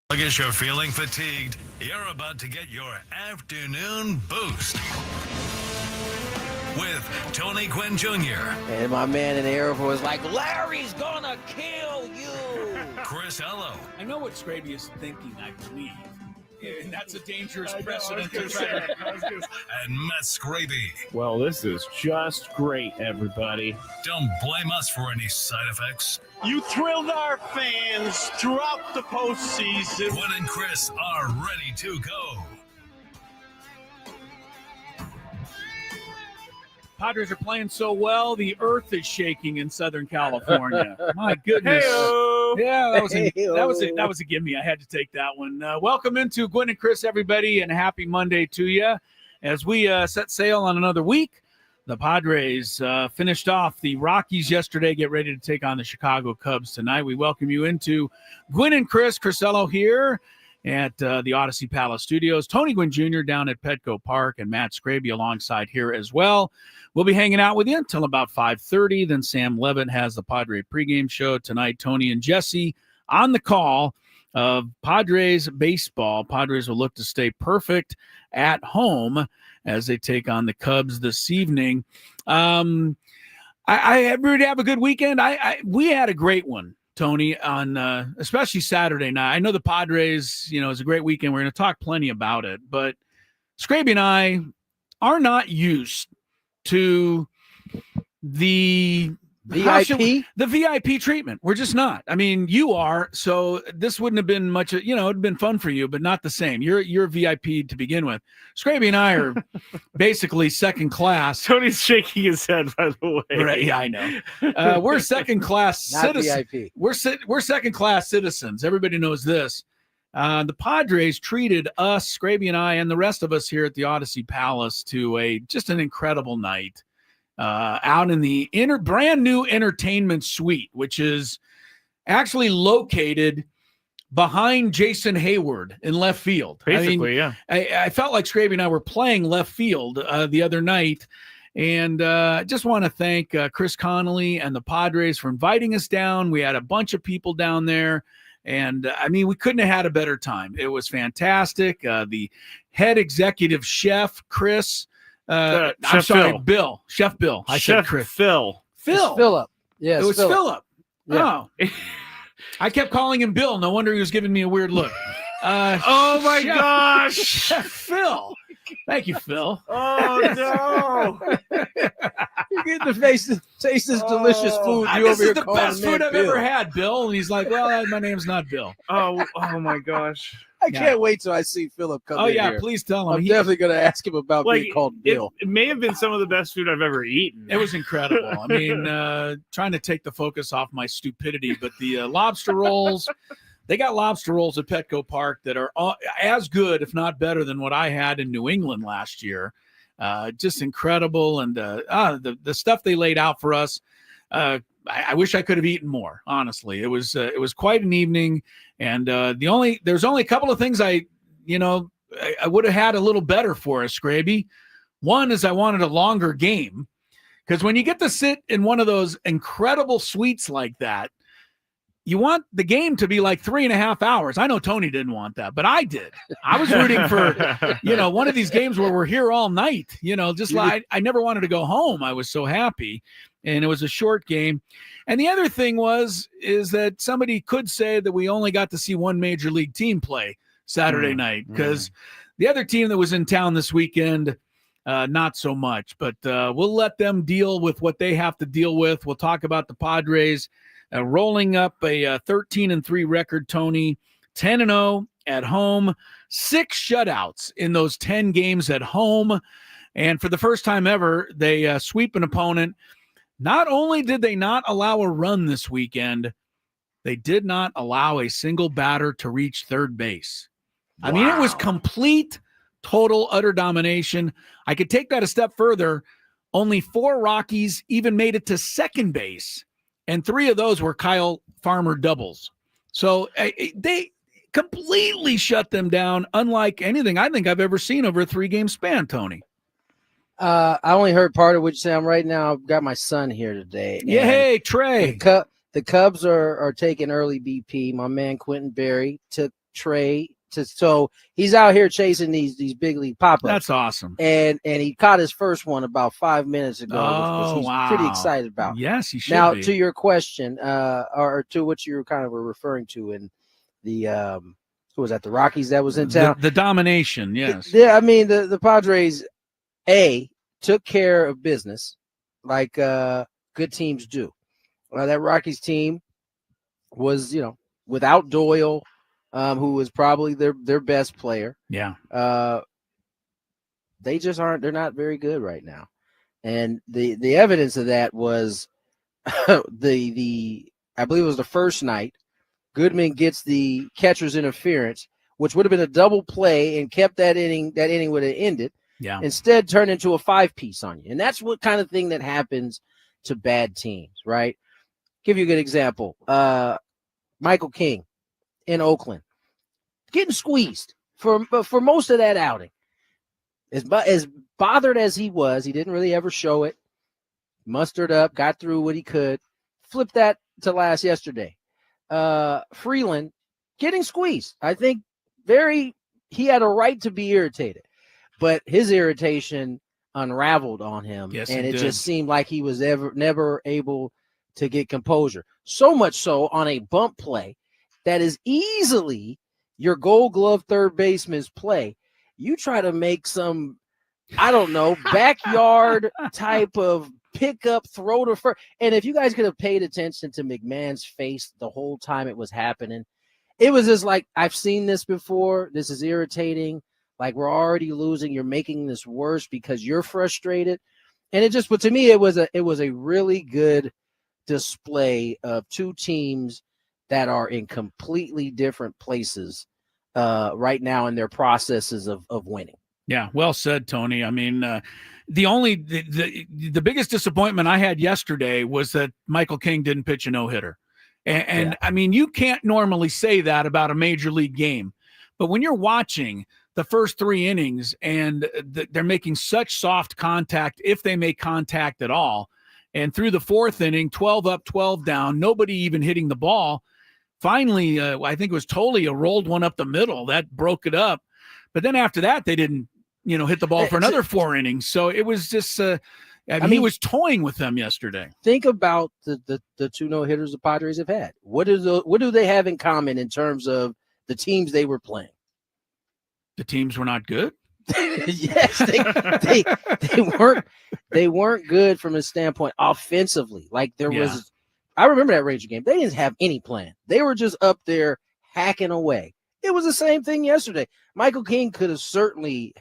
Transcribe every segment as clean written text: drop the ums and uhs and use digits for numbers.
If you're feeling fatigued, you're about to get your afternoon boost with Tony Gwynn Jr. And my man in the airport was like, Larry's gonna kill you. Chris Ello. I know what Scraby is thinking, I believe. And that's a dangerous precedent to try to... And Matt Scraby. Well, this is just great, everybody. Don't blame us for any side effects. You thrilled our fans throughout the postseason. Gwynn and Chris are ready to go. Padres are playing so well, the earth is shaking in Southern California. My goodness. Hey-o. Yeah, that was a gimme. I had to take that one. Welcome into Gwynn and Chris, everybody, and happy Monday to you. As we set sail on another week, the Padres finished off the Rockies yesterday, get ready to take on the Chicago Cubs tonight. We welcome you into Gwynn and Chris, Crisello here at the Odyssey Palace Studios. Tony Gwynn Jr. down at Petco Park, and Matt Scraby alongside here as well. We'll be hanging out with you until about 5:30. Then Sam Levitt has the Padre pregame show tonight. Tony and Jesse on the call of Padres baseball. Padres will look to stay perfect at home as they take on the Cubs this evening. I really have a good weekend. We had a great one, Tony, on especially Saturday night. I know the Padres, is a great weekend. We're going to talk plenty about it, but Scraby and I are not used to the VIP treatment. We're just not. I mean, you are, so this wouldn't have been much, it'd been fun for you, but not the same. You're VIP to begin with. Scraby and I are basically second class. Tony's shaking his head, by the way. Right, yeah, I know. We're second class citizens. VIP. We're second class citizens. Everybody knows this. The Padres treated us, Scraby and I, and the rest of us here at the Odyssey Palace to just an incredible night out in the brand new entertainment suite, which is actually located behind Jason Hayward in left field. Basically, yeah. I felt like Scraby and I were playing left field the other night. And I just want to thank Chris Connolly and the Padres for inviting us down. We had a bunch of people down there. And, we couldn't have had a better time. It was fantastic. The head executive chef, Chris. Bill. Chef Bill. I said Chris. Phil. Philip. Yes, it was Philip. Yeah. Oh. I kept calling him Bill. No wonder he was giving me a weird look. Oh, my gosh. Chef Phil. Thank you, Phil. Oh, no. You're getting to taste this delicious food. This is the best food I've ever had, Bill. And he's like, well, my name's not Bill. Oh, my gosh. I can't wait till I see Philip come in here. Please tell him. I'm definitely going to ask him about being called Bill. It may have been some of the best food I've ever eaten. It was incredible. Trying to take the focus off my stupidity, but the lobster rolls, they got lobster rolls at Petco Park that are as good, if not better, than what I had in New England last year. Just incredible. And the stuff they laid out for us, I wish I could have eaten more. Honestly, it was quite an evening. And there's only a couple of things I would have had a little better for us, Scraby. One is I wanted a longer game, because when you get to sit in one of those incredible suites like that, you want the game to be like 3.5 hours. I know Tony didn't want that, but I did. I was rooting for, one of these games where we're here all night, I never wanted to go home. I was so happy. And it was a short game. And the other thing is that somebody could say that we only got to see one major league team play Saturday night, because the other team that was in town this weekend, not so much. But we'll let them deal with what they have to deal with. We'll talk about the Padres rolling up a 13-3 record, Tony, 10-0 at home, 6 shutouts in those 10 games at home. And for the first time ever, they sweep an opponent. Not only did they not allow a run this weekend, they did not allow a single batter to reach third base. Wow. It was complete, total, utter domination. I could take that a step further. Only 4 Rockies even made it to second base, and 3 of those were Kyle Farmer doubles. So they completely shut them down, unlike anything I think I've ever seen over a 3-game span, Tony. I only heard part of what you say. I'm right now. I've got my son here today. Yeah, hey, Trey. The Cubs are taking early BP. My man Quentin Berry took Trey so he's out here chasing these big league pop-ups. That's awesome. And he caught his first one about 5 minutes ago, which he's pretty excited about. Yes, he should now be. To your question, or to what you kind of were referring to in the who was that, the Rockies that was in town? The domination, yes. Yeah, I mean the Padres took care of business like good teams do. That Rockies team was, without Doyle, who was probably their best player. Yeah. They just aren't. They're not very good right now, and the evidence of that was I believe it was the first night. Goodman gets the catcher's interference, which would have been a double play and kept that inning. That inning would have ended. Yeah. Instead, turned into a 5-piece on you, and that's what kind of thing that happens to bad teams, right? Give you a good example. Michael King in Oakland, getting squeezed for most of that outing. As bothered as he was, he didn't really ever show it. Mustered up, got through what he could. Flipped that to last yesterday. Freeland getting squeezed. I think he had a right to be irritated, but his irritation unraveled on him, yes, and it just seemed like he was never able to get composure. So much so on a bump play that is easily your Gold Glove third baseman's play. You try to make some, I don't know, backyard type of pickup throw to first. And if you guys could have paid attention to McMahon's face the whole time it was happening, it was just like, I've seen this before. This is irritating. Like, we're already losing. You're making this worse because you're frustrated. And but to me, it was a really good display of two teams that are in completely different places right now in their processes of winning. Yeah, well said, Tony. I mean, the biggest disappointment I had yesterday was that Michael King didn't pitch a no-hitter. And I mean, you can't normally say that about a major league game. But when you're watching the first 3 innings and they're making such soft contact, if they make contact at all, and through the 4th inning, 12 up, 12 down, nobody even hitting the ball. Finally, I think it was Tolia rolled one up the middle. That broke it up. But then after that, they didn't, hit the ball for another 4 innings. So it was just, I mean, he was toying with them yesterday. Think about the 2 no-hitters the Padres have had. What do they have in common in terms of the teams they were playing? The teams were not good. Yes, they weren't good from a standpoint offensively. Like there was, I remember that Ranger game. They didn't have any plan. They were just up there hacking away. It was the same thing yesterday. Michael King could have certainly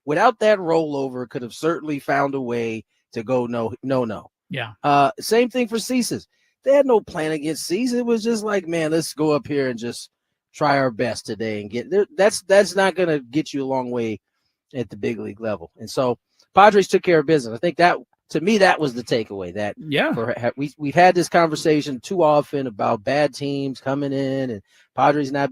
without that rollover, could have certainly found a way to go no. Yeah. Same thing for Ceases. They had no plan against Ceases. It was just like, man, let's go up here and just try our best today and get there. That's not going to get you a long way at the big league level. And so Padres took care of business. I think that, to me, that was the takeaway. We've had this conversation too often about bad teams coming in and Padres not.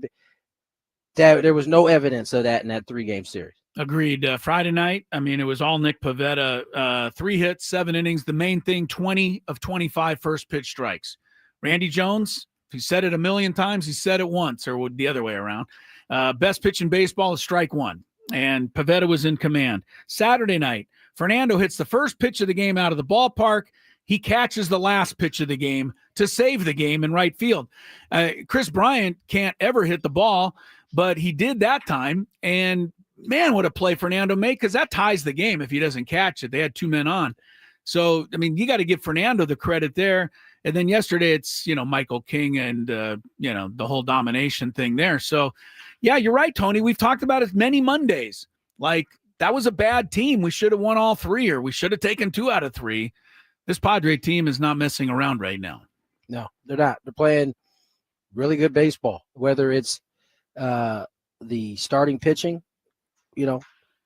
There was no evidence of that in that 3-game series. Agreed. Friday night, I mean, it was all Nick Pivetta. 3 hits, 7 innings. The main thing, 20 of 25 first pitch strikes. Randy Jones, he said it a million times. He said it once, or the other way around. Best pitch in baseball is strike 1. And Pivetta was in command. Saturday night, Fernando hits the first pitch of the game out of the ballpark. He catches the last pitch of the game to save the game in right field. Chris Bryant can't ever hit the ball, but he did that time. And, man, what a play Fernando made, because that ties the game if he doesn't catch it. They had 2 men on. So, I mean, you got to give Fernando the credit there. And then yesterday it's, Michael King and, the whole domination thing there. So, yeah, you're right, Tony. We've talked about it many Mondays. Like, that was a bad team. We should have won all 3, or we should have taken 2 out of 3. This Padre team is not messing around right now. No, they're not. They're playing really good baseball, whether it's the starting pitching,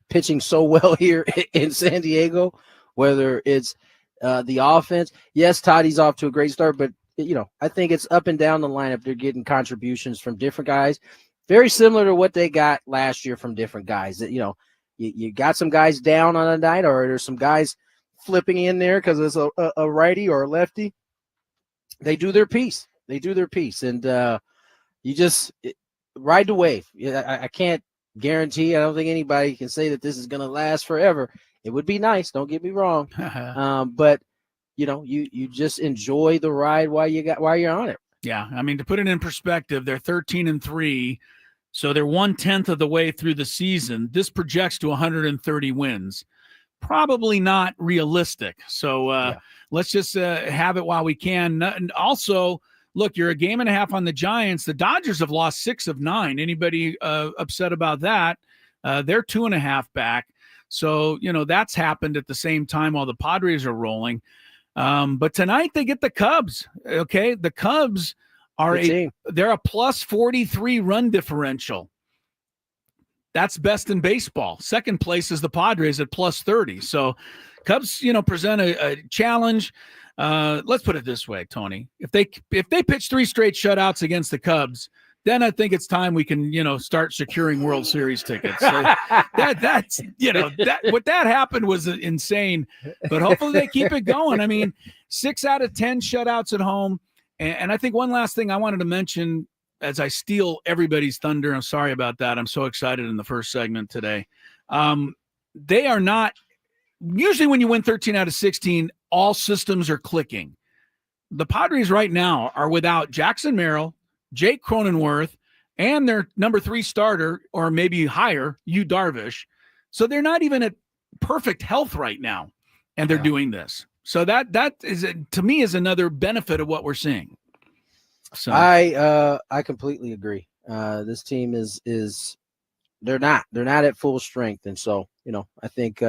pitching so well here in San Diego, whether it's the offense. Yes, Toddy's off to a great start, but, I think it's up and down the lineup. They're getting contributions from different guys, very similar to what they got last year from different guys. That, you got some guys down on a night, or there's some guys flipping in there because it's a righty or a lefty. They do their piece. And ride the wave. I can't guarantee. I don't think anybody can say that this is going to last forever. It would be nice. Don't get me wrong. But you just enjoy the ride while you're on it. Yeah. I mean, to put it in perspective, they're 13-3. So they're 1/10 of the way through the season. This projects to 130 wins. Probably not realistic. So let's just have it while we can. And also, look, you're a game and a half on the Giants. The Dodgers have lost 6 of 9. Anybody upset about that? They're 2.5 back. So, that's happened at the same time while the Padres are rolling. But tonight they get the Cubs. Okay. The Cubs they're a plus 43 run differential. That's best in baseball. Second place is the Padres at plus 30. So Cubs, present a challenge. Let's put it this way, Tony. If they pitch 3 straight shutouts against the Cubs, then I think it's time we can, start securing World Series tickets. So that's what happened was insane, but hopefully they keep it going. I mean, 6 out of 10 shutouts at home. And I think one last thing I wanted to mention as I steal everybody's thunder. I'm sorry about that. I'm so excited in the first segment today. They are not usually when you win 13 out of 16, all systems are clicking. The Padres right now are without Jackson Merrill, Jake Cronenworth, and their number 3 starter, or maybe higher, Yu Darvish. So they're not even at perfect health right now, and they're doing this. So that is, to me, is another benefit of what we're seeing. So I completely agree. This team is they're not at full strength, and so I think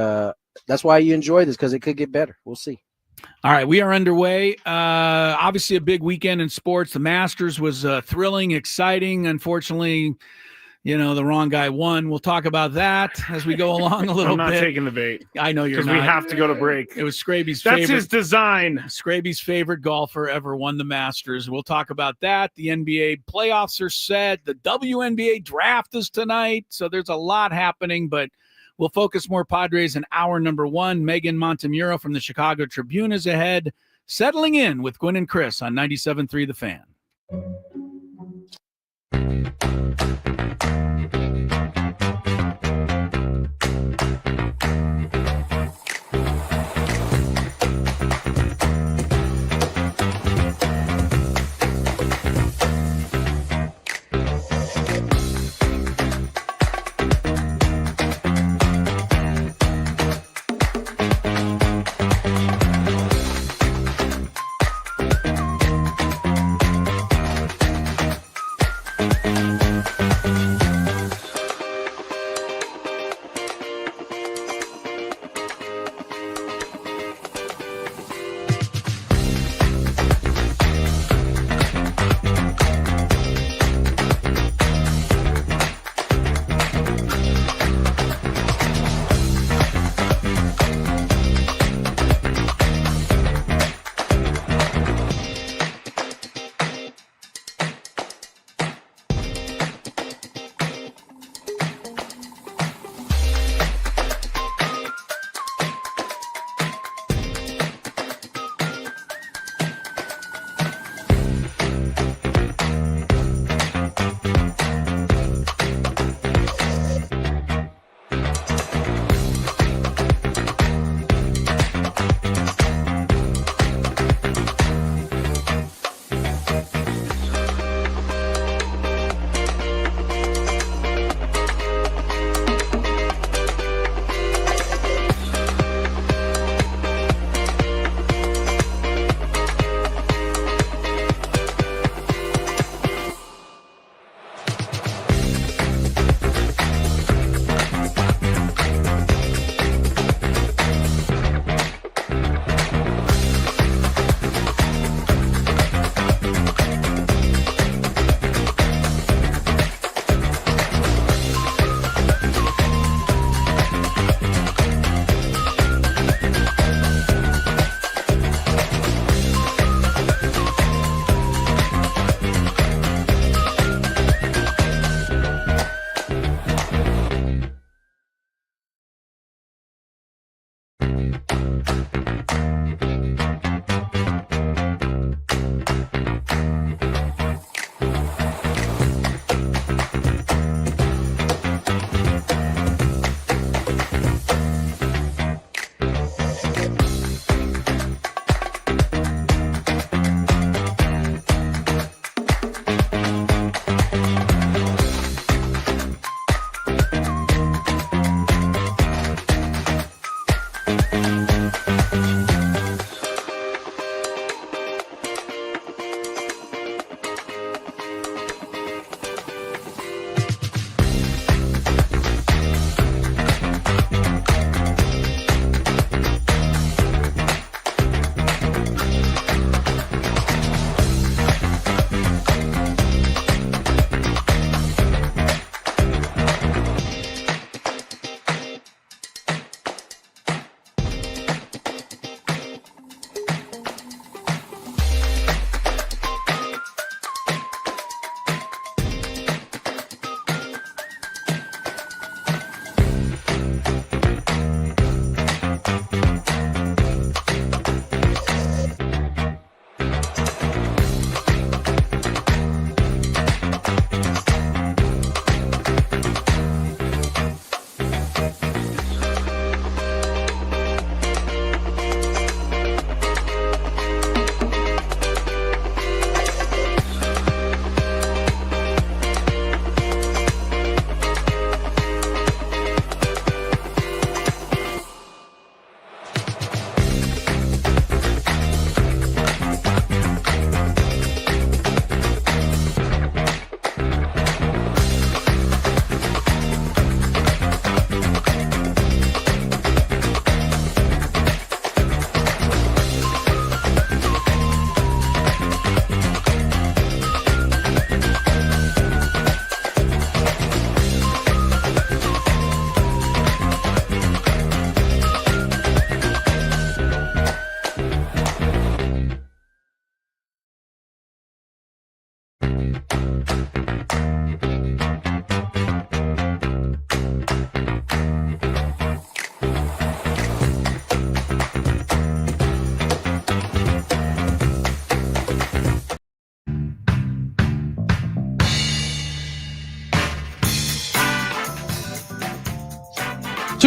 that's why you enjoy this, because it could get better. We'll see. All right, we are underway. Obviously, a big weekend in sports. The Masters was thrilling, exciting. Unfortunately, the wrong guy won. We'll talk about that as we go along a little bit. I'm not taking the bait. I know you're not. Because we have to go to break. It was Scraby's favorite. That's his design. Scraby's favorite golfer ever won the Masters. We'll talk about that. The NBA playoffs are set. The WNBA draft is tonight. So there's a lot happening, but we'll focus more Padres in hour number 1. Megan Montemuro from the Chicago Tribune is ahead. Settling in with Gwynn and Chris on 97.3 The Fan.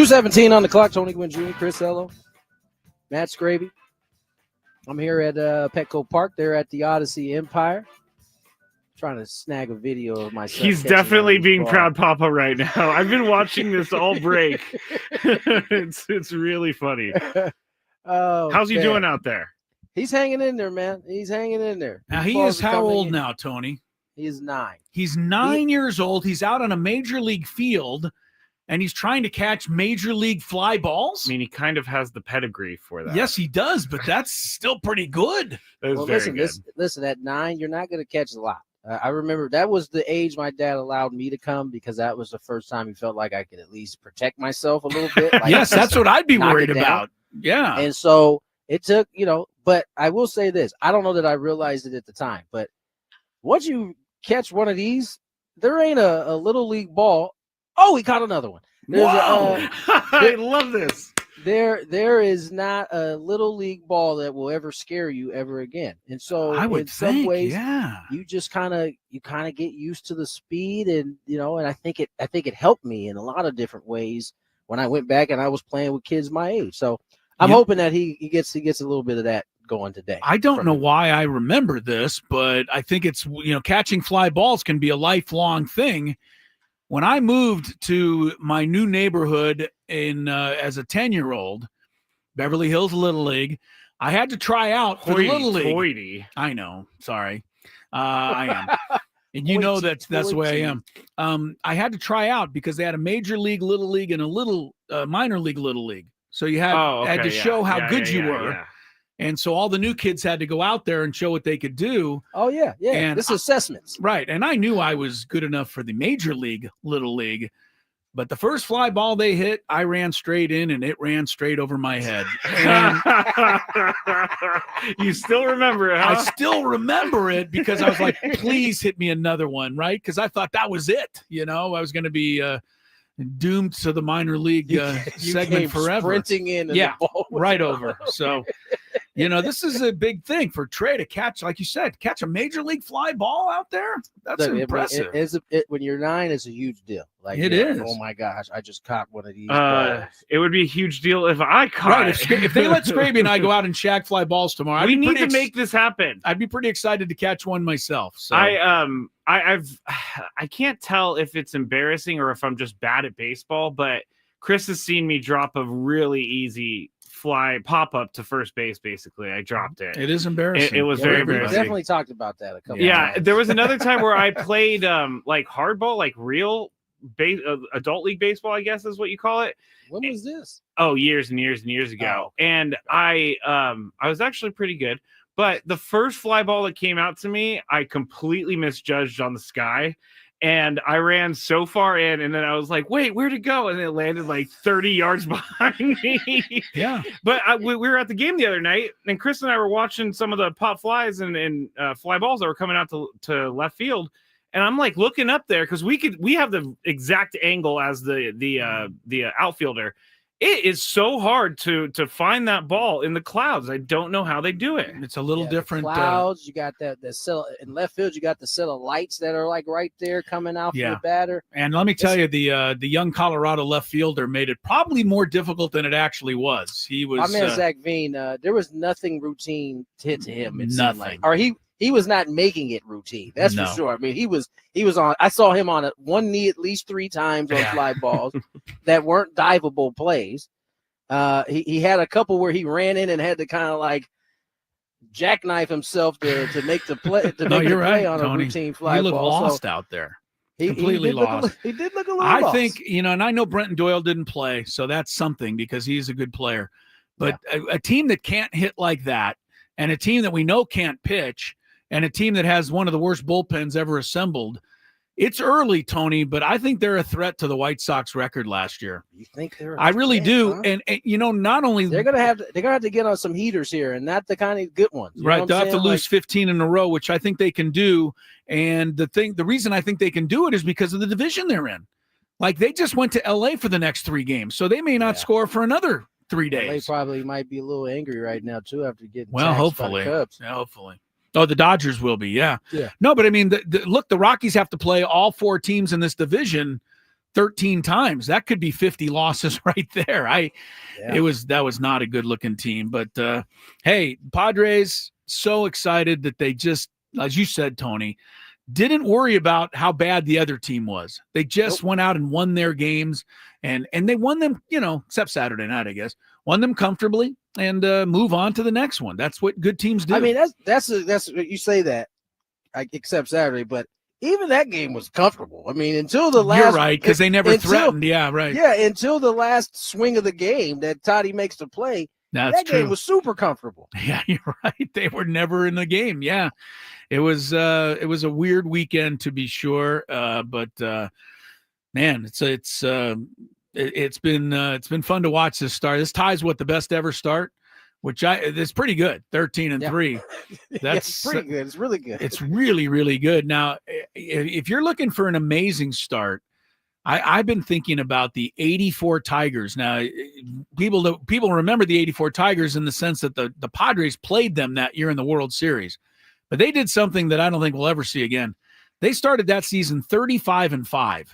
2:17 on the clock. Tony Gwynn Jr., Chris Ello, Matt Scraby. I'm here at Petco Park. They're at the Odyssey Empire. Trying to snag a video of myself. He's definitely being proud papa right now. I've been watching this all break. It's really funny. Oh, how's he doing out there? He's hanging in there, man. He's hanging in there. Now, he is how old now, Tony? He is 9. He's 9 years old. He's out on a major league field, and he's trying to catch major league fly balls. I mean, he kind of has the pedigree for that. Yes, he does, but that's still pretty good. Well, listen, at 9, you're not going to catch a lot. I remember that was the age my dad allowed me to come because that was the first time he felt like I could at least protect myself a little bit. Like, yes, that's what I'd be worried about. Yeah. And so it took, but I will say this. I don't know that I realized it at the time, but once you catch one of these, there ain't a little league ball. Oh, he caught another one. Whoa! I love this. There is not a little league ball that will ever scare you ever again. And so I would in some ways, yeah, you just kind of get used to the speed, and and I think it helped me in a lot of different ways when I went back and I was playing with kids my age. So I'm hoping that he gets a little bit of that going today. I don't know why I remember this, but I think it's catching fly balls can be a lifelong thing. When I moved to my new neighborhood as a 10-year-old, Beverly Hills Little League, I had to try out for the Little League. I know. Sorry. I am. And that's the way I am. I had to try out because they had a major league Little League and a little minor league Little League. So you had to show how good you were. Yeah. And so all the new kids had to go out there and show what they could do. Oh, yeah. Yeah. And this is assessments. Right. And I knew I was good enough for the major league Little League. But the first fly ball they hit, I ran straight in, and it ran straight over my head. You still remember it, huh? I still remember it because I was like, please hit me another one, right? Because I thought that was it. I was going to be doomed to the minor league segment forever. Sprinting in. And the ball right over. So, this is a big thing for Trey to catch, like you said, catch a major league fly ball out there. That's impressive. When you're 9, it's a huge deal. Like it is. Oh my gosh, I just caught one of these balls. It would be a huge deal if I caught it. If they let Scraby and I go out and shag fly balls tomorrow, we need to make this happen. I'd be pretty excited to catch one myself. So I can't tell if it's embarrassing or if I'm just bad at baseball, but Chris has seen me drop a really easy fly pop up to first base. Basically, I dropped it. It is embarrassing. It was very embarrassing. We definitely talked about that a couple. Yeah, times. There was another time where I played like hardball, like real adult league baseball, I guess is what you call it. When was this? Oh, years and years and years ago. Oh. And I was actually pretty good. But the first fly ball that came out to me, I completely misjudged on the sky. And I ran so far in, and then I was like, wait, where'd it go? And it landed like 30 yards behind me. Yeah. But we were at the game the other night, and Chris and I were watching some of the pop flies and fly balls that were coming out to left field. And I'm like looking up there because we have the exact angle as the outfielder. It is so hard to find that ball in the clouds. I don't know how they do it. It's a little different. Clouds. You got that set in left field. You got the set of lights that are like right there coming out from the batter. And let me tell you, the young Colorado left fielder made it probably more difficult than it actually was. He was. My man Zach Veen. There was nothing routine hit to him. Nothing. Or he was not making it routine. That's for sure. I mean, he was on. I saw him on one knee at least 3 times on fly balls that weren't diveable plays. He had a couple where he ran in and had to kind of like jackknife himself to make the play play on Tony. A routine fly ball. He looked lost out there. Completely lost. He did look a little lost. I think, and I know Brenton Doyle didn't play, so that's something because he's a good player. But a team that can't hit like that, and a team that we know can't pitch, and a team that has one of the worst bullpens ever assembled, it's early, Tony, but I think they're a threat to the White Sox record last year. You think they're? I really do, huh? and not only they're gonna have to get on some heaters here, and not the kind of good ones. Right, they'll have to lose 15 in a row, which I think they can do. And the reason I think they can do it is because of the division they're in. Like they just went to LA for the next 3 games, so they may not score for another 3 days. They probably might be a little angry right now too after getting hopefully. by the Cubs. Yeah, hopefully. Oh, the Dodgers will be, yeah. Yeah. No, but I mean, look, the Rockies have to play all 4 teams in this division 13 times. That could be 50 losses right there. That was not a good looking team, but hey, Padres so excited that they just, as you said, Tony, didn't worry about how bad the other team was. They just went out and won their games, and they won them, except Saturday night, I guess, won them comfortably and move on to the next one. That's what good teams do. I mean, that's you say that, except Saturday, but even that game was comfortable. I mean, until the last. You're right, because they never threatened. Yeah, right. Yeah, until the last swing of the game that Toddy makes the play. That game was super comfortable. Yeah, you're right. They were never in the game. Yeah, it was a weird weekend to be sure. But man, it's been fun to watch this start. This ties what the best ever start, which it's pretty good. 13-3. That's pretty good. It's really good. It's really, really good. Now, if you're looking for an amazing start, I've been thinking about the 84 Tigers. Now, people remember the 84 Tigers in the sense that the Padres played them that year in the World Series. But they did something that I don't think we'll ever see again. They started that season 35-5.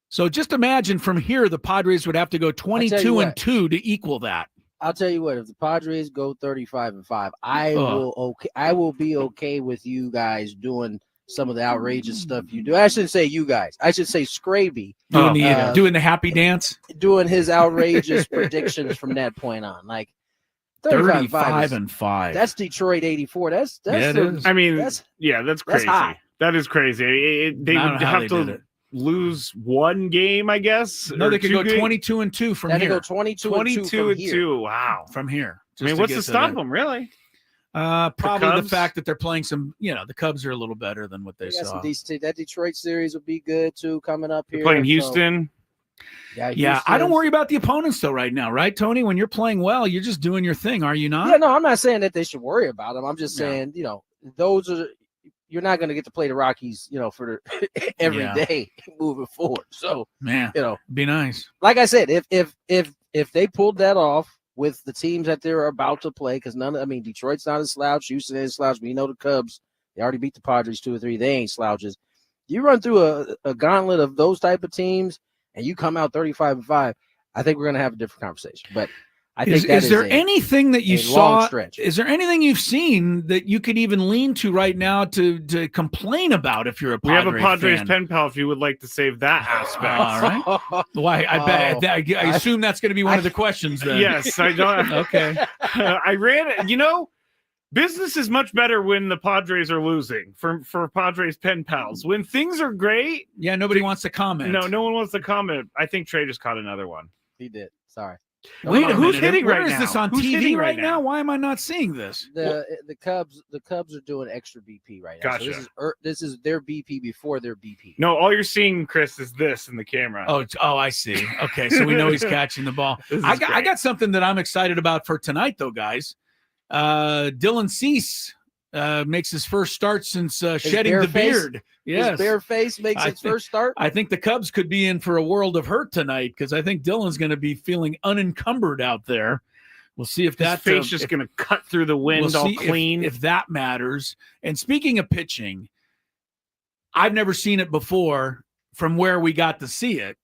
So just imagine from here the Padres would have to go 22-2 to equal that. I'll tell you what, if the Padres go 35-5, I will be okay with you guys doing some of the outrageous stuff you do. I shouldn't say you guys. I should say Scraby. Doing the happy dance? Doing his outrageous predictions from that point on. Like 35-5. That's Detroit 84. That's I mean, that's crazy. High. That is crazy. They would have to lose one game, I guess. No, they could go 22-2 from here. They go 22-2. Wow. From here. I mean, what's to stop them, really? Probably the fact that they're playing some, the Cubs are a little better than what they saw. That Detroit series will be good too coming up here. They're playing Houston. Yeah, I don't worry about the opponents though right now, right, Tony? When you're playing well, you're just doing your thing, are you not? Yeah, no, I'm not saying that they should worry about them. I'm just saying, those are you're not going to get to play the Rockies, for every day moving forward. So, man, be nice. Like I said, if they pulled that off with the teams that they're about to play, because Detroit's not a slouch, Houston is a slouch. We know the Cubs, they already beat the Padres 2 or 3. They ain't slouches. You run through a gauntlet of those type of teams, and you come out 35-5. I think we're going to have a different conversation. But I think is there anything that you saw? Stretch. Is there anything you've seen that you could even lean to right now to complain about if you're a Padres fan? We have a Padres pen pal if you would like to save that aspect. All right. Why? I assume that's going to be one of the questions then. Yes, I don't. Okay. I ran it. Business is much better when the Padres are losing for Padres pen pals. When things are great. Yeah, nobody wants to comment. No one wants to comment. I think Trey just caught another one. He did. Sorry. Wait, who's hitting right now? Where is this on TV right now? Why am I not seeing this? The Cubs are doing extra BP right now. Gotcha. So this is their BP before their BP. No, all you're seeing, Chris, is this in the camera. Oh, I see. Okay, so we know he's catching the ball. I got something that I'm excited about for tonight, though, guys. Dylan Cease makes his first start since shedding the beard. Yes. His bare face makes his first start. I think the Cubs could be in for a world of hurt tonight because I think Dylan's going to be feeling unencumbered out there. We'll see if that face just going to cut through the wind all clean. If that matters. And speaking of pitching, I've never seen it before from where we got to see it.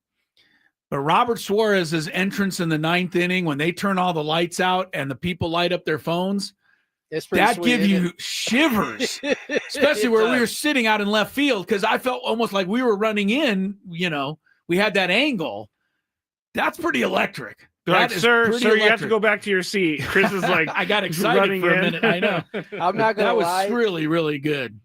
But Robert Suarez's entrance in the 9th inning, when they turn all the lights out and the people light up their phones, that gives you shivers, especially where we were sitting out in left field, because I felt almost like we were running in, we had that angle. That's pretty electric. Like, sir, you have to go back to your seat. Chris is like, I got excited for a minute. I know. I'm not going to lie. That was really, really good.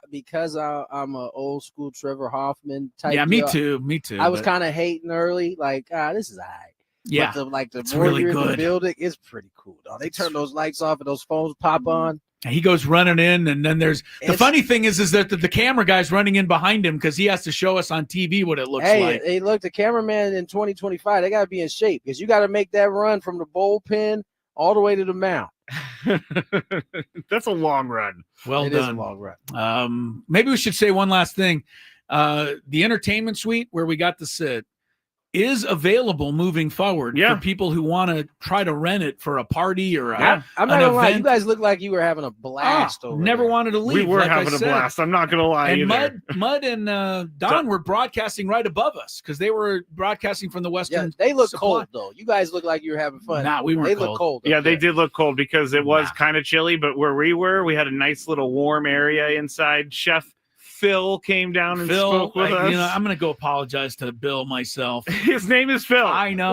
Because I'm an old school Trevor Hoffman type. Yeah, me too. I was kind of hating early, like, this is all right. Yeah, but it's more really you're good. in the building, it's pretty cool. Though they turn those lights off and those phones pop on. And he goes running in, and then the funny thing is that the camera guy's running in behind him because he has to show us on TV what it looks like. Hey, look, the cameraman in 2025, they got to be in shape because you got to make that run from the bullpen all the way to the mound. That's a long run. Well it done. Is a long run. Maybe we should say one last thing. The entertainment suite where we got to sit, is available moving forward Yeah. for people who want to try to rent it for a party or Yeah. I'm not an gonna lie. You event. guys look like you were having a blast over Never there. wanted to leave. We were like I having a said. blast. I'm not gonna lie. And either. Mud and Don were broadcasting right above us because they were broadcasting from the Yeah, Western. they look Supply. cold though. You guys look like you were having fun. Nah, we weren't They cold. look cold. Yeah, up they there. did look cold because it was Nah. kind of chilly, but where we were, we had a nice little warm area inside. Chef Phil came down and Phil, spoke with us. I'm going to go apologize to Bill myself. His name is Phil. I know.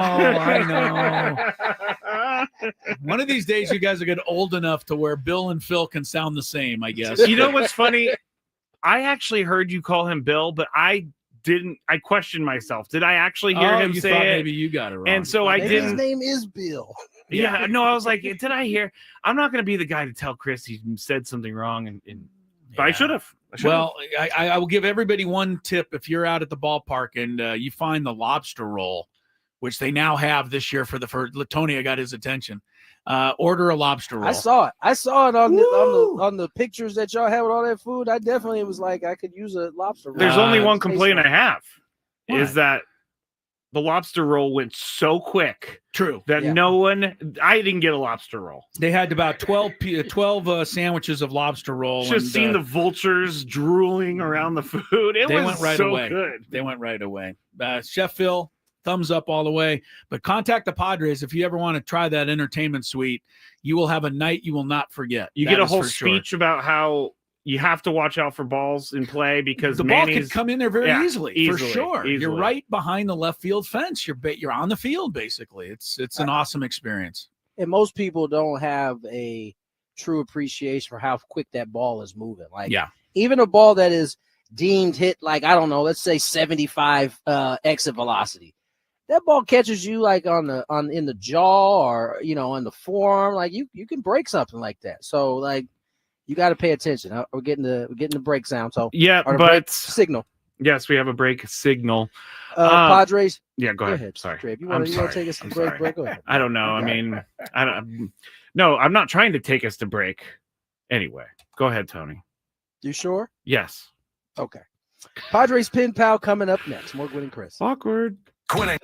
One of these days, you guys will get old enough to where Bill and Phil can sound the same, I guess. You know what's funny? I actually heard you call him Bill, but I didn't. I questioned myself. Did I actually hear him you say thought it? maybe you got it wrong. And so I Maybe his didn't. name is Bill. Yeah, no, I was like, did I hear? I'm not going to be the guy to tell Chris he said something wrong, but I Yeah. should have. Well, I will give everybody one tip. If you're out at the ballpark and you find the lobster roll, which they now have this year for Latonia got his attention, order a lobster roll. I saw it. I saw it on the pictures that y'all had with all that food. I definitely was like, I could use a lobster roll. There's only one Tastes complaint like- I have What? is that the lobster roll went so quick True. that Yeah. I didn't get a lobster roll. They had about 12 sandwiches of lobster roll. Just and, seen the vultures drooling around the food. It They was went right so away. good. They went right away. Chef Phil, thumbs up all the way. But contact the Padres if you ever want to try that entertainment suite. You will have a night you will not forget. You That get a is whole for sure. speech about how you have to watch out for balls in play because The ball Manny's could come in there very Yeah, easily, for easily, sure. You're easily. right behind the left field fence. You're on the field basically. It's an awesome experience. And most people don't have a true appreciation for how quick that ball is moving. Like, Yeah. even a ball that is deemed hit, like, I don't know, let's say 75 exit velocity. That ball catches you like in the jaw or on the forearm. Like you can break something like that. So like you got to pay attention. We're getting the break sound. So Yeah, or the break but signal. yes, we have a break signal. Padres. Yeah, go Go ahead. ahead. Sorry. Dre, if you I'm want to sorry. take us to I'm break, sorry. go ahead. I don't know. I Okay. mean, I don't. No, I'm not trying to take us to break. Anyway, go ahead, Tony. You sure? Yes. Okay. Padres Pin Pal coming up next. More Gwynn and Chris. Awkward. Quitting.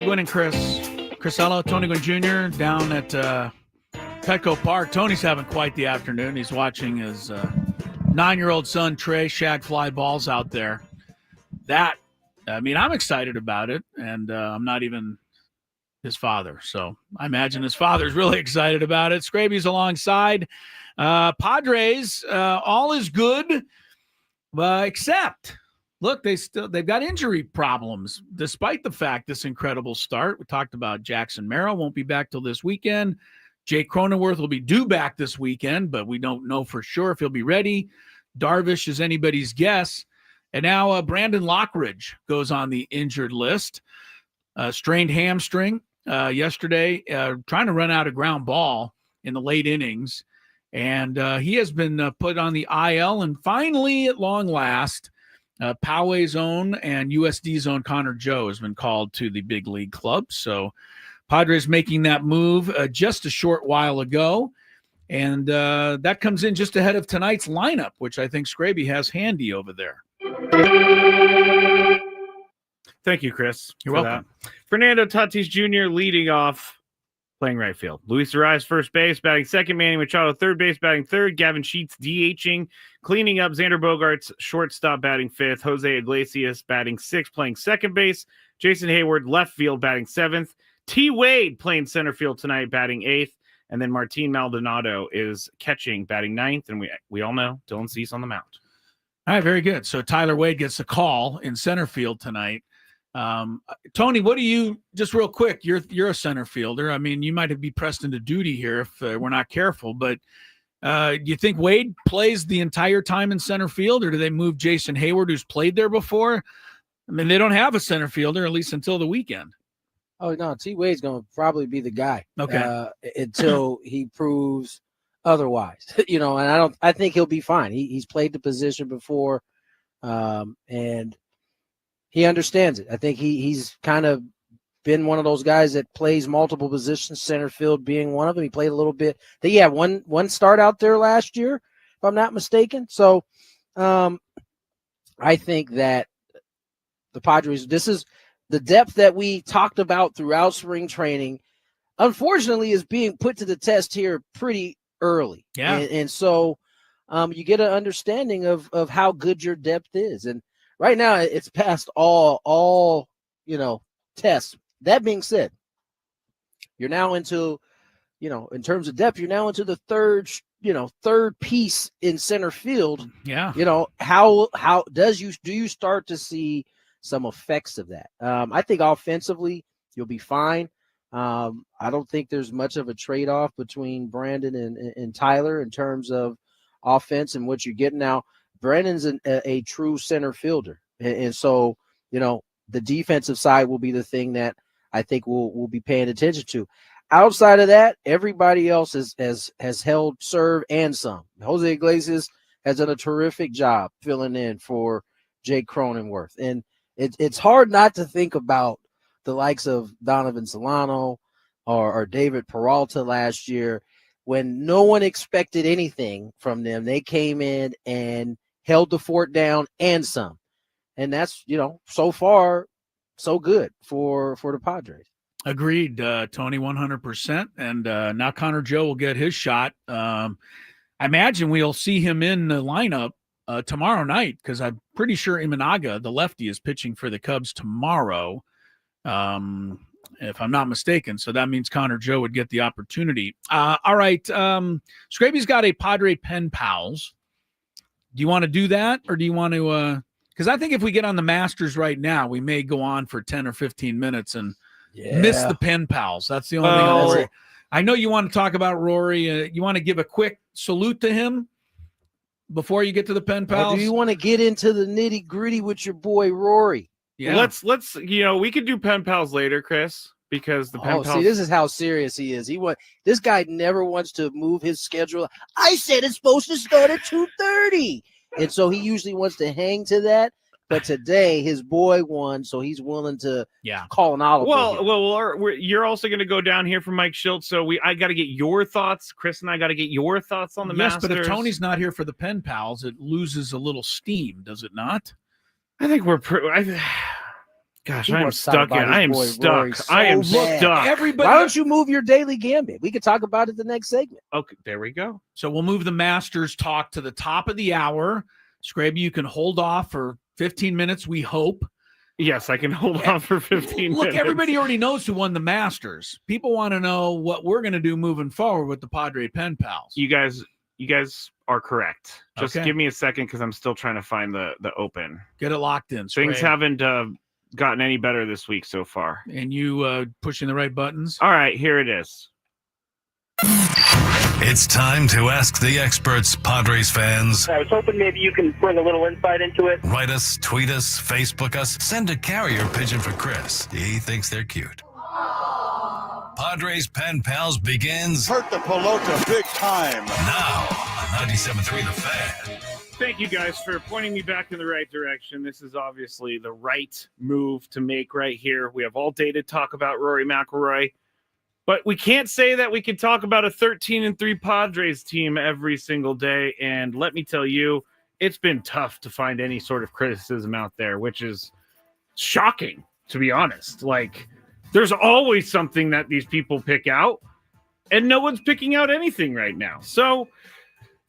Gwynn and Chris Crisello, Tony Gwynn Jr. down at Petco Park. Tony's having quite the afternoon. He's watching his 9-year-old son, Trey, shag fly balls out there. I'm excited about it, and I'm not even his father. So I imagine his father's really excited about it. Scraby's alongside. Padres, all is good, except, look, they've got injury problems, despite the fact this incredible start. We talked about Jackson Merrill won't be back till this weekend. Jake Cronenworth will be due back this weekend, but we don't know for sure if he'll be ready. Darvish is anybody's guess. And now Brandon Lockridge goes on the injured list. Strained hamstring yesterday, trying to run out a ground ball in the late innings. And he has been put on the IL. And finally, at long last, Poway's own and USD's own Connor Joe has been called to the big league club. So Padres making that move just a short while ago. And that comes in just ahead of tonight's lineup, which I think Scraby has handy over there. Thank you, Chris. You're welcome. That. Fernando Tatis Jr. leading off, playing right field. Luis Arias, first base, batting second. Manny Machado, third base, batting third. Gavin Sheets, DHing. Cleaning up, Xander Bogaerts, shortstop, batting fifth. Jose Iglesias, batting sixth, playing second base. Jason Hayward, left field, batting seventh. T. Wade, playing center field tonight, batting eighth. And then Martin Maldonado is catching, batting ninth. And we all know Dylan Cease on the mound. All right, very good. So Tyler Wade gets a call in center field tonight. Tony, what do you, just real quick, you're a center fielder. I mean, you might be pressed into duty here if we're not careful, but do you think Wade plays the entire time in center field, or do they move Jason Hayward, who's played there before? I mean, they don't have a center fielder, at least until the weekend. Oh, no, T. Wade's going to probably be the guy. Okay. Until he proves otherwise, and I think he'll be fine. He's played the position before, and he understands it. I think he's kind of been one of those guys that plays multiple positions, center field being one of them. He played a little bit. He had one start out there last year, if I'm not mistaken. So I think that the Padres, this is the depth that we talked about throughout spring training, unfortunately, is being put to the test here pretty early. Yeah. And so you get an understanding of how good your depth is. And right now it's past all tests. That being said, you're now into, in terms of depth, you're now into the third piece in center field. Yeah. How do you start to see some effects of that? I think offensively you'll be fine. I don't think there's much of a trade-off between Brandon and Tyler in terms of offense and what you're getting. Now, Brandon's a true center fielder. And so, the defensive side will be the thing that I think we'll be paying attention to. Outside of that, everybody else has held serve and some. Jose Iglesias has done a terrific job filling in for Jake Cronenworth. And it's hard not to think about the likes of Donovan Solano or David Peralta last year, when no one expected anything from them. They came in and held the fort down and some. And that's, so far, so good for the Padres. Agreed, Tony, 100%. And now Connor Joe will get his shot. I imagine we'll see him in the lineup tomorrow night, because I'm pretty sure Imanaga, the lefty, is pitching for the Cubs tomorrow, if I'm not mistaken. So that means Connor Joe would get the opportunity. All right. Scraby's got a Padre pen pals. Do you want to do that, or do you want to because I think if we get on the Masters right now, we may go on for 10 or 15 minutes and miss the pen pals. That's the only thing. I know you want to talk about Rory. You want to give a quick salute to him before you get to the pen pals? Or do you want to get into the nitty gritty with your boy Rory? Yeah. Let's we could do pen pals later, Chris, because the pen pals. See, this is how serious he is. This guy never wants to move his schedule. I said it's supposed to start at 2:30, and so he usually wants to hang to that. But today his boy won, so he's willing to call an audible. Well, you're also going to go down here from Mike Schultz, so I got to get your thoughts. Chris and I got to get your thoughts on the Masters. Yes, but if Tony's not here for the pen pals, it loses a little steam, does it not? I think we're Gosh, He I am wants to talk stuck in. about his I am boy stuck. Rory so I am bad. stuck. Everybody. Why don't you move your daily gambit? We could talk about it the next segment. Okay, there we go. So we'll move the Masters talk to the top of the hour. Scraby, you can hold off for 15 minutes, we hope. Yes, I can hold on for 15 Look, minutes. everybody already knows who won the Masters. People want to know what we're going to do moving forward with the Padre Pen Pals. You guys are correct. Just Okay. give me a second because I'm still trying to find the Open. Get it locked in. Things Scraby. haven't gotten any better this week so far. And you pushing the right buttons? All right, here it is. It's time to ask the experts, Padres fans. I was hoping maybe you can bring a little insight into it. Write us, tweet us, Facebook us, send a carrier pigeon for Chris. He thinks they're cute. Padres Pen Pals begins Hurt the pelota big time. now on 97.3 The Fan. Thank you guys for pointing me back in the right direction. This is obviously the right move to make right here. We have all day to talk about Rory McIlroy, but we can't say that we can talk about a 13-3 Padres team every single day. And let me tell you, it's been tough to find any sort of criticism out there, which is shocking, to be honest. Like, there's always something that these people pick out, and no one's picking out anything right now. So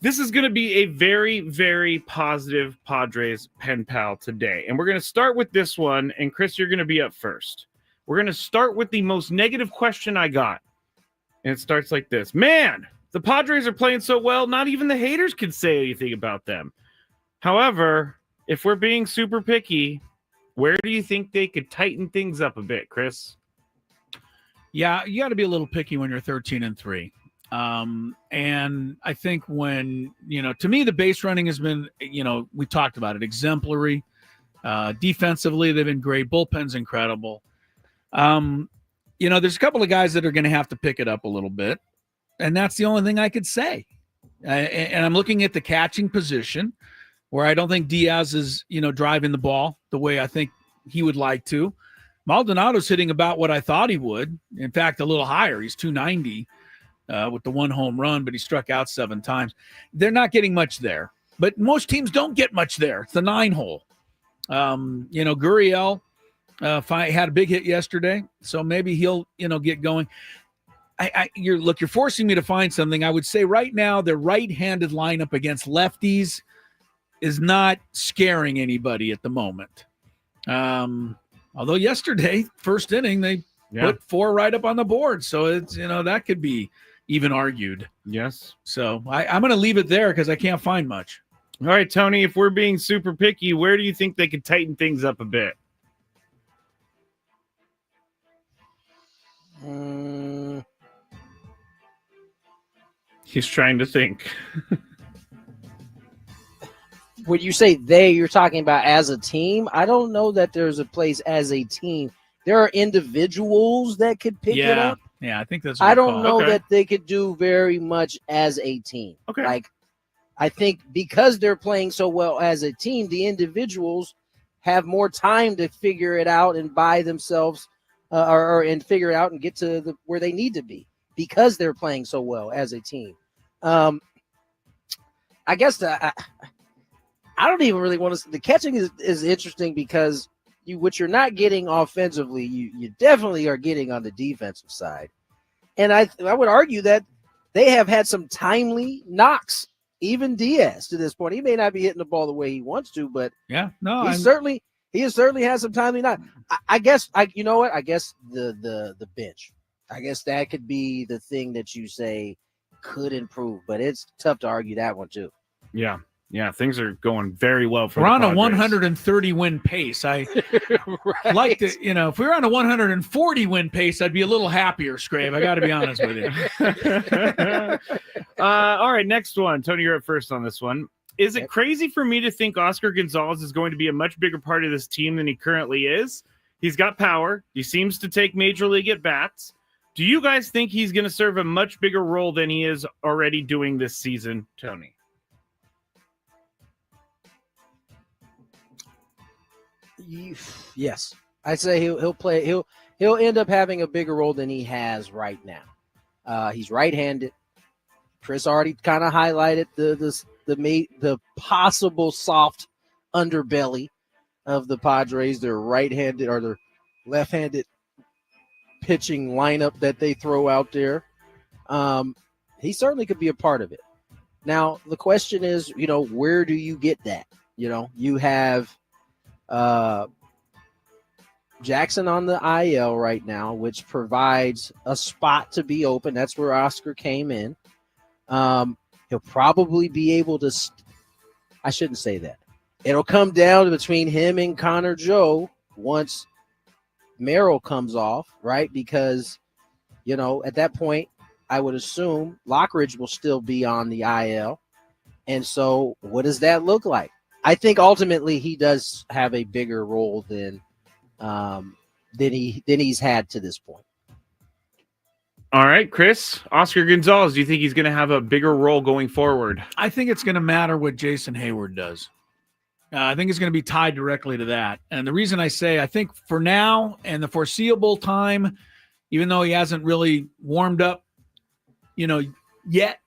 this is going to be a very, very positive Padres pen pal today. And we're going to start with this one. And Chris, you're going to be up first. We're going to start with the most negative question I got. And it starts like this. Man, the Padres are playing so well, not even the haters can say anything about them. However, if we're being super picky, where do you think they could tighten things up a bit, Chris? Yeah, you got to be a little picky when you're 13-3. And I think when, to me, the base running has been, we talked about it, exemplary. Defensively, they've been great. Bullpen's incredible. There's a couple of guys that are going to have to pick it up a little bit. And that's the only thing I could say. And I'm looking at the catching position where I don't think Diaz is, driving the ball the way I think he would like to. Maldonado's hitting about what I thought he would. In fact, a little higher. He's 290 with the one home run, but he struck out 7 times. They're not getting much there. But most teams don't get much there. It's the 9-hole. Gurriel had a big hit yesterday, so maybe he'll, get going. You're forcing me to find something. I would say right now their right-handed lineup against lefties is not scaring anybody at the moment. Although yesterday, first inning, they put 4 right up on the board. So it's, that could be even argued. Yes. So I'm going to leave it there because I can't find much. All right, Tony, if we're being super picky, where do you think they could tighten things up a bit? He's trying to think. When you say you're talking about as a team. I don't know that there's a place as a team. There are individuals that could pick it up. Yeah, I think that's I don't know Okay. that they could do very much as a team. Okay. Like, I think because they're playing so well as a team, the individuals have more time to figure it out and buy themselves and figure it out and get to where they need to be because they're playing so well as a team. I guess I don't even really want to. The catching is interesting because what you're not getting offensively, you definitely are getting on the defensive side, and I would argue that they have had some timely knocks. Even Diaz to this point, he may not be hitting the ball the way he wants to, but he has certainly had some timely knocks. I guess you know what? I guess the bench. I guess that could be the thing that you say could improve, but it's tough to argue that one too. Yeah. Yeah, things are going very well for We're the on a Padres. 130 win pace. I like to, if we were on a 140 win pace, I'd be a little happier, Scrape. I got to be honest with you. All right, next one. Tony, you're up first on this one. Is it crazy for me to think Oscar Gonzalez is going to be a much bigger part of this team than he currently is? He's got power. He seems to take major league at-bats. Do you guys think he's going to serve a much bigger role than he is already doing this season, Tony? Yes, I'd say he'll play. He'll end up having a bigger role than he has right now. He's right-handed. Chris already kind of highlighted the possible soft underbelly of the Padres. They're right-handed, or left-handed pitching lineup that they throw out there. He certainly could be a part of it. Now, the question is, where do you get that? You have Jackson on the IL right now, which provides a spot to be open. That's where Oscar came in. He'll probably be able to I shouldn't say that. It'll come down between him and Connor Joe once Merrill comes off, right? Because, at that point, I would assume Lockridge will still be on the IL. And so what does that look like? I think ultimately he does have a bigger role than he's had to this point. All right, Chris, Oscar Gonzalez, do you think he's going to have a bigger role going forward? I think it's going to matter what Jason Hayward does. I think it's going to be tied directly to that. And the reason I say, I think for now and the foreseeable time, even though he hasn't really warmed up, yet,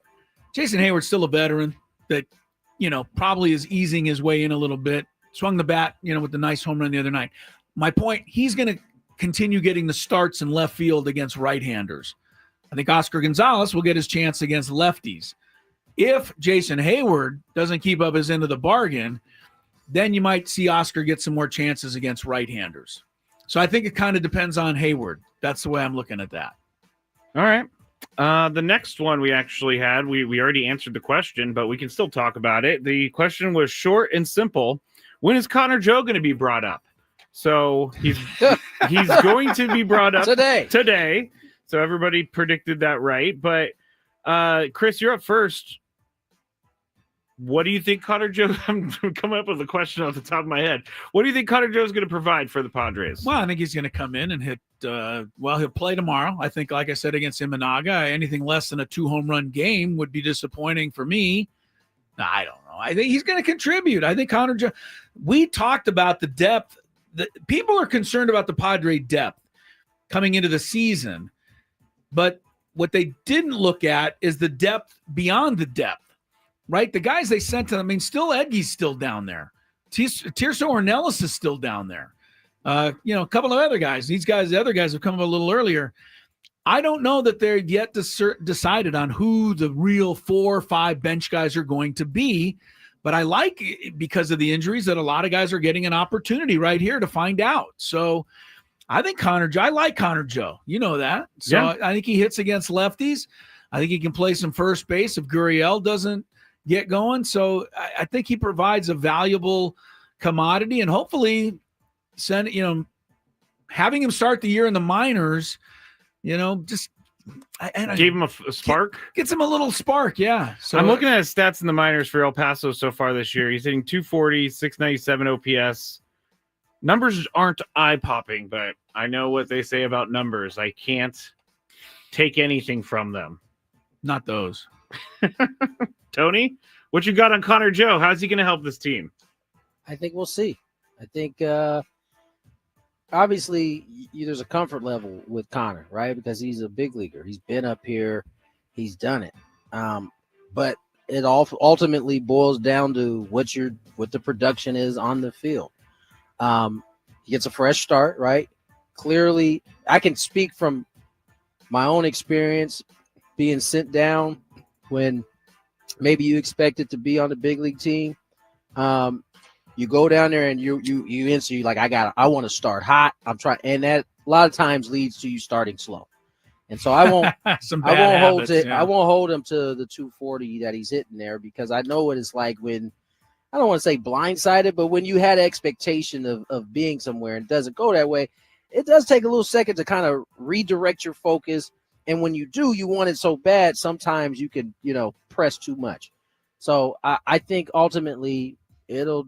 Jason Hayward's still a veteran that, probably is easing his way in a little bit. Swung the bat, with the nice home run the other night. My point, he's going to continue getting the starts in left field against right-handers. I think Oscar Gonzalez will get his chance against lefties. If Jason Hayward doesn't keep up his end of the bargain, then you might see Oscar get some more chances against right-handers. So I think it kind of depends on Hayward. That's the way I'm looking at that. All right. The next one we actually had, we already answered the question, but we can still talk about it. The question was short and simple. When is Connor Joe going to be brought up? So he's going to be brought up today. So everybody predicted that right. But Chris, you're up first. What do you think Connor Joe? I'm coming up with a question off the top of my head. What do you think Connor Joe is going to provide for the Padres? Well, I think he's going to come in and hit. He'll play tomorrow. I think, like I said, against Imanaga, anything less than a 2-home run game would be disappointing for me. I don't know. I think he's going to contribute. I think Connor Joe. We talked about the depth. People are concerned about the Padre depth coming into the season, but what they didn't look at is the depth beyond the depth. Right, the guys they sent to them. I mean, still Edgie's still down there. Tirso Ornelas is still down there. A couple of other guys. The other guys have come up a little earlier. I don't know that they're yet decided on who the real 4 or 5 bench guys are going to be. But I like, because of the injuries, that a lot of guys are getting an opportunity right here to find out. So I think I like Connor Joe. You know that. So yeah. I think he hits against lefties. I think he can play some first base if Gurriel doesn't get going. So I think he provides a valuable commodity, and hopefully having him start the year in the minors, just gave him a spark. Gets him a little spark, yeah. So I'm looking at his stats in the minors for El Paso so far this year. He's hitting 240, 697 OPS. Numbers aren't eye-popping, but I know what they say about numbers. I can't take anything from them. Not those. Tony, what you got on Connor Joe? How's he going to help this team? I think we'll see. I think obviously there's a comfort level with Connor, right? Because he's a big leaguer. He's been up here. He's done it. But it ultimately boils down to what the production is on the field. He gets a fresh start, right? Clearly, I can speak from my own experience being sent down when maybe you expect it to be on the big league team. You go down there and you instantly like, I want to start hot. I'm trying, and that a lot of times leads to you starting slow. And so I won't hold him to the 240 that he's hitting there, because I know what it's like when, I don't want to say blindsided, but when you had expectation of being somewhere and it doesn't go that way, it does take a little second to kind of redirect your focus. And when you do, you want it so bad, sometimes you can, press too much. So I think ultimately the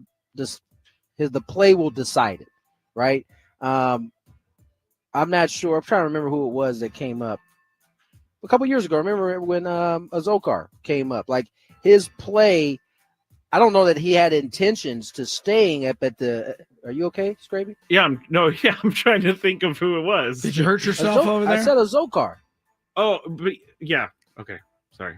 play will decide it, right? I'm not sure. I'm trying to remember who it was that came up a couple years ago. Remember when Azokar came up? Like, his play, I don't know that he had intentions to staying up at the. Are you okay, Scraby? Yeah, I'm trying to think of who it was. Did you hurt yourself over there? I said Azokar. Oh, but yeah. Okay, sorry.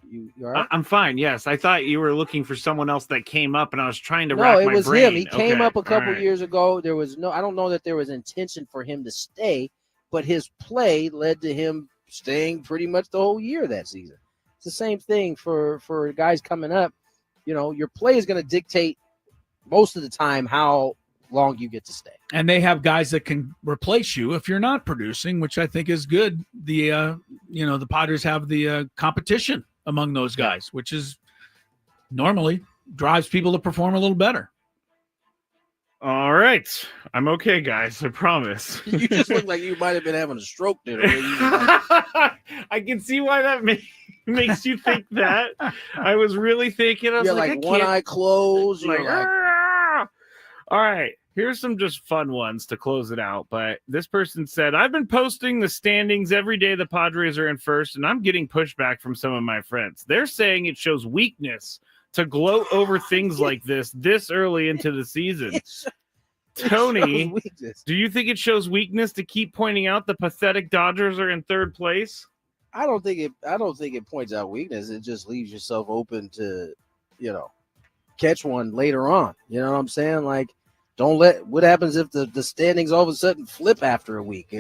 You all right? I'm fine. Yes, I thought you were looking for someone else that came up, and I was trying to No, rack it my was brain. him. He came Okay, up a couple all right. years ago. There was I don't know that there was intention for him to stay, but his play led to him staying pretty much the whole year that season. It's the same thing for guys coming up. You know, your play is going to dictate most of the time how long you get to stay. And they have guys that can replace you if you're not producing, which I think is good. The the Padres have the competition among those guys, which is normally drives people to perform a little better. All right, I'm okay, guys. I promise. You just look like you might have been having a stroke there. I can see why that makes you think that. I was really thinking. I was You're like, like I one can't- eye closed. like, You're like, "Ah!" All right, here's some just fun ones to close it out. But this person said, I've been posting the standings every day the Padres are in first, and I'm getting pushback from some of my friends. They're saying it shows weakness to gloat over things like this early into the season. Tony, do you think it shows weakness to keep pointing out the pathetic Dodgers are in third place? I don't think it points out weakness. It just leaves yourself open to, catch one later on. You know what I'm saying? Like, don't let what happens if the standings all of a sudden flip after a week.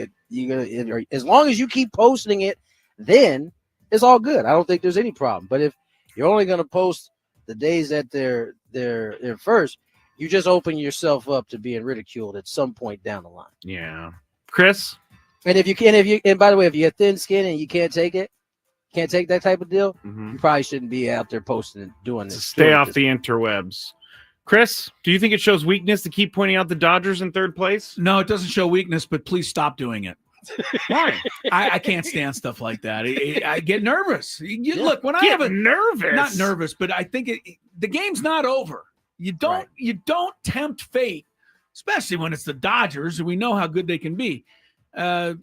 As long as you keep posting it, then it's all good. I don't think there's any problem. But if you're only going to post the days that they're first, you just open yourself up to being ridiculed at some point down the line. Yeah, Chris. And by the way, if you have thin skin and you can't take that type of deal, you probably shouldn't be out there posting and doing this. Stay off the interwebs. Chris, do you think it shows weakness to keep pointing out the Dodgers in third place? No, it doesn't show weakness, but please stop doing it. Why? I can't stand stuff like that. I get nervous. Look, when I Get have a nervous. not nervous, but I think the game's not over. You don't tempt fate, especially when it's the Dodgers, and we know how good they can be. When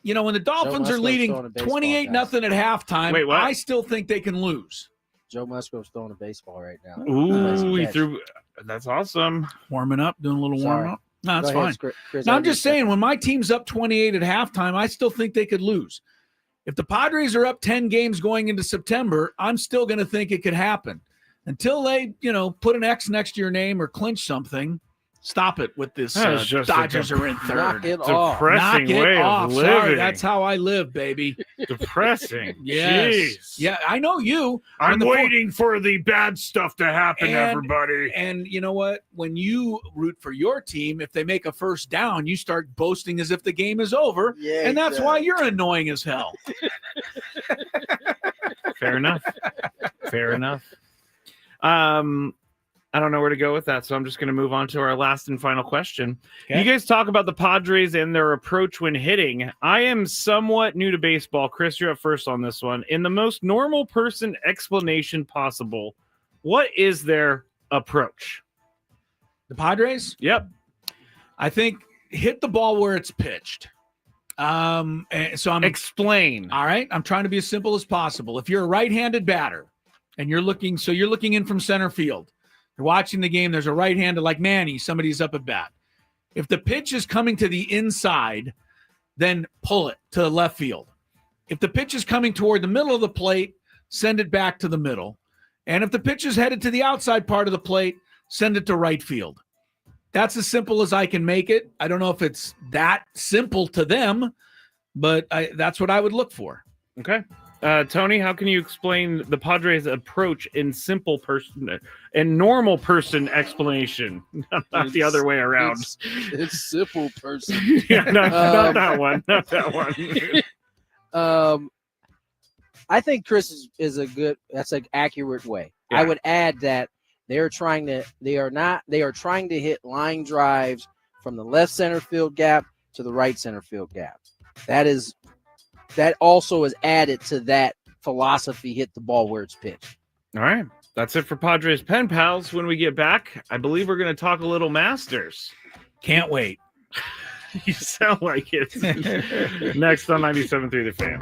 the Dolphins are leading 28-0 at halftime, Wait, what? I still think they can lose. Joe Musgrove's throwing a baseball right now. Ooh, he Catch. threw. That's awesome. Warming up, doing a little warm up. No, that's Go ahead, fine. Chris, No, I'm just saying, when my team's up 28 at halftime, I still think they could lose. If the Padres are up 10 games going into September, I'm still going to think it could happen. Until they, put an X next to your name or clinch something, stop it with this. That is just Dodgers are in third. Knock it off. Depressing Knock it way off. of living. Sorry, that's how I live, baby. Depressing. Yes. Jeez. Yeah, I know you. I'm And the waiting for the bad stuff to happen, everybody. And you know what? When you root for your team, if they make a first down, you start boasting as if the game is over. Yeah, and that's why you're annoying as hell. Fair enough. Fair enough. I don't know where to go with that, so I'm just going to move on to our last and final question. Okay. You guys talk about the Padres and their approach when hitting. I am somewhat new to baseball. Chris, you're up first on this one. In the most normal person explanation possible, what is their approach? The Padres? Yep. I think hit the ball where it's pitched. And so I'm Explain. all right. I'm trying to be as simple as possible. If you're a right-handed batter and you're looking in from center field, you're watching the game, there's a right-handed like Manny, somebody's up at bat. If the pitch is coming to the inside, then pull it to the left field. If the pitch is coming toward the middle of the plate, send it back to the middle. And if the pitch is headed to the outside part of the plate, send it to right field. That's as simple as I can make it. I don't know if it's that simple to them, but that's what I would look for. Okay. Tony, how can you explain the Padres' approach in simple person and normal person explanation? Not the other way around. It's simple person. Yeah, not that one. Not that one. I think Chris is that's an accurate way. Yeah. I would add that they are trying to hit line drives from the left center field gap to the right center field gap. That also is added to that philosophy, hit the ball where it's pitched. All right. That's it for Padres Pen Pals. When we get back, I believe we're going to talk a little Masters. Can't wait. You sound like it. Next on 97.3 The Fan.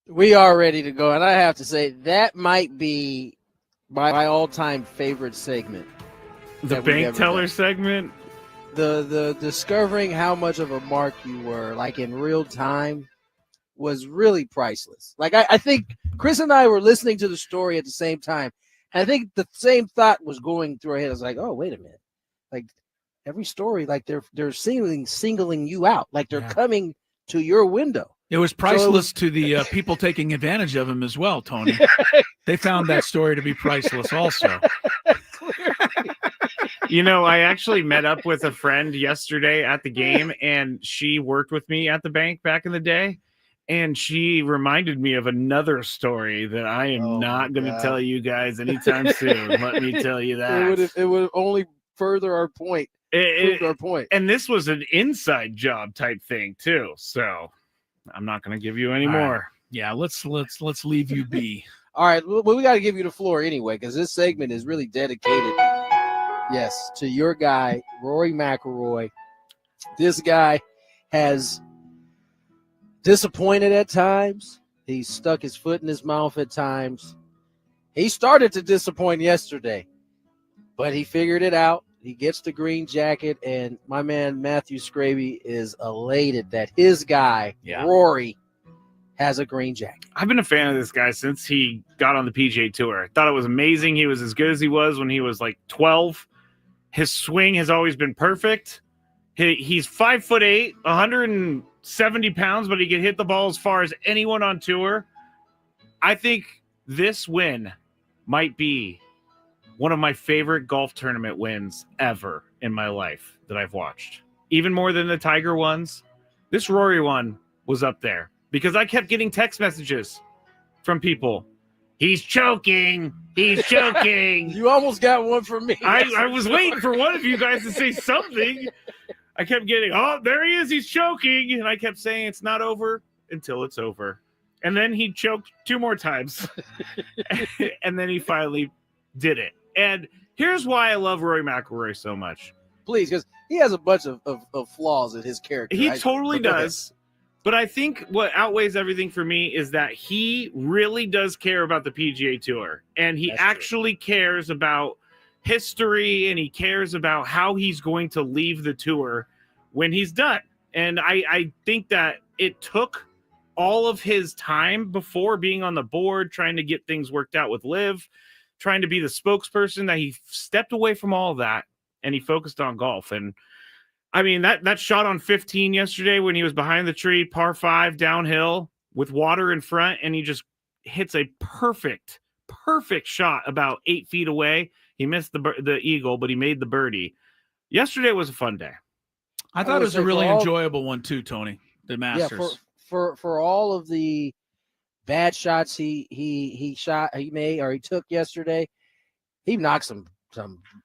We are ready to go, and I have to say that might be my all-time favorite segment. The that we've bank ever teller done. segment. The discovering how much of a mark you were, like in real time, was really priceless. Like I think Chris and I were listening to the story at the same time. And I think the same thought was going through our head. I was like, oh, wait a minute. Like every story, like they're singling you out, like they're coming to your window. It was priceless to the people taking advantage of him as well, Tony. They found that story to be priceless also. You know, I actually met up with a friend yesterday at the game, and she worked with me at the bank back in the day. And she reminded me of another story that I am not going to tell you guys anytime soon. Let me tell you that. It would only further our point. Proved our point. And this was an inside job type thing too. So I'm not going to give you any more. Right. Yeah, let's leave you be. All right, well, we got to give you the floor anyway, because this segment is really dedicated, yes, to your guy, Rory McIlroy. This guy has disappointed at times. He's stuck his foot in his mouth at times. He started to disappoint yesterday, but he figured it out. He gets the green jacket, and my man Matthew Scraby is elated that his guy, Rory, has a green jacket. I've been a fan of this guy since he got on the PGA Tour. I thought it was amazing. He was as good as he was when he was like 12. His swing has always been perfect. He's 5'8", 170 pounds, but he can hit the ball as far as anyone on tour. I think this win might be one of my favorite golf tournament wins ever in my life that I've watched. Even more than the Tiger ones. This Rory one was up there because I kept getting text messages from people. He's choking. He's choking. You almost got one from me. I was waiting for one of you guys to say something. I kept getting, oh, there he is. He's choking. And I kept saying it's not over until it's over. And then he choked 2 more times. And then he finally did it. And here's why I love Rory McIlroy so much. Please, because he has a bunch of flaws in his character. He totally does. But I think what outweighs everything for me is that he really does care about the PGA Tour. And he actually cares about history, and he cares about how he's going to leave the tour when he's done. And I think that it took all of his time before being on the board, trying to get things worked out with Liv, trying to be the spokesperson, that he stepped away from all of that and he focused on golf. And I mean, that shot on 15 yesterday when he was behind the tree, par 5 downhill with water in front, and he just hits a perfect shot about 8 feet away. He missed the eagle, but he made the birdie. Yesterday was a fun day. I thought it was a really enjoyable one too, Tony. The Masters. Yeah, for all of the bad shots he took yesterday, he knocked some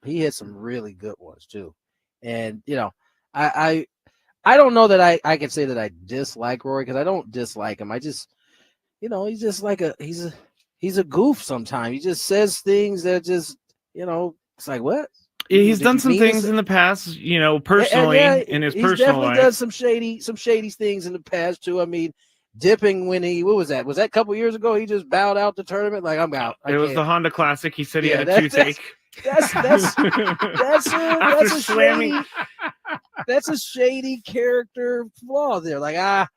he hit some really good ones too. And you know, I don't know that I can say that I dislike Rory, because I don't dislike him. I just, you know, he's just like he's a goof sometimes. He just says things that just, you know, it's like, what? He's done some things in the past, you know, personally, in his personal life. He's definitely done some shady things in the past too. I mean, dipping when what was that? Was that a couple years ago? He just bowed out the tournament. Like, I'm out. It was the Honda Classic. He said he had a toothache. That's a shady character flaw there. Like, I'm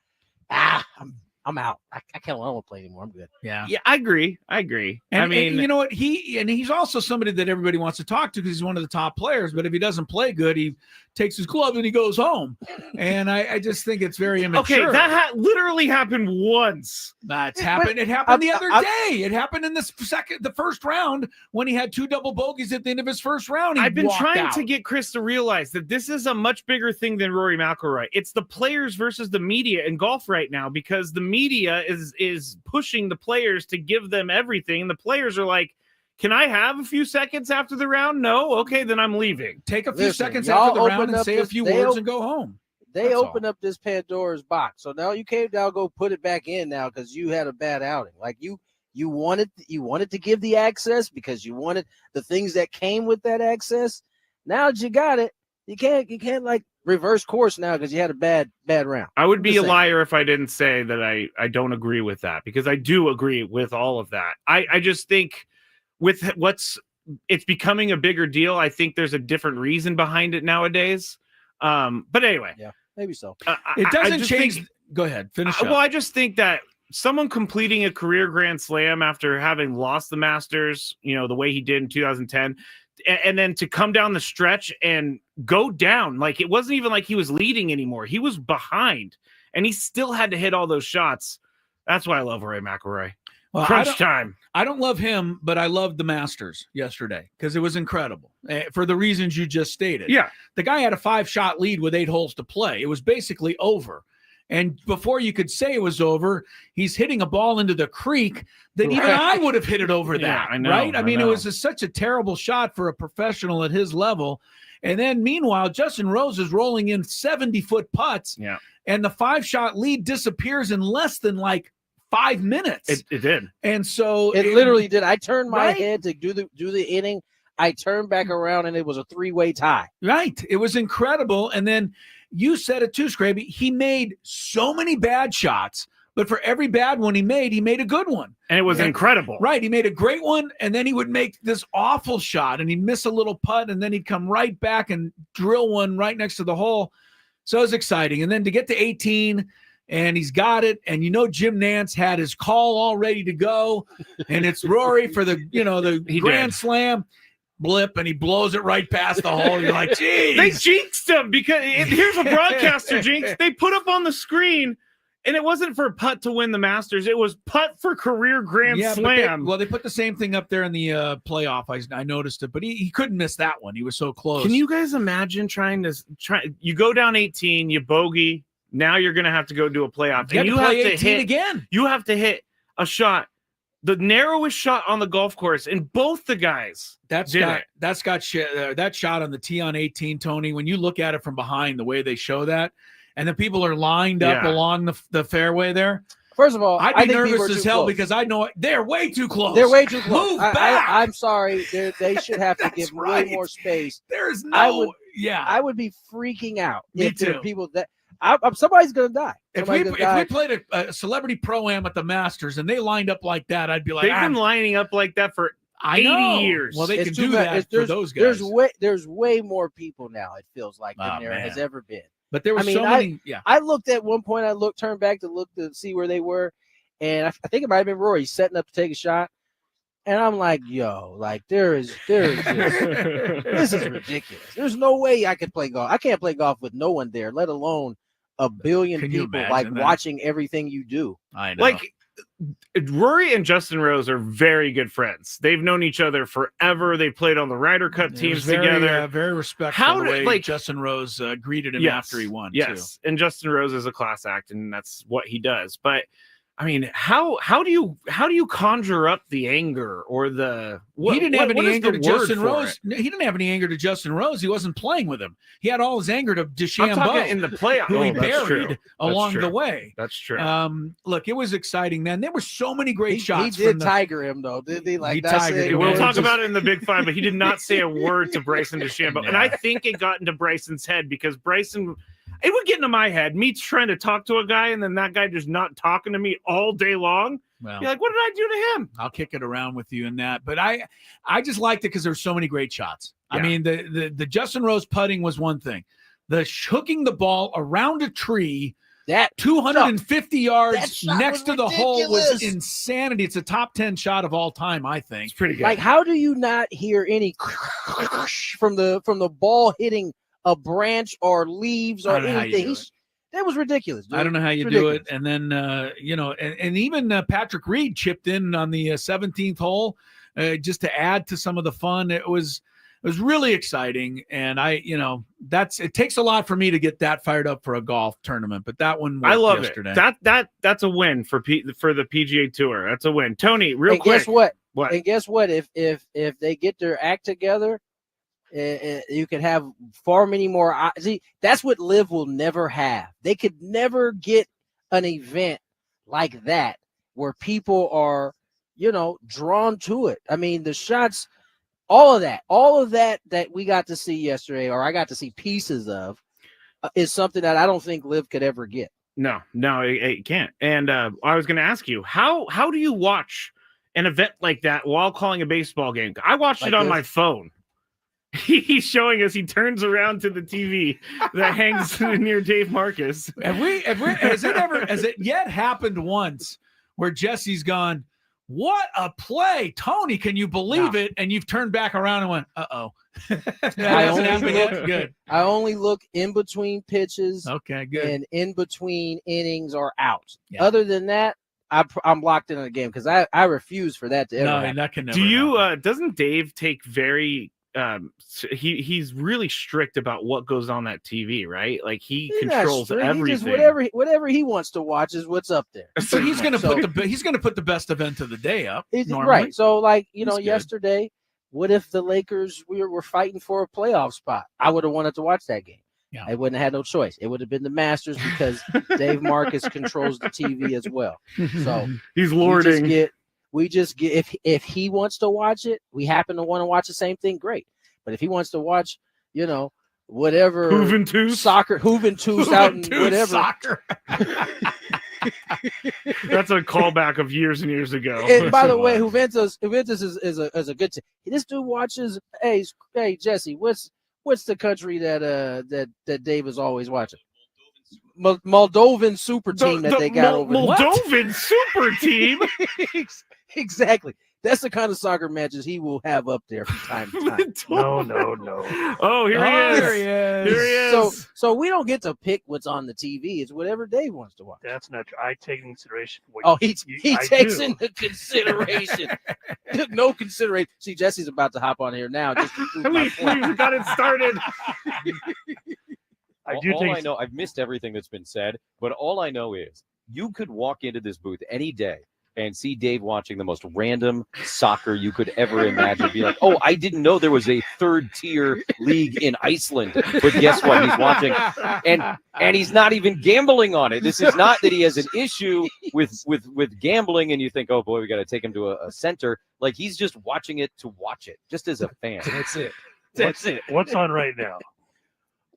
out. I don't want to play anymore. I'm good. Yeah, I agree. And, I mean, and you know what? He's also somebody that everybody wants to talk to because he's one of the top players. But if he doesn't play good, he takes his club and he goes home. And I just think it's very immature. Okay, that literally happened once. That's happened. It happened the other day. It happened in the first round when he had 2 double bogeys at the end of his first round. I've been trying to get Chris to realize that this is a much bigger thing than Rory McIlroy. It's the players versus the media in golf right now, because the media is pushing the players to give them everything. The players are like, can I have a few seconds after the round? No? Okay, then I'm leaving. Take a few seconds after the round and say a few words and go home. They opened up this Pandora's box. So now you can't now go put it back in now because you had a bad outing. Like you wanted to give the access because you wanted the things that came with that access. Now that you got it, you can't like reverse course now because you had a bad round. I would be Just a saying. liar if I didn't say that I don't agree with that, because I do agree with all of that. I just think with it's becoming a bigger deal. I think there's a different reason behind it nowadays. But anyway, Yeah, maybe so. It doesn't I just change. think- Go ahead, finish well, up. I just think that someone completing a career Grand Slam after having lost the Masters, the way he did in 2010, and then to come down the stretch and go down, like it wasn't even like he was leading anymore. He was behind, and he still had to hit all those shots. That's why I love Rory McIlroy. Well, Crunch time. I don't love him, but I loved the Masters yesterday because it was incredible for the reasons you just stated. Yeah. The guy had a 5-shot lead with 8 holes to play. It was basically over. And before you could say it was over, he's hitting a ball into the creek that even I would have hit it over that. I know, right? I mean, know. it was such a terrible shot for a professional at his level. And then meanwhile, Justin Rose is rolling in 70-foot putts. Yeah. And the 5-shot lead disappears in less than 5 minutes. It did. And so It literally did. I turned my Right? head to do the inning. I turned back around and it was a 3-way tie. Right. It was incredible. And then you said it too, Scraby. He made so many bad shots, but for every bad one he made a good one. And it was incredible. Right. He made a great one, and then he would make this awful shot, and he'd miss a little putt, and then he'd come right back and drill one right next to the hole. So it was exciting. And then to get to 18, and he's got it, and Jim Nance had his call all ready to go, and it's Rory for the He Grand did. Slam. Blip, and he blows it right past the hole. You're like, geez. They jinxed him because here's a broadcaster jinx. They put up on the screen, and it wasn't for putt to win the Masters. It was putt for career Grand but Slam. they put the same thing up there in the playoff. I noticed it, but he couldn't miss that one. He was so close. Can you guys imagine you go down 18, you bogey, now you're going to have to go do a playoff. You and have to play 18 again. You have to hit a shot, the narrowest shot on the golf course, and both the guys That shot on the tee on 18, Tony, when you look at it from behind, the way they show that, and the people are lined up along the fairway there. First of all, I'd I be think people nervous are as too hell close. because I know they're way too close. They're way too close. Move back. I'm sorry. They should have to That's give right. way more space. There's I would be freaking out Me if there too. are people that somebody's going to die. If Somebody's we gonna die. played a celebrity pro-am at the Masters and they lined up like that, I'd be like, They've been lining up like that for I 80 know. years. Well, they It's can too do bad. that There's- for those guys. There's way more people now, it feels like, than there man. has ever been. But there were I mean, so many. Yeah. I looked at one point, turned back to look to see where they were, and I think it might have been Rory setting up to take a shot. And I'm like, yo, like there is just, this is ridiculous. There's no way I could play golf. I can't play golf with no one there, let alone a billion Can you people imagine that? watching everything you do. I know. Like Rory and Justin Rose are very good friends. They've known each other forever. They played on the Ryder Cup It was teams very, together. very respectful. How the did- way Justin Rose greeted him after he won. Yes, and Justin Rose is a class act, and that's what he does. But I mean, how do you conjure up the anger or the? He didn't have any anger to Justin for Rose. it? No, he didn't have any anger to Justin Rose. He wasn't playing with him. He had all his anger to I'm DeChambeau, talking in the playoff. who he That's true. buried along true. the way. That's true. Look, it was exciting, man. There were so many great He shots. did from the- tiger him though, did he? Like He that's tigered it. him, We'll man. talk Just- about it in the Big Five, but he did not say a word to Bryson DeChambeau. And I think it got into Bryson's head because Bryson, it would get into my head. Me trying to talk to a guy and then that guy just not talking to me all day long. Well, You're like, what did I do to him? I'll kick it around with you in that. But I just liked it because there's so many great shots. I Yeah. mean, the Justin Rose putting was one thing. The hooking the ball around a tree That 250 That yards shot next was to the hole was ridiculous. insanity. It's a top 10 shot of all time, I think. It's pretty good. like, how do you not hear any from the ball hitting a branch or leaves or I don't know how you anything? do it. That was ridiculous. Dude. I don't know how you It's do it. ridiculous. And then, and even Patrick Reed chipped in on the 17th hole just to add to some of the fun. It was really exciting. And it takes a lot for me to get that fired up for a golf tournament, but that one I love yesterday. it. That's a win for the PGA Tour. That's a win. Tony, real And quick. guess what? What? And guess what? If they get their act together, you can have far many more. See, that's what Live will never have. They could never get an event like that where people are, drawn to it. I mean, the shots, all of that that we got to see yesterday, or I got to see pieces of. is something that I don't think Liv could ever get. No, it can't. And I was going to ask you, how do you watch an event like that while calling a baseball game? I watched Like it on this? my phone. He's showing us. He turns around to the TV that hangs near Dave Marcus. Has it yet happened once where Jesse's gone, what a play, Tony, can you believe it? And you've turned back around and went, uh-oh. Good. I only look in between pitches. Okay, good. And in between innings or outs. Yeah. Other than that, I'm locked in the game because I refuse for that to ever happen. That can never Do you happen. doesn't Dave take very he's really strict about what goes on that TV, right? Like he He's not controls strict. He everything. just whatever he wants to watch is what's up there. So he's going to put the best event of the day up. Normally. Right. So like, He's good. yesterday, what if the Lakers were fighting for a playoff spot? I would have wanted to watch that game. Yeah. I wouldn't have had no choice. It would have been the Masters because Dave Marcus controls the TV as well. So He's lording. we just get if he wants to watch it, we happen to want to watch the same thing, great. But if he wants to watch, whatever soccer, Juventus out and whatever. Soccer. That's a callback of years and years ago. And by the way, Juventus is a good team. This dude watches. Hey Jesse, what's the country that Dave is always watching? Moldovan super team that they got over there. Moldovan super team. Exactly. That's the kind of soccer matches he will have up there from time to time. No. Oh, here he is. Here Here he is. So we don't get to pick what's on the TV. It's whatever Dave wants to watch. That's not true. I take into consideration. He takes into consideration. No consideration. See, Jesse's about to hop on here now. Just to prove my point. We've got it started. I know, I've missed everything that's been said, but all I know is you could walk into this booth any day and see Dave watching the most random soccer you could ever imagine. Be like, oh, I didn't know there was a third-tier league in Iceland. But guess what? He's watching, and he's not even gambling on it. This is not that he has an issue with gambling, and you think, oh, boy, we got to take him to a center. Like, he's just watching it to watch it, just as a fan. That's it. That's it. What's on right now?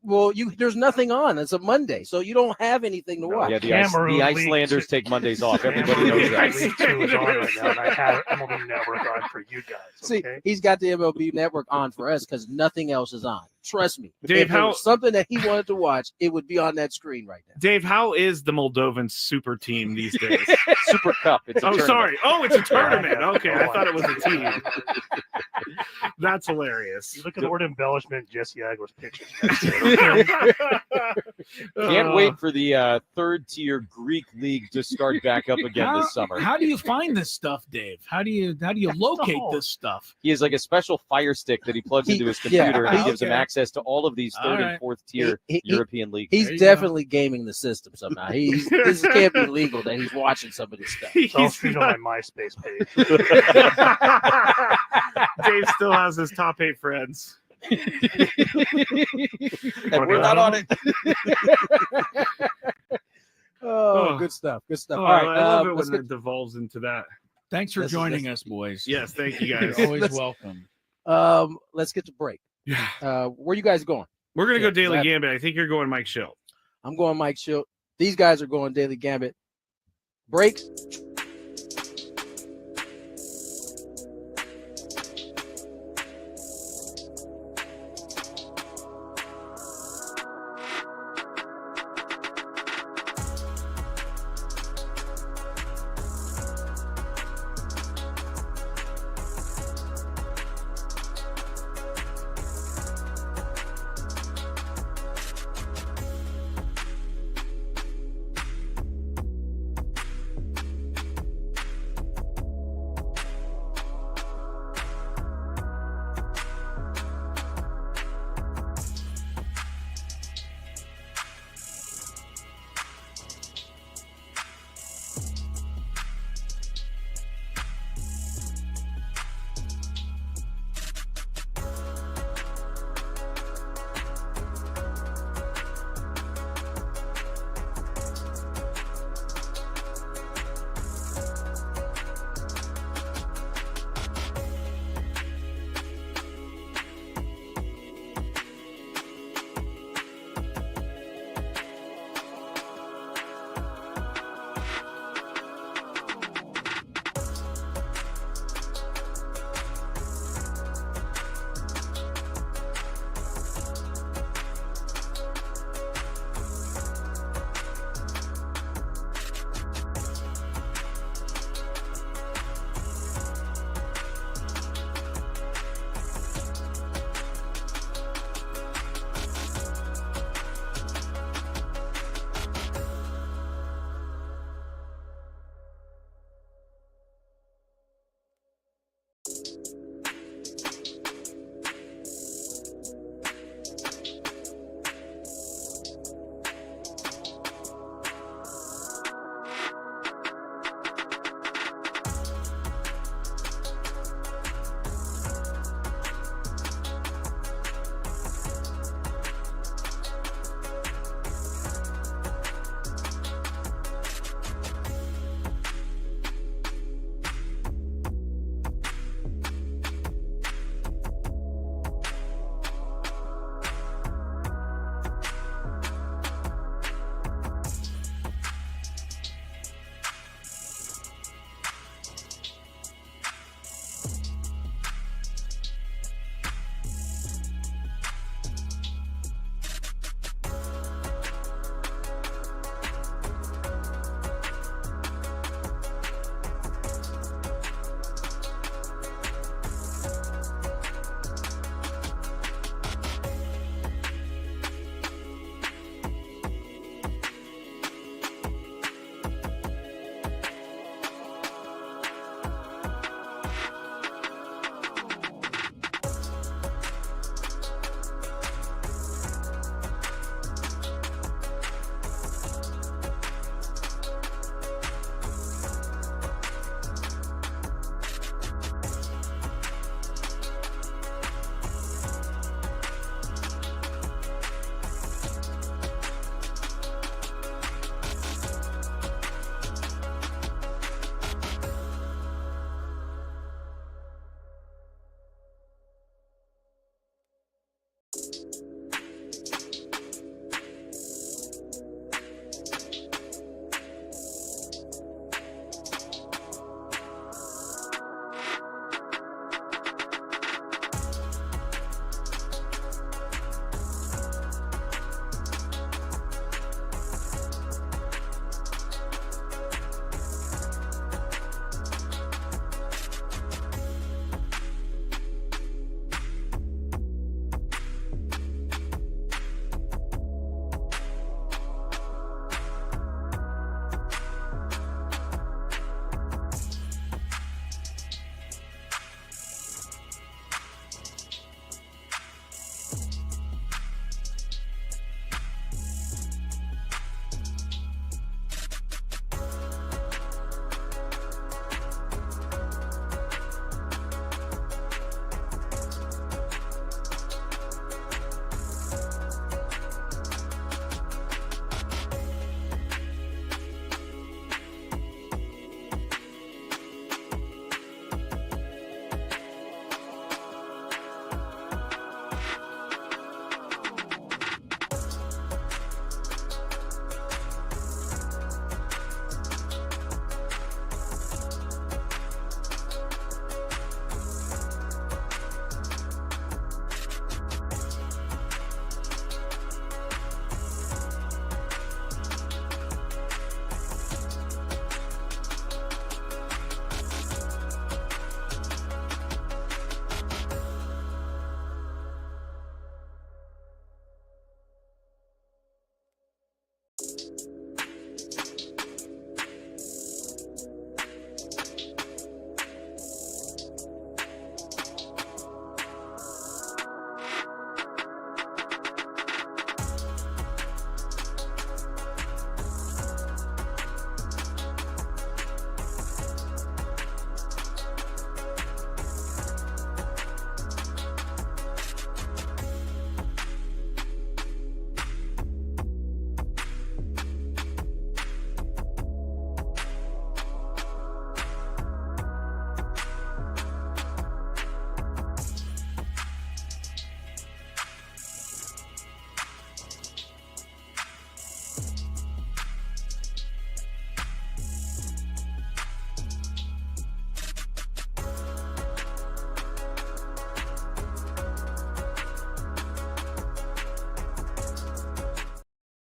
Well, there's nothing on. It's a Monday, so you don't have anything to watch. Yeah, the Icelanders take Mondays off. Everybody knows that. League 2 is on right now, and I have MLB Network on for you guys. See, Okay? he's got the MLB Network on for us because nothing else is on. Trust me. Dave, if there was something that he wanted to watch, it would be on that screen right now. Dave, how is the Moldovan super team these days? Super Cup. It's a tournament. Sorry. Oh, it's a tournament. Okay, I thought it was a team. That's hilarious. You look at the word embellishment, Jesse Aguilar's pictures. Can't wait for the third-tier Greek league to start back up again this summer. How do you find this stuff, Dave? How do you locate this stuff? He has like a special Fire Stick that he plugs into his computer, and it gives him Okay. access to all of these third and fourth tier European leagues. He's definitely gaming the system somehow. This can't be legal that he's watching some of this stuff. I'll see it on my MySpace page. Dave still has his top 8 friends. And we're not on it. Good stuff. Good stuff. Oh, All right, I love it let's when get it devolves into that. Thanks for joining us, boys. Yes, thank you guys. You're always welcome. let's get to break. Yeah. Where you guys going? We're going to go Daily glad- Gambit. I think you're going Mike Schilt. I'm going Mike Schilt. These guys are going Daily Gambit. Break.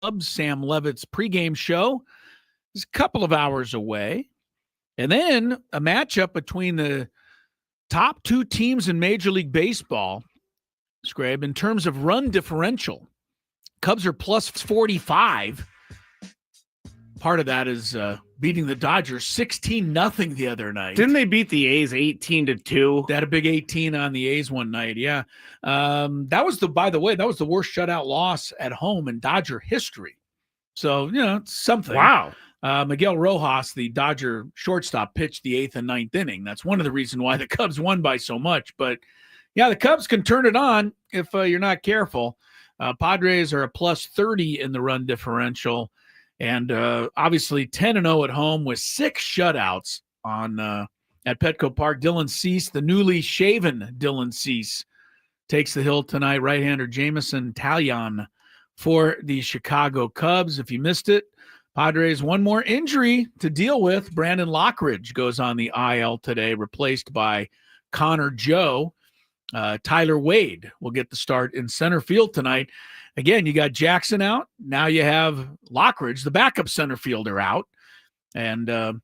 Cubs. Sam Levitt's pregame show is a couple of hours away. And then a matchup between the top two teams in Major League Baseball, Scrabe, in terms of run differential. Cubs are plus 45. Part of that is beating the Dodgers 16-0 the other night. Didn't they beat the A's 18-2? They had a big 18 on the A's one night, yeah. That was by the way, that was the worst shutout loss at home in Dodger history. So, it's something. Wow. Miguel Rojas, the Dodger shortstop, pitched the 8th and 9th inning. That's one of the reasons why the Cubs won by so much. But, yeah, the Cubs can turn it on if you're not careful. Padres are a plus 30 in the run differential. And obviously 10-0 at home with 6 shutouts at Petco Park. Dylan Cease, the newly shaven Dylan Cease, takes the hill tonight. Right-hander Jameson Taillon for the Chicago Cubs. If you missed it, Padres one more injury to deal with. Brandon Lockridge goes on the IL today, replaced by Connor Joe. Tyler Wade will get the start in center field tonight. Again, you got Jackson out. Now you have Lockridge, the backup center fielder, out. And, to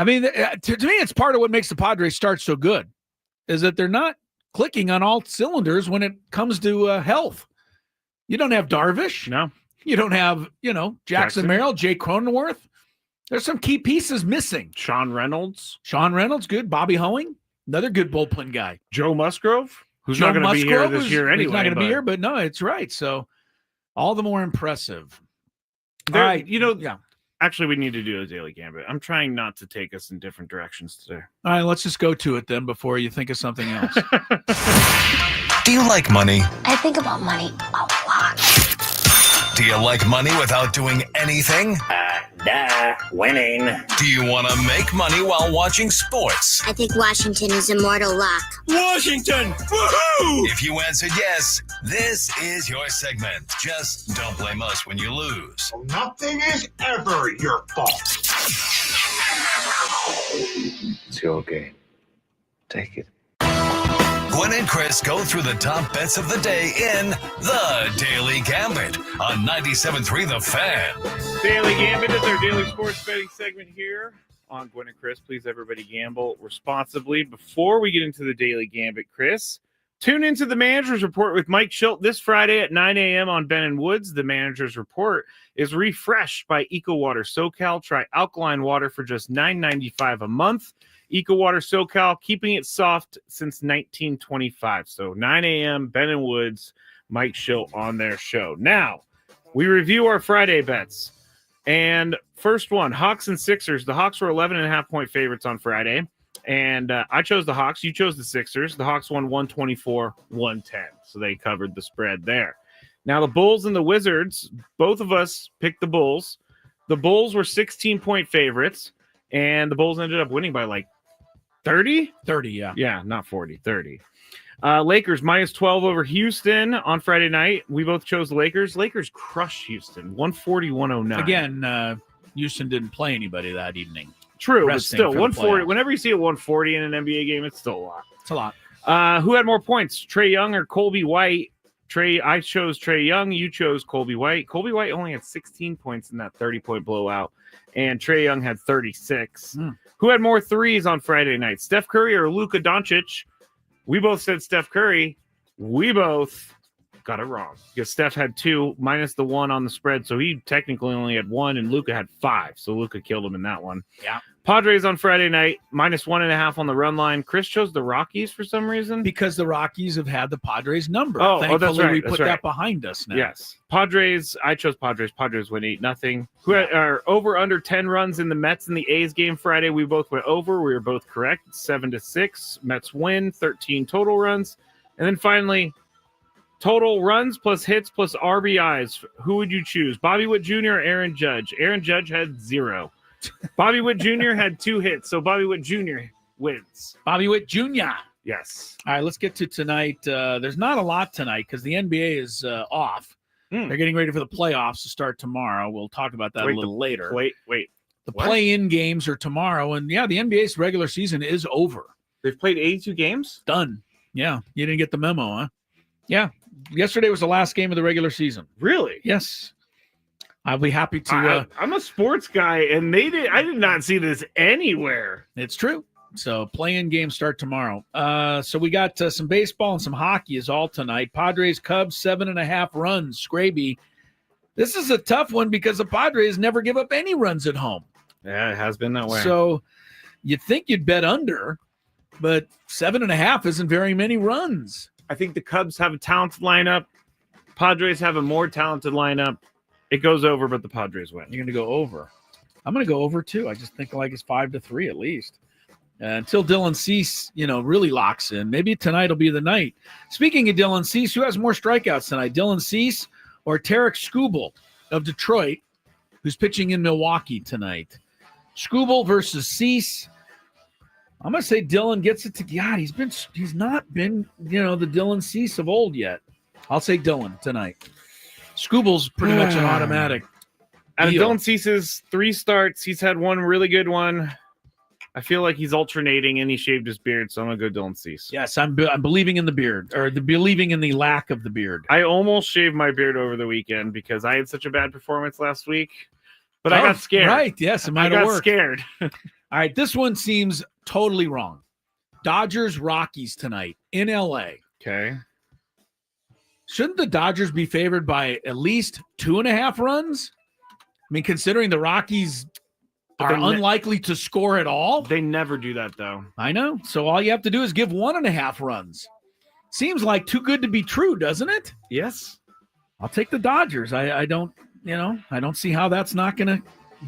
me, it's part of what makes the Padres start so good is that they're not clicking on all cylinders when it comes to health. You don't have Darvish. No. You don't have, Jackson Merrill, Jay Cronenworth. There's some key pieces missing. Sean Reynolds, good. Bobby Hoeing, another good bullpen guy. Joe Musgrove, who's not going to be here this year anyway. He's not going to be here, but no, it's right. So all the more impressive. All right. Yeah. Actually, we need to do a daily gambit. I'm trying not to take us in different directions today. All right, let's just go to it then before you think of something else. Do you like money? I think about money a lot. Do you like money without doing anything? Winning. Do you want to make money while watching sports? I think Washington is immortal luck. Washington! Woohoo! If you answered yes, this is your segment. Just don't blame us when you lose. Nothing is ever your fault. It's your game. Take it. Gwynn and Chris go through the top bets of the day in The Daily Gambit on 97.3 The Fan. Daily Gambit is our daily sports betting segment here on Gwynn and Chris. Please, everybody, gamble responsibly. Before we get into the Daily Gambit, Chris, tune into the Manager's Report with Mike Schilt this Friday at 9 a.m. on Ben and Woods. The Manager's Report is refreshed by EcoWater SoCal. Try alkaline water for just $9.95 a month. EcoWater SoCal, keeping it soft since 1925. So 9 a.m., Ben and Woods, Mike Schilt on their show. Now, we review our Friday bets. And first one, Hawks and Sixers. The Hawks were 11.5-point favorites on Friday. And I chose the Hawks. You chose the Sixers. The Hawks won 124-110. So they covered the spread there. Now, the Bulls and the Wizards, both of us picked the Bulls. The Bulls were 16-point favorites. And the Bulls ended up winning by like 30? 30, yeah. Yeah, not 40, 30. Lakers minus 12 over Houston on Friday night. We both chose the Lakers. Lakers crushed Houston, 140-109. Again, Houston didn't play anybody that evening. True, but Resting still, for the 140. playoffs. Whenever you see a 140 in an NBA game, it's still a lot. It's a lot. Who had more points, Trae Young or Colby White? I chose Trae Young. You chose Colby White. Colby White only had 16 points in that 30-point blowout, and Trae Young had 36. Who had more threes on Friday night, Steph Curry or Luka Doncic? We both said Steph Curry. We both got it wrong because Steph had 2 minus the 1 on the spread, so he technically only had 1, and Luka had 5, so Luka killed him in that one. Yeah. Padres on Friday night, minus 1.5 on the run line. Chris chose the Rockies for some reason. Because the Rockies have had the Padres number. Thankfully, that's right. We put that that behind us now. Yes. Padres, I chose Padres. Padres win 8-0. Who had over under 10 runs in the Mets and the A's game Friday? We both went over. We were both correct. 7-6. Mets win, 13 total runs. And then finally, total runs plus hits plus RBIs. Who would you choose? Bobby Witt Jr. or Aaron Judge? Aaron Judge had 0. Bobby Witt Jr. had 2 hits, so Bobby Witt Jr. wins. Bobby Witt Jr. Yes. All right, let's get to tonight. There's not a lot tonight because the NBA is off. They're getting ready for the playoffs to start tomorrow. We'll talk about that a little later. Wait. The play-in games are tomorrow, and yeah, the NBA's regular season is over. They've played 82 games? Done. Yeah, you didn't get the memo, huh? Yeah, yesterday was the last game of the regular season. Really? Yes. I'll be happy to. I'm a sports guy, and I did not see this anywhere. It's true. So play-in games start tomorrow. So we got some baseball and some hockey is all tonight. Padres, Cubs, 7.5 runs. Scraby. This is a tough one because the Padres never give up any runs at home. Yeah, it has been that way. So you'd think you'd bet under, but 7.5 isn't very many runs. I think the Cubs have a talented lineup. Padres have a more talented lineup. It goes over, but the Padres win. You're going to go over. I'm going to go over too. I just think like it's 5-3 at least. Until Dylan Cease, really locks in. Maybe tonight will be the night. Speaking of Dylan Cease, who has more strikeouts tonight? Dylan Cease or Tarek Skubal of Detroit, who's pitching in Milwaukee tonight? Skubal versus Cease. I'm going to say Dylan gets it to God. He's not been, the Dylan Cease of old yet. I'll say Dylan tonight. Skubal's pretty much an automatic. Out of Dylan Cease's 3 starts, he's had one really good one. I feel like he's alternating, and he shaved his beard, so I'm going to go Dylan Cease. Yes, I'm believing in the beard, or believing in the lack of the beard. I almost shaved my beard over the weekend because I had such a bad performance last week, but I got scared. Right, yes, it might have worked. Scared. All right, this one seems totally wrong. Dodgers, Rockies tonight in L.A. Okay. Shouldn't the Dodgers be favored by at least 2.5 runs? I mean, considering the Rockies are unlikely to score at all. They never do that, though. I know. So all you have to do is give 1.5 runs. Seems like too good to be true, doesn't it? Yes. I'll take the Dodgers. I don't see how that's not going to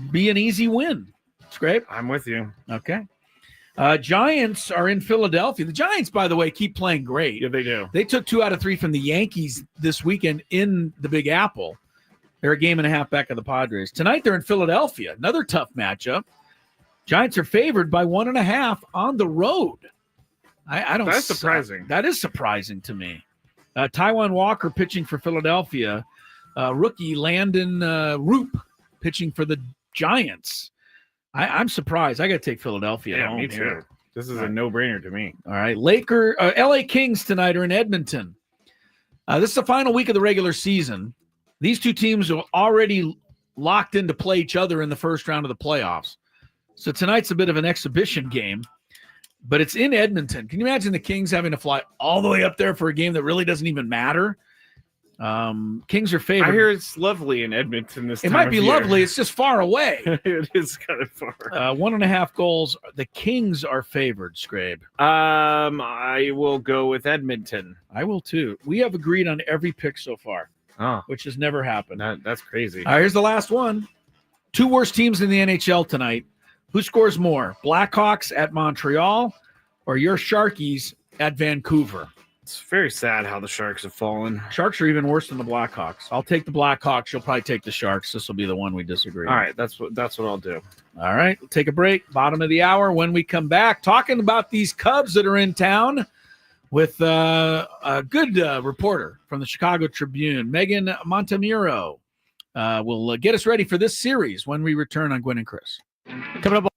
be an easy win. Scrape? I'm with you. Okay. Giants are in Philadelphia. The Giants, by the way, keep playing great. Yeah, they do. They took 2 out of 3 from the Yankees this weekend in the Big Apple. They're a 1.5 back of the Padres. Tonight, they're in Philadelphia. Another tough matchup. Giants are favored by 1.5 on the road. I don't. That's surprising. That is surprising to me. Taijuan Walker pitching for Philadelphia. Rookie Landon Roop pitching for the Giants. I'm surprised. I got to take Philadelphia. Yeah, me too. Here. This is a no-brainer to me. All right. LA Kings tonight are in Edmonton. This is the final week of the regular season. These two teams are already locked in to play each other in the first round of the playoffs. So tonight's a bit of an exhibition game, but it's in Edmonton. Can you imagine the Kings having to fly all the way up there for a game that really doesn't even matter? Kings are favored. I hear it's lovely in Edmonton this time. It might be lovely. It's just far away. It is kind of far. 1.5 goals. The Kings are favored, Scrabe. I will go with Edmonton. I will too. We have agreed on every pick so far. Oh, which has never happened. That's crazy. All right, here's the last one. 2 worst teams in the NHL tonight. Who scores more? Blackhawks at Montreal or your Sharkies at Vancouver? It's very sad how the Sharks have fallen. Sharks are even worse than the Blackhawks. I'll take the Blackhawks. You'll probably take the Sharks. This will be the one we disagree on. All right, that's what I'll do. All right, we'll take a break. Bottom of the hour. When we come back, talking about these Cubs that are in town with a good reporter from the Chicago Tribune, Megan Montemuro, will get us ready for this series when we return on Gwynn and Chris. Coming up.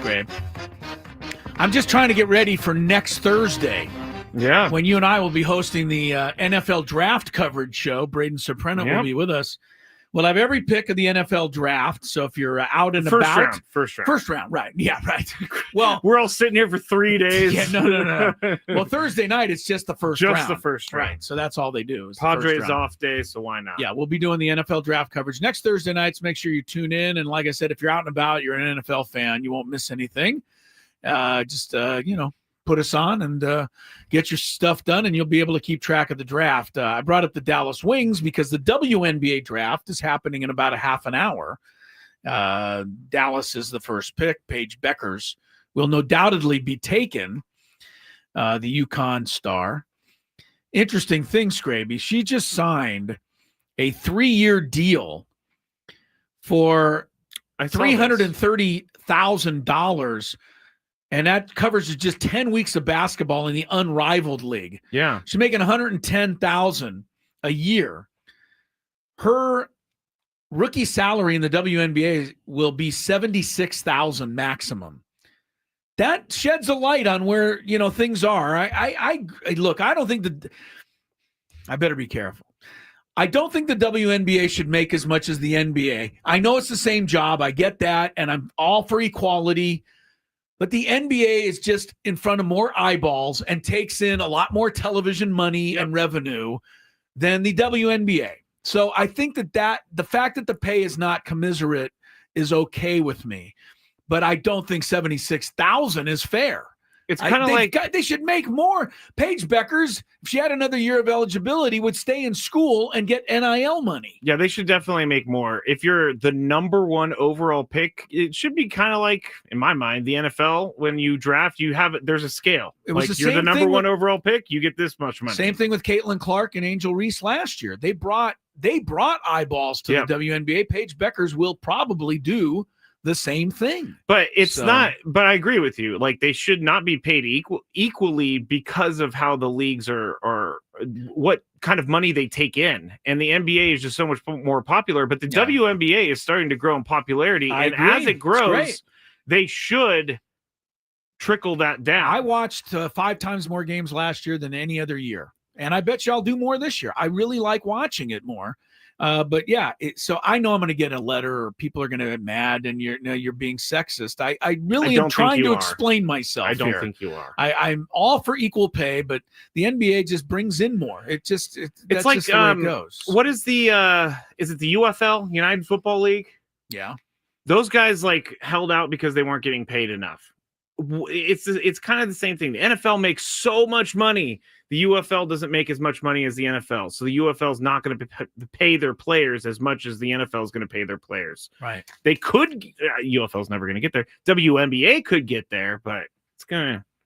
Scrape. I'm just trying to get ready for next Thursday. Yeah. When you and I will be hosting the NFL draft coverage show. Braden Soprano will be with us. We'll have every pick of the NFL draft. So if you're out and about. First round. Right. Yeah, right. Well, we're all sitting here for 3 days. Yeah, no. Well, Thursday night, it's just the first round. Just the first round. Right. So that's all they do. Is Padres off day, so why not? Yeah, we'll be doing the NFL draft coverage next Thursday nights. Make sure you tune in. And like I said, if you're out and about, you're an NFL fan, you won't miss anything. Put us on and get your stuff done, and you'll be able to keep track of the draft. I brought up the Dallas Wings because the WNBA draft is happening in about a half an hour. Dallas is the first pick. Paige Beckers will no doubtedly be taken, the UConn star. Interesting thing, Scraby, she just signed a 3-year deal for $330,000. And that covers just 10 weeks of basketball in the unrivaled league. Yeah. She's making $110,000 a year. Her rookie salary in the WNBA will be $76,000 maximum. That sheds a light on where, things are. I look, I don't think I better be careful. I don't think the WNBA should make as much as the NBA. I know it's the same job. I get that. And I'm all for equality. But the NBA is just in front of more eyeballs and takes in a lot more television money and revenue than the WNBA. So I think that the fact that the pay is not commensurate is okay with me. But I don't think $76,000 is fair. It's kind of like they should make more. Paige Beckers, if she had another year of eligibility, would stay in school and get NIL money. Yeah, they should definitely make more. If you're the number 1 overall pick, it should be kind of like, in my mind, the NFL. When you draft, there's a scale. You're the number 1 overall pick, you get this much money. Same thing with Caitlin Clark and Angel Reese last year. They brought eyeballs to the WNBA. Paige Beckers will probably do the same thing. But but I agree with you. Like, they should not be paid equally because of how the leagues are what kind of money they take in. And the NBA is just so much more popular, but the WNBA is starting to grow in popularity. And as it grows, they should trickle that down. I watched 5 times more games last year than any other year. And I bet you I'll do more this year. I really like watching it more. But yeah, so I know I'm going to get a letter, or people are going to get mad, and you're being sexist. I really am trying to explain myself. I don't think you are. I'm all for equal pay, but the NBA just brings in more. It's like just the way it goes. What is is it the UFL, United Football League? Yeah, those guys held out because they weren't getting paid enough. It's kind of the same thing. The NFL makes so much money. The UFL doesn't make as much money as the NFL. So the UFL is not going to pay their players as much as the NFL is going to pay their players. Right. They could. UFL is never going to get there. WNBA could get there, but it's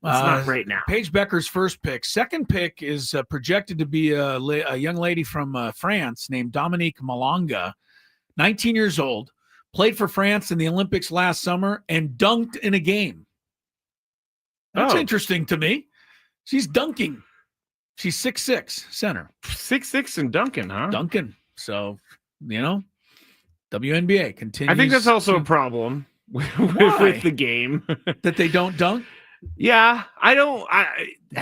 not right now. Paige Beckers' first pick. Second pick is projected to be a young lady from France named Dominique Malonga, 19 years old, played for France in the Olympics last summer and dunked in a game. That's interesting to me. She's dunking. She's 6'6", center. 6'6" and dunking, huh? Dunking. So, WNBA continues. I think that's also a problem with the game. That they don't dunk? Yeah,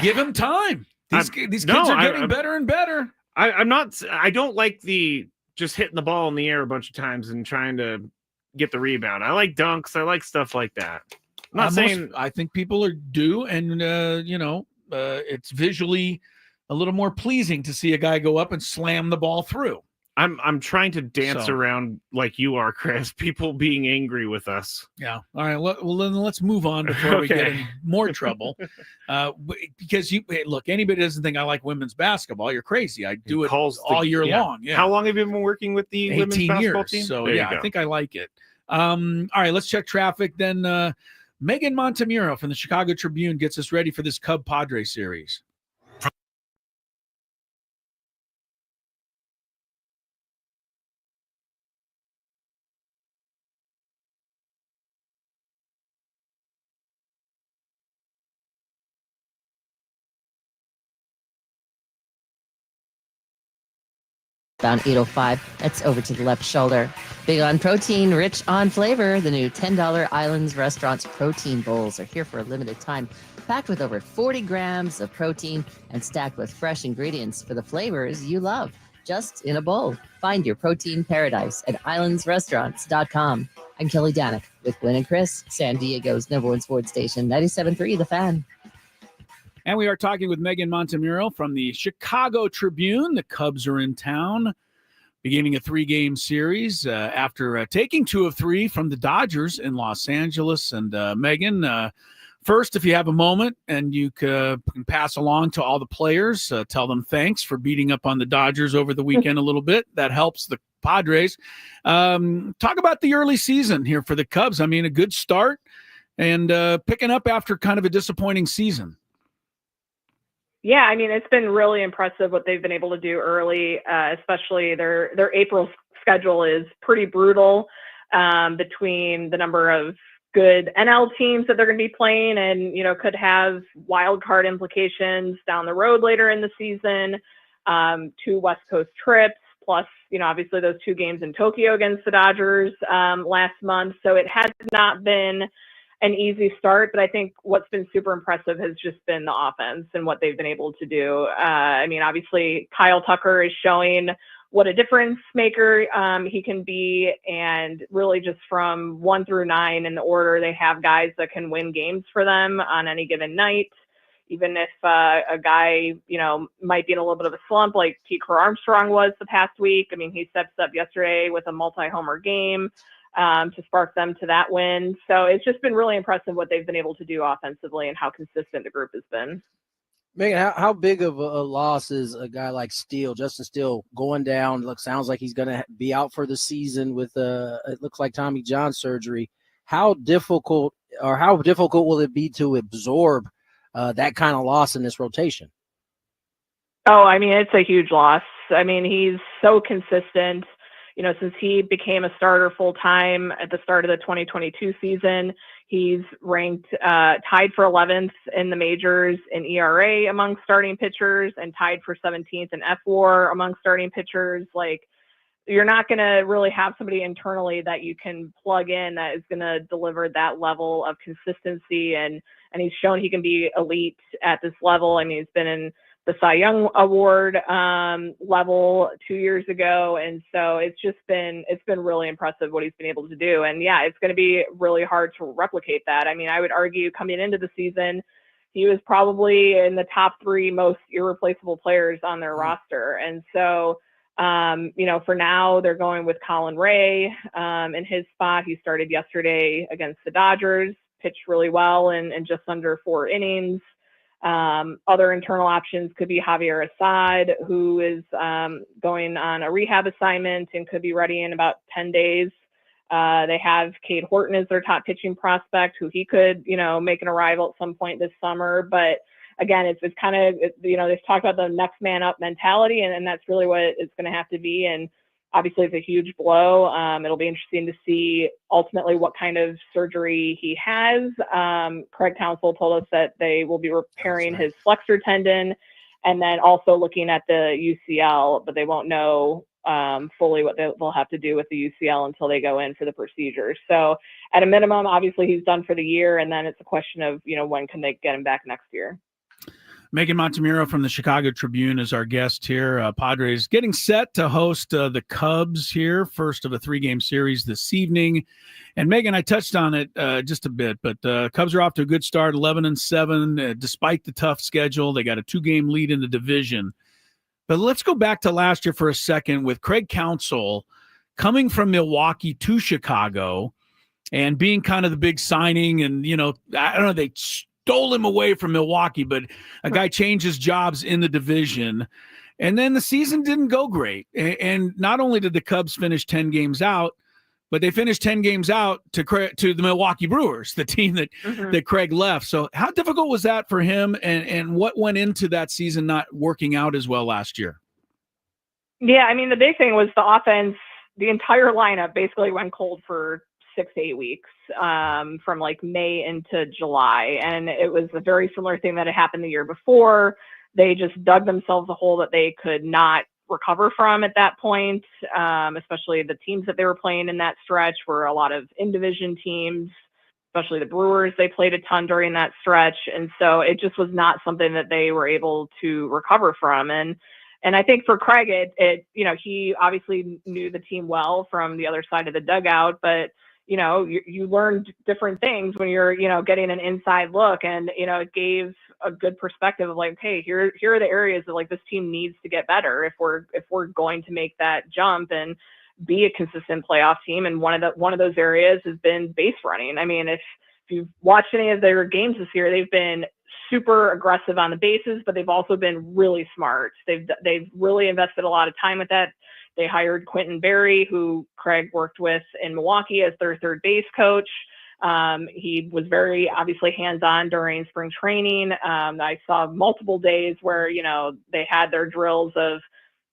give them time. These kids are getting better and better. I don't like the just hitting the ball in the air a bunch of times and trying to get the rebound. I like dunks. I like stuff like that. I'm not saying I think people are due, and it's visually a little more pleasing to see a guy go up and slam the ball through. I'm trying to dance around like you are, Chris. People being angry with us. Yeah. All right. Well, then let's move on before we get in more trouble. Because look, anybody doesn't think I like women's basketball, you're crazy. I do it all year long. Yeah. How long have you been working with the women's basketball team? So I think I like it. All right. Let's check traffic then. Megan Montemuro from the Chicago Tribune gets us ready for this Cub Padre series. southbound 805. That's over to the left shoulder. Big on protein, rich on flavor. The new $10 Islands Restaurants Protein Bowls are here for a limited time. Packed with over 40 grams of protein and stacked with fresh ingredients for the flavors you love. Just in a bowl. Find your protein paradise at islandsrestaurants.com. I'm Kelly Danik with Gwynn and Chris, San Diego's #1 sports station, 97.3 The Fan. And we are talking with Megan Montemurro from the Chicago Tribune. The Cubs are in town, beginning a 3-game series after taking 2 of 3 from the Dodgers in Los Angeles. And Megan, first, if you have a moment and you can pass along to all the players, tell them thanks for beating up on the Dodgers over the weekend a little bit. That helps the Padres. Talk about the early season here for the Cubs. I mean, a good start and picking up after kind of a disappointing season. Yeah, I mean, it's been really impressive what they've been able to do early, especially their April schedule is pretty brutal between the number of good NL teams that they're going to be playing and, could have wild card implications down the road later in the season, 2 West Coast trips, plus, obviously those 2 games in Tokyo against the Dodgers last month. So it has not been an easy start, but I think what's been super impressive has just been the offense and what they've been able to do. I mean, obviously Kyle Tucker is showing what a difference maker he can be, and really just from 1 through 9 in the order, they have guys that can win games for them on any given night. Even if a guy, might be in a little bit of a slump like T. Crow Armstrong was the past week. I mean, he steps up yesterday with a multi-homer game to spark them to that win. So it's just been really impressive what they've been able to do offensively and how consistent the group has been. Megan, how big of a loss is a guy like Justin Steele going down? Sounds like he's going to be out for the season with it looks like Tommy John surgery. How difficult will it be to absorb that kind of loss in this rotation? Oh, I mean, it's a huge loss. I mean, he's so consistent. Since he became a starter full time at the start of the 2022 season, he's ranked tied for 11th in the majors in ERA among starting pitchers and tied for 17th in FWAR among starting pitchers. Like, you're not going to really have somebody internally that you can plug in that is going to deliver that level of consistency. And he's shown he can be elite at this level. I mean, he's been in the Cy Young Award level 2 years ago. And so it's been really impressive what he's been able to do. And yeah, it's going to be really hard to replicate that. I mean, I would argue coming into the season, he was probably in the top 3 most irreplaceable players on their roster. And so, for now they're going with Colin Ray in his spot. He started yesterday against the Dodgers, pitched really well in just under 4 innings. Other internal options could be Javier Assad, who is going on a rehab assignment and could be ready in about 10 days. They have Cade Horton as their top pitching prospect, who he could, make an arrival at some point this summer. But again, it's kind of, they've talked about the next man up mentality, and that's really what it's going to have to be. And obviously it's a huge blow. It'll be interesting to see ultimately what kind of surgery he has. Craig Counsell told us that they will be repairing his flexor tendon and then also looking at the UCL, but they won't know fully what they'll have to do with the UCL until they go in for the procedure. So at a minimum, obviously he's done for the year, and then it's a question of, when can they get him back next year? Megan Montemurro from the Chicago Tribune is our guest here. Padres getting set to host the Cubs here, first of a 3-game series this evening. And Megan, I touched on it just a bit, but Cubs are off to a good start, 11-7, despite the tough schedule. They got a 2-game lead in the division. But let's go back to last year for a second with Craig Counsell coming from Milwaukee to Chicago and being kind of the big signing. And, I don't know, they stole him away from Milwaukee, but a guy changes jobs in the division. And then the season didn't go great. And not only did the Cubs finish 10 games out, but they finished 10 games out to the Milwaukee Brewers, the team that Craig left. So how difficult was that for him, and what went into that season not working out as well last year? Yeah, I mean, the big thing was the offense. The entire lineup basically went cold for 6 to 8 weeks, from like May into July. And it was a very similar thing that had happened the year before. They just dug themselves a hole that they could not recover from at that point, especially the teams that they were playing in that stretch were a lot of in-division teams, especially the Brewers. They played a ton during that stretch. And so it just was not something that they were able to recover from. And I think for Craig, he obviously knew the team well from the other side of the dugout, but you learn different things when you're, getting an inside look, and, it gave a good perspective of like, hey, here are the areas that like this team needs to get better if we're going to make that jump and be a consistent playoff team. And one of those areas has been base running. I mean, if you've watched any of their games this year, they've been super aggressive on the bases, but they've also been really smart. They've really invested a lot of time with that. They hired Quentin Berry, who Craig worked with in Milwaukee as their third base coach. He was very obviously hands-on during spring training. I saw multiple days where, they had their drills of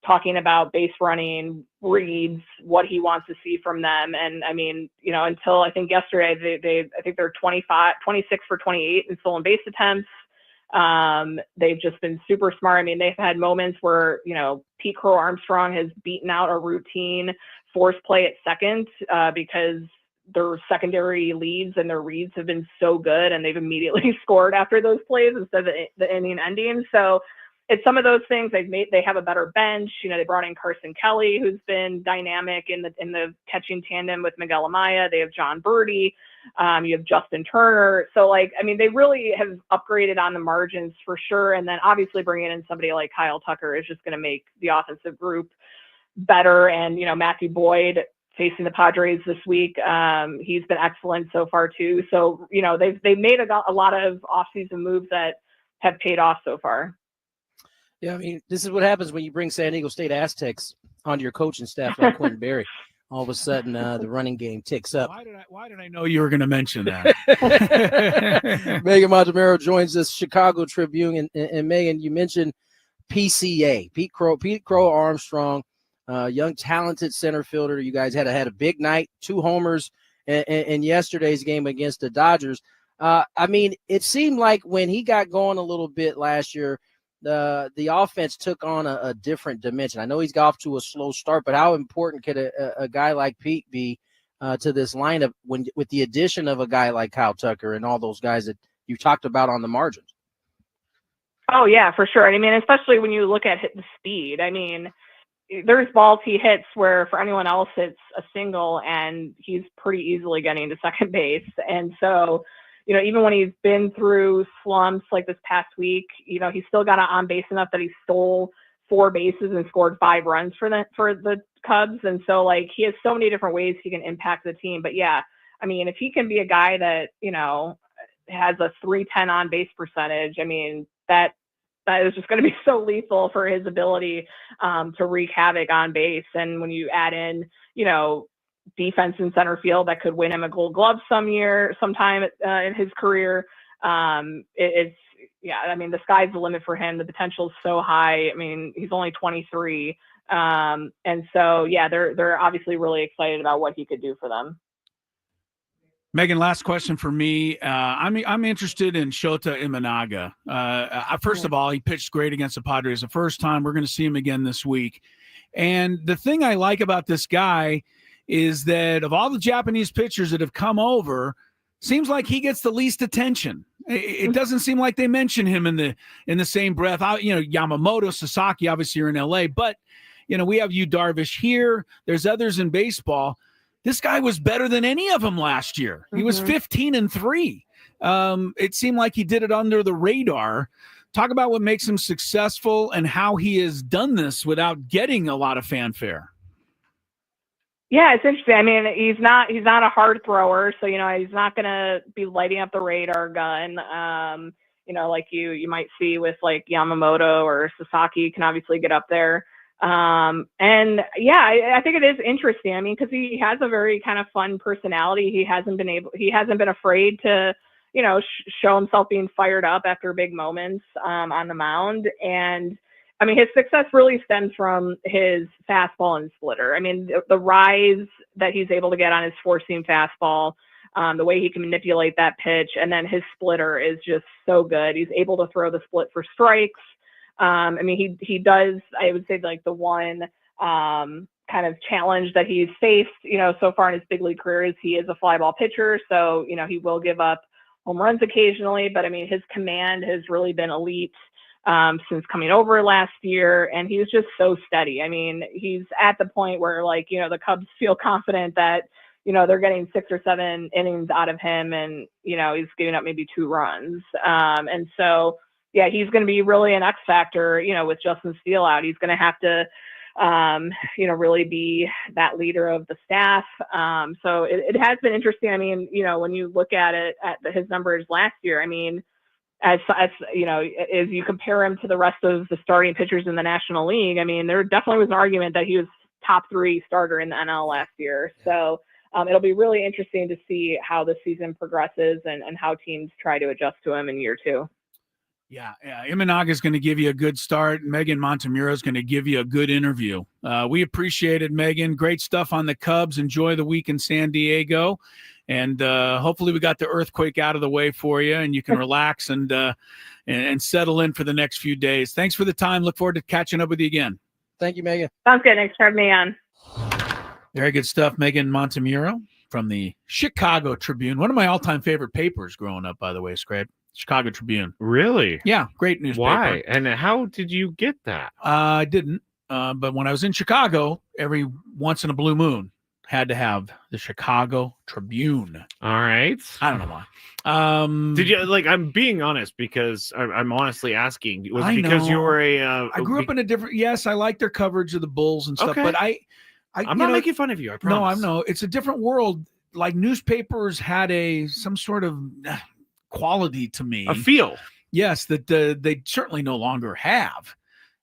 talking about base running, reads, what he wants to see from them. And I mean, until I think yesterday, I think they're 26 for 28 in stolen base attempts. They've just been super smart. I mean, they've had moments where, Pete Crow Armstrong has beaten out a routine force play at second, because their secondary leads and their reads have been so good, and they've immediately scored after those plays instead of the inning ending. So it's some of those things they have a better bench. They brought in Carson Kelly, who's been dynamic in the catching tandem with Miguel Amaya. They have John Birdie. You have Justin Turner. So they really have upgraded on the margins for sure. And then obviously bringing in somebody like Kyle Tucker is just going to make the offensive group better. And, Matthew Boyd facing the Padres this week, he's been excellent so far too. So, they've made a lot of offseason moves that have paid off so far. Yeah, I mean, this is what happens when you bring San Diego State Aztecs onto your coaching staff like Quentin Berry. All of a sudden, the running game ticks up. Why did I know you were going to mention that? Megan Montemero joins us, Chicago Tribune. And Megan, you mentioned PCA, Pete Crow Armstrong, young, talented center fielder. You guys had a big night, 2 homers in yesterday's game against the Dodgers. I mean, it seemed like when he got going a little bit last year, the offense took on a different dimension. I know he's got off to a slow start, but how important could a guy like Pete be to this lineup with the addition of a guy like Kyle Tucker and all those guys that you talked about on the margins? Oh yeah, for sure. I mean, especially when you look at the speed. I mean, there's balls he hits where for anyone else it's a single, and he's pretty easily getting to second base. And so, even when he's been through slumps like this past week, he's still got on base enough that he stole 4 bases and scored 5 runs for the Cubs. And so he has so many different ways he can impact the team. But yeah, I mean, if he can be a guy that, has a .310 on base percentage, I mean, that is just going to be so lethal for his ability to wreak havoc on base. And when you add in, defense in center field that could win him a Gold Glove sometime in his career. I mean, the sky's the limit for him. The potential is so high. I mean, he's only 23. And so, yeah, they're obviously really excited about what he could do for them. Megan, last question for me. I'm interested in Shota Imanaga. First of all, he pitched great against the Padres the first time. We're going to see him again this week. And the thing I like about this guy is that of all the Japanese pitchers that have come over, seems like he gets the least attention. It doesn't seem like they mention him in the same breath. Yamamoto, Sasaki, obviously are in LA, but we have Yu Darvish here. There's others in baseball. This guy was better than any of them last year. He was 15-3. It seemed like he did it under the radar. Talk about what makes him successful and how he has done this without getting a lot of fanfare. Yeah, it's interesting. I mean, he's not a hard thrower, so he's not gonna be lighting up the radar gun. Like you might see with like Yamamoto or Sasaki can obviously get up there. And yeah, I think it is interesting. I mean, because he has a very kind of fun personality. He hasn't been afraid to show himself being fired up after big moments on the mound. And I mean, his success really stems from his fastball and splitter. I mean, the rise that he's able to get on his four-seam fastball, the way he can manipulate that pitch, and then his splitter is just so good. He's able to throw the split for strikes. I mean, he does, I would say, like the one kind of challenge that he's faced, so far in his big league career is he is a fly ball pitcher. So, he will give up home runs occasionally, but I mean, his command has really been elite since coming over last year. And he's just so steady. I mean, he's at the point where the Cubs feel confident that, they're getting 6 or 7 innings out of him and, he's giving up maybe 2 runs. And so, yeah, he's going to be really an X factor, with Justin Steele out. He's going to have to, really be that leader of the staff. So it has been interesting. I mean, when you look at it at his numbers last year, I mean, as you compare him to the rest of the starting pitchers in the National League, I mean, there definitely was an argument that he was top 3 starter in the NL last year. So it'll be really interesting to see how the season progresses and how teams try to adjust to him in year 2. Yeah. Imanaga is going to give you a good start. Megan Montemurro is going to give you a good interview. We appreciate it, Megan. Great stuff on the Cubs. Enjoy the week in San Diego. And hopefully we got the earthquake out of the way for you and you can relax and settle in for the next few days. Thanks for the time. Look forward to catching up with you again. Thank you, Megan. Sounds good. Thanks for having me on. Very good stuff. Megan Montemurro from the Chicago Tribune. One of my all-time favorite papers growing up, by the way, Scrape. Chicago Tribune. Really? Yeah, great newspaper. Why? And how did you get that? I didn't. But when I was in Chicago, every once in a blue moon, had to have the Chicago Tribune. All right. I don't know why. Did you I'm being honest because I'm honestly asking. Was I it because know. you were I grew up in a different. Yes, I like their coverage of the Bulls and stuff. Okay. But I'm not making fun of you. I promise. No, I know it's a different world. Like newspapers had some sort of quality to me, a feel. Yes, that they certainly no longer have.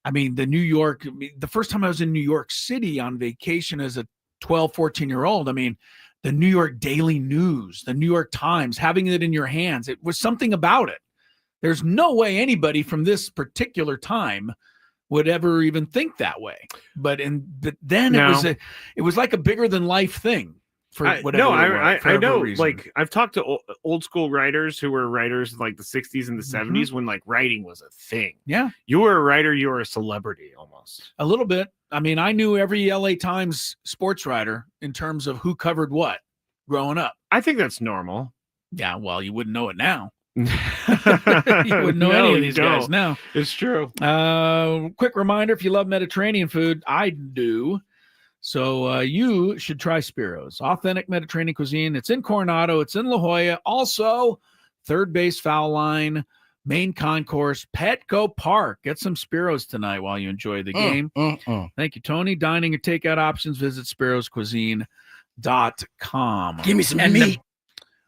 I mean, the first time I was in New York City on vacation as a 12, 14-year-old, I mean, the New York Daily News, the New York Times, having it in your hands, it was something about it. There's no way anybody from this particular time would ever even think that way. But then it was like a bigger than life thing. I know. Reason. Like I've talked to old school writers who were writers in like the 60s and the 70s when like writing was a thing. Yeah. You were a writer, you were a celebrity almost. A little bit. I mean, I knew every LA Times sports writer in terms of who covered what growing up. I think that's normal. Yeah, well, you wouldn't know it now. You wouldn't know any of these guys now. It's true. Quick reminder, if you love Mediterranean food, I do. So you should try Spiro's. Authentic Mediterranean cuisine. It's in Coronado. It's in La Jolla. Also, third base foul line, main concourse, Petco Park. Get some Spiro's tonight while you enjoy the game. Thank you, Tony. Dining and takeout options. Visit spiroscuisine.com. Give me some meat.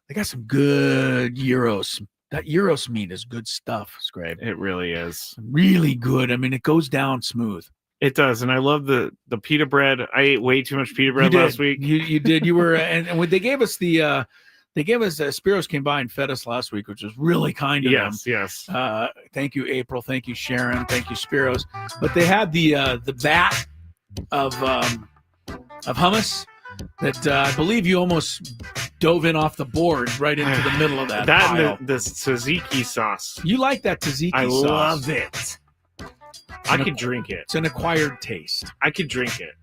They got some good gyros. That gyros meat is good stuff, Scrape. It really is. Really good. I mean, it goes down smooth. It does, and I love the pita bread. I ate way too much pita bread last week. You did. You were, and when they gave us Spiro's came by and fed us last week, which was really kind of them. Yes. Thank you, April. Thank you, Sharon. Thank you, Spiro's. But they had the vat of hummus that I believe you almost dove in off the board right into the middle of that. And the tzatziki sauce. You like that tzatziki sauce? I love it. I could drink it. It's an acquired taste. I could drink it.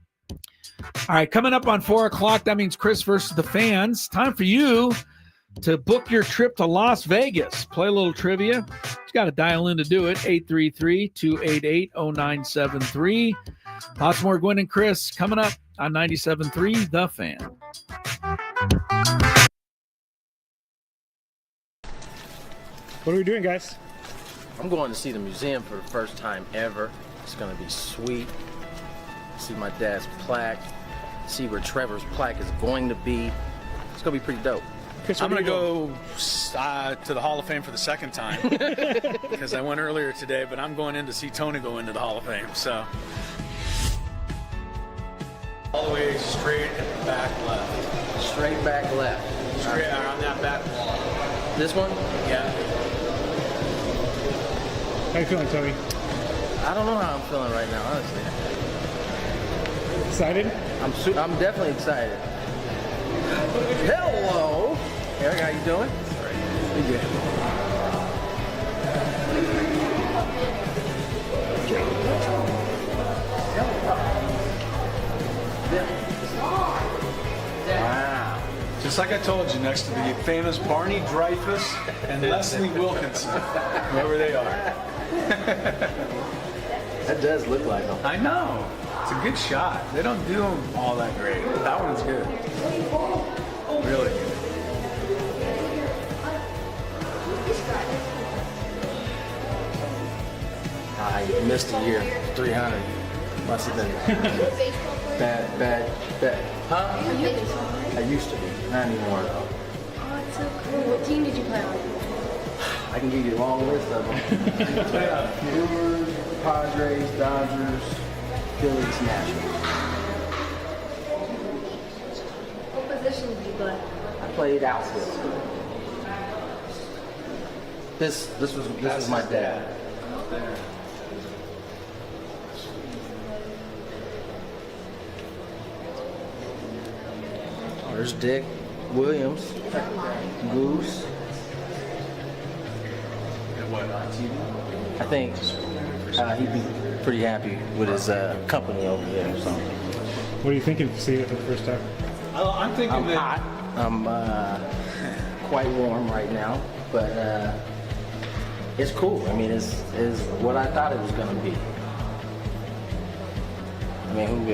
All right, coming up on 4 o'clock, that means Chris versus the fans. Time for you to book your trip to Las Vegas. Play a little trivia. You got to dial in to do it. 833-288-0973. Lots more Gwynn and Chris coming up on 97.3 The Fan. What are we doing, guys? I'm going to see the museum for the first time ever. It's going to be sweet. See my dad's plaque. See where Trevor's plaque is going to be. It's going to be pretty dope. Chris, I'm going to go to the Hall of Fame for the second time because I went earlier today, but I'm going in to see Tony go into the Hall of Fame. So all the way straight and back left. Straight back left. Straight on that back wall. This one? Yeah. How you feeling, Tony? I don't know how I'm feeling right now, honestly. Excited? I'm definitely excited. Hello, Eric. How you doing? Pretty good. Just like I told you, next to the famous Barney Dreyfus and Leslie Wilkinson, whoever they are. That does look like them. I know. It's a good shot. They don't do them all that great. That one's good. Really good. I missed a year. 300. Must have been bad. Huh? I used to be. Not anymore though. Oh, it's so cool. What team did you play on? I can give you a long list of them. Brewers, Padres, Dodgers, Phillies, Nationals. What position did you play? I played outfield. This was my dad. Oh, there's Dick Williams, Goose. I think he'd be pretty happy with his company over there. So. What are you thinking seeing it for the first time? I'm thinking I'm hot. I'm quite warm right now, but it's cool. I mean, it's what I thought it was going to be. I mean,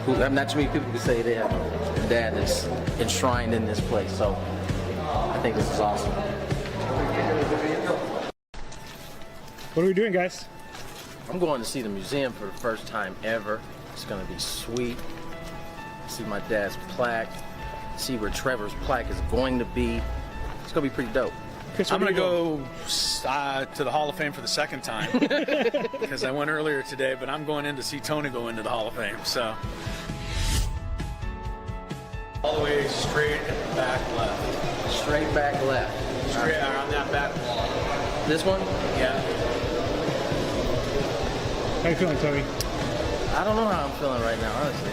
who not too many people can say they have a dad that's enshrined in this place. So I think this is awesome. What are we doing, guys? I'm going to see the museum for the first time ever. It's going to be sweet. See my dad's plaque. See where Trevor's plaque is going to be. It's going to be pretty dope. Chris, I'm going to go to the Hall of Fame for the second time because I went earlier today, but I'm going in to see Tony go into the Hall of Fame. So all the way straight back left. Straight back left. Straight around that back wall. This one? Yeah. How you feeling, Tony? I don't know how I'm feeling right now, honestly.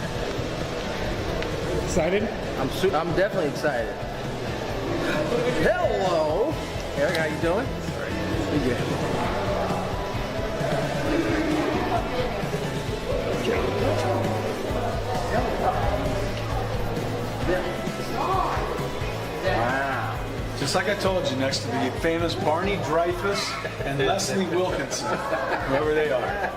Excited? I'm definitely excited. Hello, Eric. How you doing? Pretty good. Wow. Just like I told you, next to the famous Barney Dreyfus and Leslie Wilkinson, whoever they are.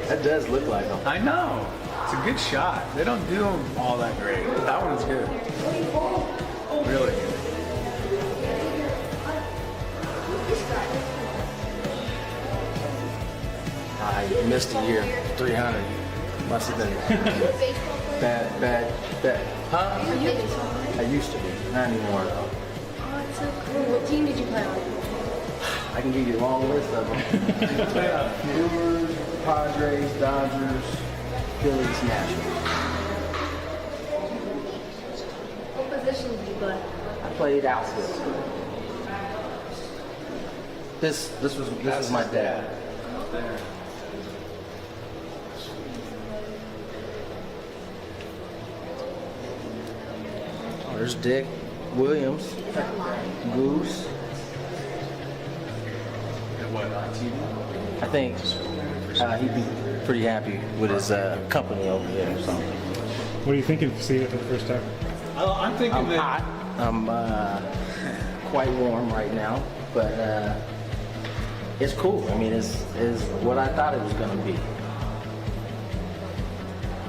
That does look like them. I know. It's a good shot. They don't do them all that great. That one's good. Really good. I missed a year. 300. Must have been bad. Huh? I used to be. Not anymore though. Oh, it's so cool. What team did you play on? I can give you a long list of them. Brewers, Padres, Dodgers, Phillies, Nationals. What position did you play? I played outfield. This was my dad. Oh, there's Dick Williams, Goose. I think he'd be pretty happy with his company over there. So. What are you thinking seeing it for the first time? I'm thinking I'm hot. I'm quite warm right now, but it's cool. I mean, it's what I thought it was going to be.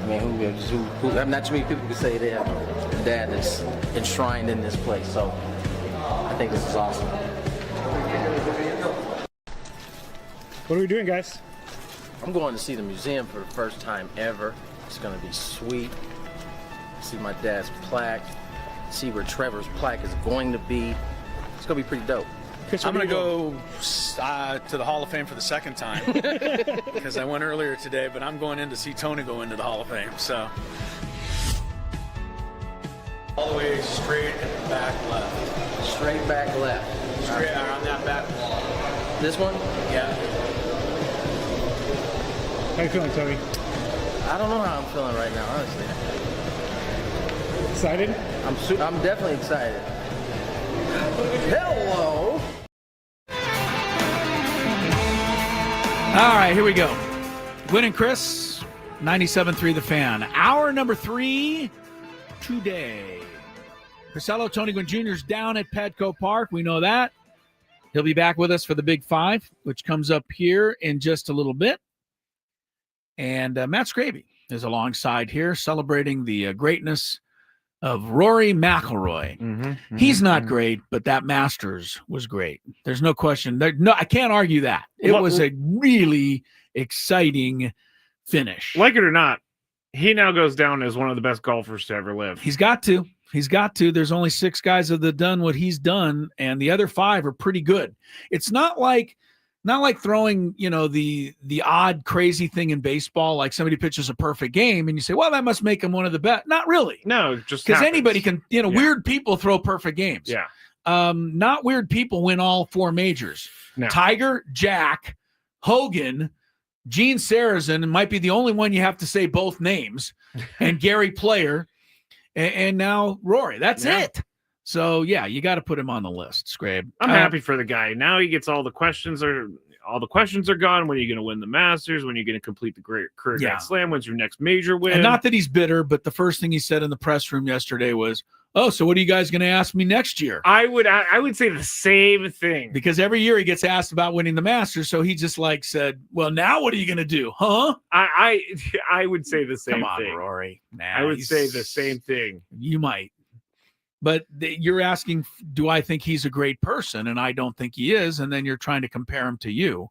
I mean, who not too many people can say they have a dad that's enshrined in this place. So I think this is awesome. What are we doing, guys? I'm going to see the museum for the first time ever. It's going to be sweet. See my dad's plaque. See where Trevor's plaque is going to be. It's going to be pretty dope. Chris, I'm going to go to the Hall of Fame for the second time because I went earlier today, but I'm going in to see Tony go into the Hall of Fame. So all the way straight back left. Straight back left. Straight around that back wall. This one? Yeah. How you feeling, Tony? I don't know how I'm feeling right now, honestly. Excited? I'm definitely excited. Hello. All right, here we go. Gwynn and Chris, 97.3 The Fan. Hour number 3, today. Priscello, Tony Gwynn Jr. is down at Petco Park. We know that. He'll be back with us for the Big Five, which comes up here in just a little bit. And Matt Scraby is alongside here celebrating the greatness of Rory McIlroy. He's not great, but that Masters was great. There's no question. I can't argue that. It was a really exciting finish. Like it or not, he now goes down as one of the best golfers to ever live. He's got to. There's only 6 guys that have done what he's done, and the other 5 are pretty good. It's not like throwing, the odd crazy thing in baseball, like somebody pitches a perfect game and you say, well, that must make him one of the best. Not really. No, just because anybody can, weird people throw perfect games. Yeah. Not weird people win all 4 majors. No. Tiger, Jack, Hogan, Gene Sarazen might be the only one you have to say both names, and Gary Player, and now Rory. That's it. So, yeah, you got to put him on the list, Scrabe. I'm happy for the guy. Now he gets all the questions are gone. When are you going to win the Masters? When are you going to complete the great career Grand Slam? When's your next major win? And not that he's bitter, but the first thing he said in the press room yesterday was, oh, so what are you guys going to ask me next year? I would say the same thing. Because every year he gets asked about winning the Masters, so he just said, well, now what are you going to do, huh? I would say the same thing. Come on, Rory. I would say the same thing. You might. But you're asking, do I think he's a great person? And I don't think he is. And then you're trying to compare him to you.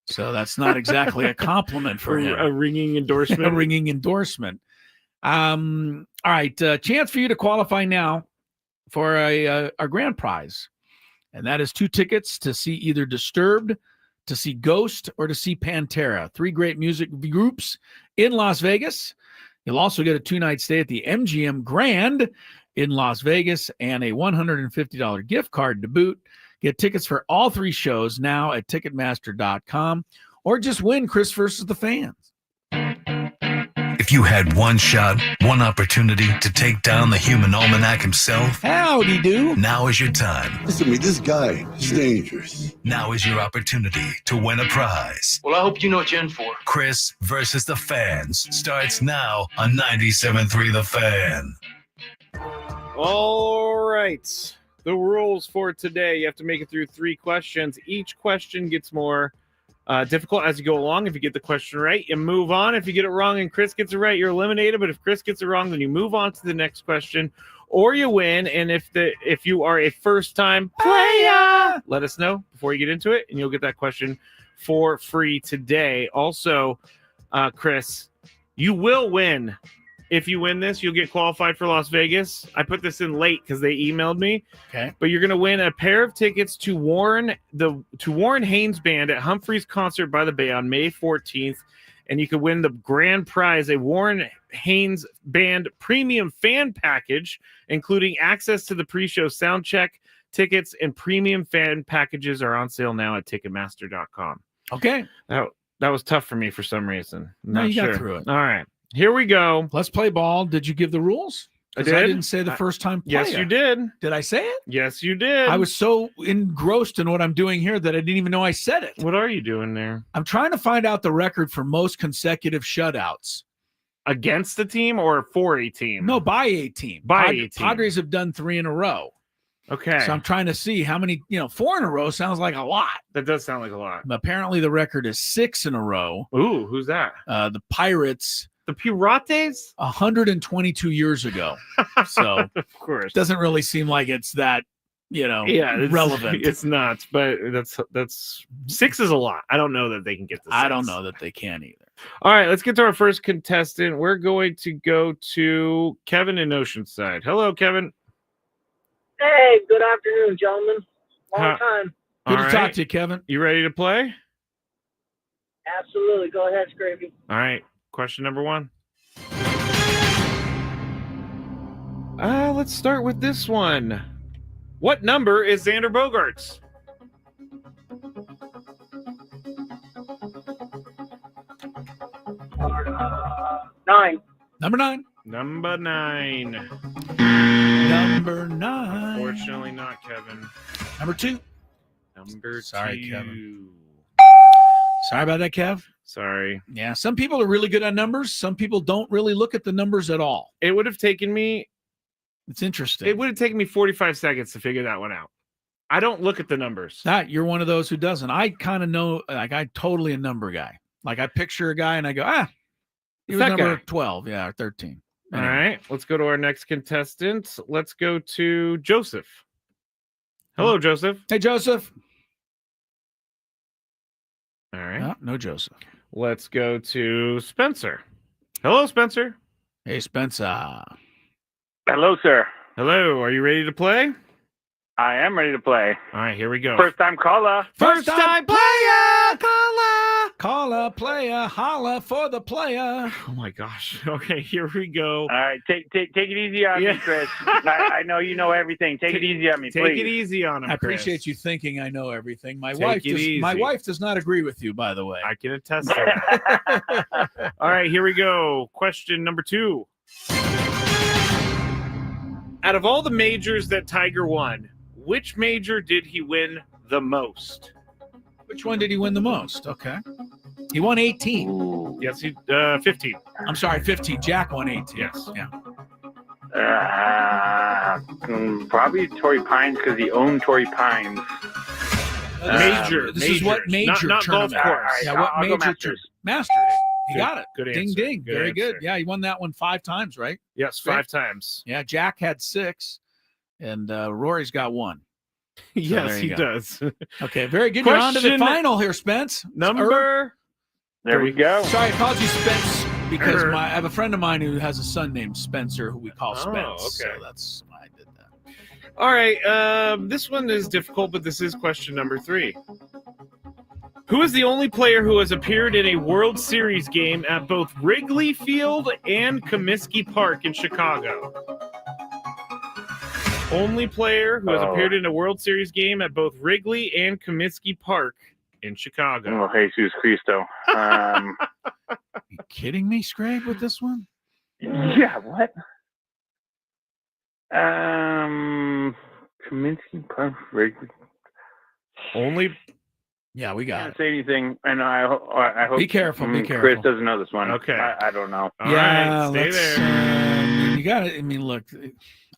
So that's not exactly a compliment for him. A ringing endorsement. A ringing endorsement. All right. Chance for you to qualify now for a grand prize. And that is 2 tickets to see either Disturbed, to see Ghost, or to see Pantera. 3 great music groups in Las Vegas. You'll also get a 2-night stay at the MGM Grand in Las Vegas and a $150 gift card to boot. Get tickets for all 3 shows now at Ticketmaster.com, or just win Chris versus the Fans. If you had one shot, one opportunity to take down the human almanac himself, howdy do. Now is your time. Listen to me, this guy is dangerous. Now is your opportunity to win a prize. Well, I hope you know what you're in for. Chris versus the Fans starts now on 97.3 The Fan. All right. The rules for today. You have to make it through 3 questions. Each question gets more difficult as you go along. If you get the question right, you move on. If you get it wrong and Chris gets it right, you're eliminated. But if Chris gets it wrong, then you move on to the next question, or you win. And if you are a first-time player, let us know before you get into it, and you'll get that question for free today. Also, Chris, you will win. If you win this, you'll get qualified for Las Vegas. I put this in late because they emailed me. Okay. But you're going to win a pair of tickets to Warren Haynes Band at Humphrey's Concert by the Bay on May 14th. And you could win the grand prize, a Warren Haynes Band premium fan package, including access to the pre-show sound check. Tickets and premium fan packages are on sale now at Ticketmaster.com. Okay. That was tough for me for some reason. No, you got through it. All right. Here we go. Let's play ball. Did you give the rules? I did. I didn't say the first time player. Yes, you did. Did I say it? Yes, you did. I was so engrossed in what I'm doing here that I didn't even know I said it. What are you doing there? I'm trying to find out the record for most consecutive shutouts. Against a team or for a team? No, by a team. By a team. Padres have done 3 in a row. Okay. So I'm trying to see how many, 4 in a row sounds like a lot. That does sound like a lot. Apparently the record is 6 in a row. Ooh, who's that? The Pirates. The Pirates? 122 years ago. So of course. Doesn't really seem like it's that, relevant. It's not, but that's 6 is a lot. I don't know that they can get to 6. I don't know that they can either. All right, let's get to our first contestant. We're going to go to Kevin in Oceanside. Hello, Kevin. Hey, good afternoon, gentlemen. Long time. Good to talk to you, Kevin. You ready to play? Absolutely. Go ahead, Scrappy. All right. Question number 1. Let's start with this one. What number is Xander Bogaerts? Nine. Number 9. Number 9. Number 9. Unfortunately not, Kevin. Number 2. Sorry, 2. Kevin. Sorry about that, Kev. Sorry. Yeah, some people are really good on numbers. Some people don't really look at the numbers at all. It would have taken me It's interesting. It would have taken me 45 seconds to figure that one out. I don't look at the numbers. You're one of those who doesn't. I kind of know, like, I'm totally a number guy. Like, I picture a guy and I go, he was that number guy. 12, or 13. All right, let's go to our next contestant. Let's go to Joseph. Hello, Joseph. Hey, Joseph. All right. No Joseph. Let's go to Spencer. Hello, Spencer. Hey, Spencer. Hello, sir. Hello. Are you ready to play? I am ready to play. All right, here we go. First time caller. First time player. Caller, player. Holla for the player. Oh, my gosh. Okay, here we go. All right, take it easy on me, Chris. I know you know everything. Take it easy on me, please. Take it easy on him, I appreciate Chris. you thinking I know everything. My Take wife does not agree with you, by the way. I can attest to that. All right, here we go. Question number 2. Out of all the majors that Tiger won, which major did he win the most? Which one did he win the most? Okay. He won 18. Yes, 15. I'm sorry, 15. Jack won 18. Yes. Yeah. Probably Torrey Pines because he owned Torrey Pines. Major. This is what major not golf tournament. course. Yeah, what I'll go major Masters. Masters. He Good- got it. good Ding, answer. ding. Good Very answer. good. Yeah, he won that one 5 times, right? Yes, 5 times. Yeah, Jack had 6, and Rory's got 1. Yes, there he you go. does. Okay, very good. You're on to the Question final here, Spence. Number. There we go. Sorry, I called you Spence because I have a friend of mine who has a son named Spencer who we call Spence. okay. So that's why I did that. All right. This one is difficult, but this is question number 3. Who is the only player who has appeared in a World Series game at both Wrigley Field and Comiskey Park in Chicago? Only player who has appeared in a World Series game at both Wrigley and Comiskey Park in Chicago. Oh, Jesus Cristo. You kidding me, Scrape, with this one? Yeah, what? Kaminsky Park Wrigley. Only. Yeah, we got Can't it. say anything, and I hope. Be careful. Be careful. Chris doesn't know this one. Okay. I don't know. All right, stay let's, there. you got it. I mean, look,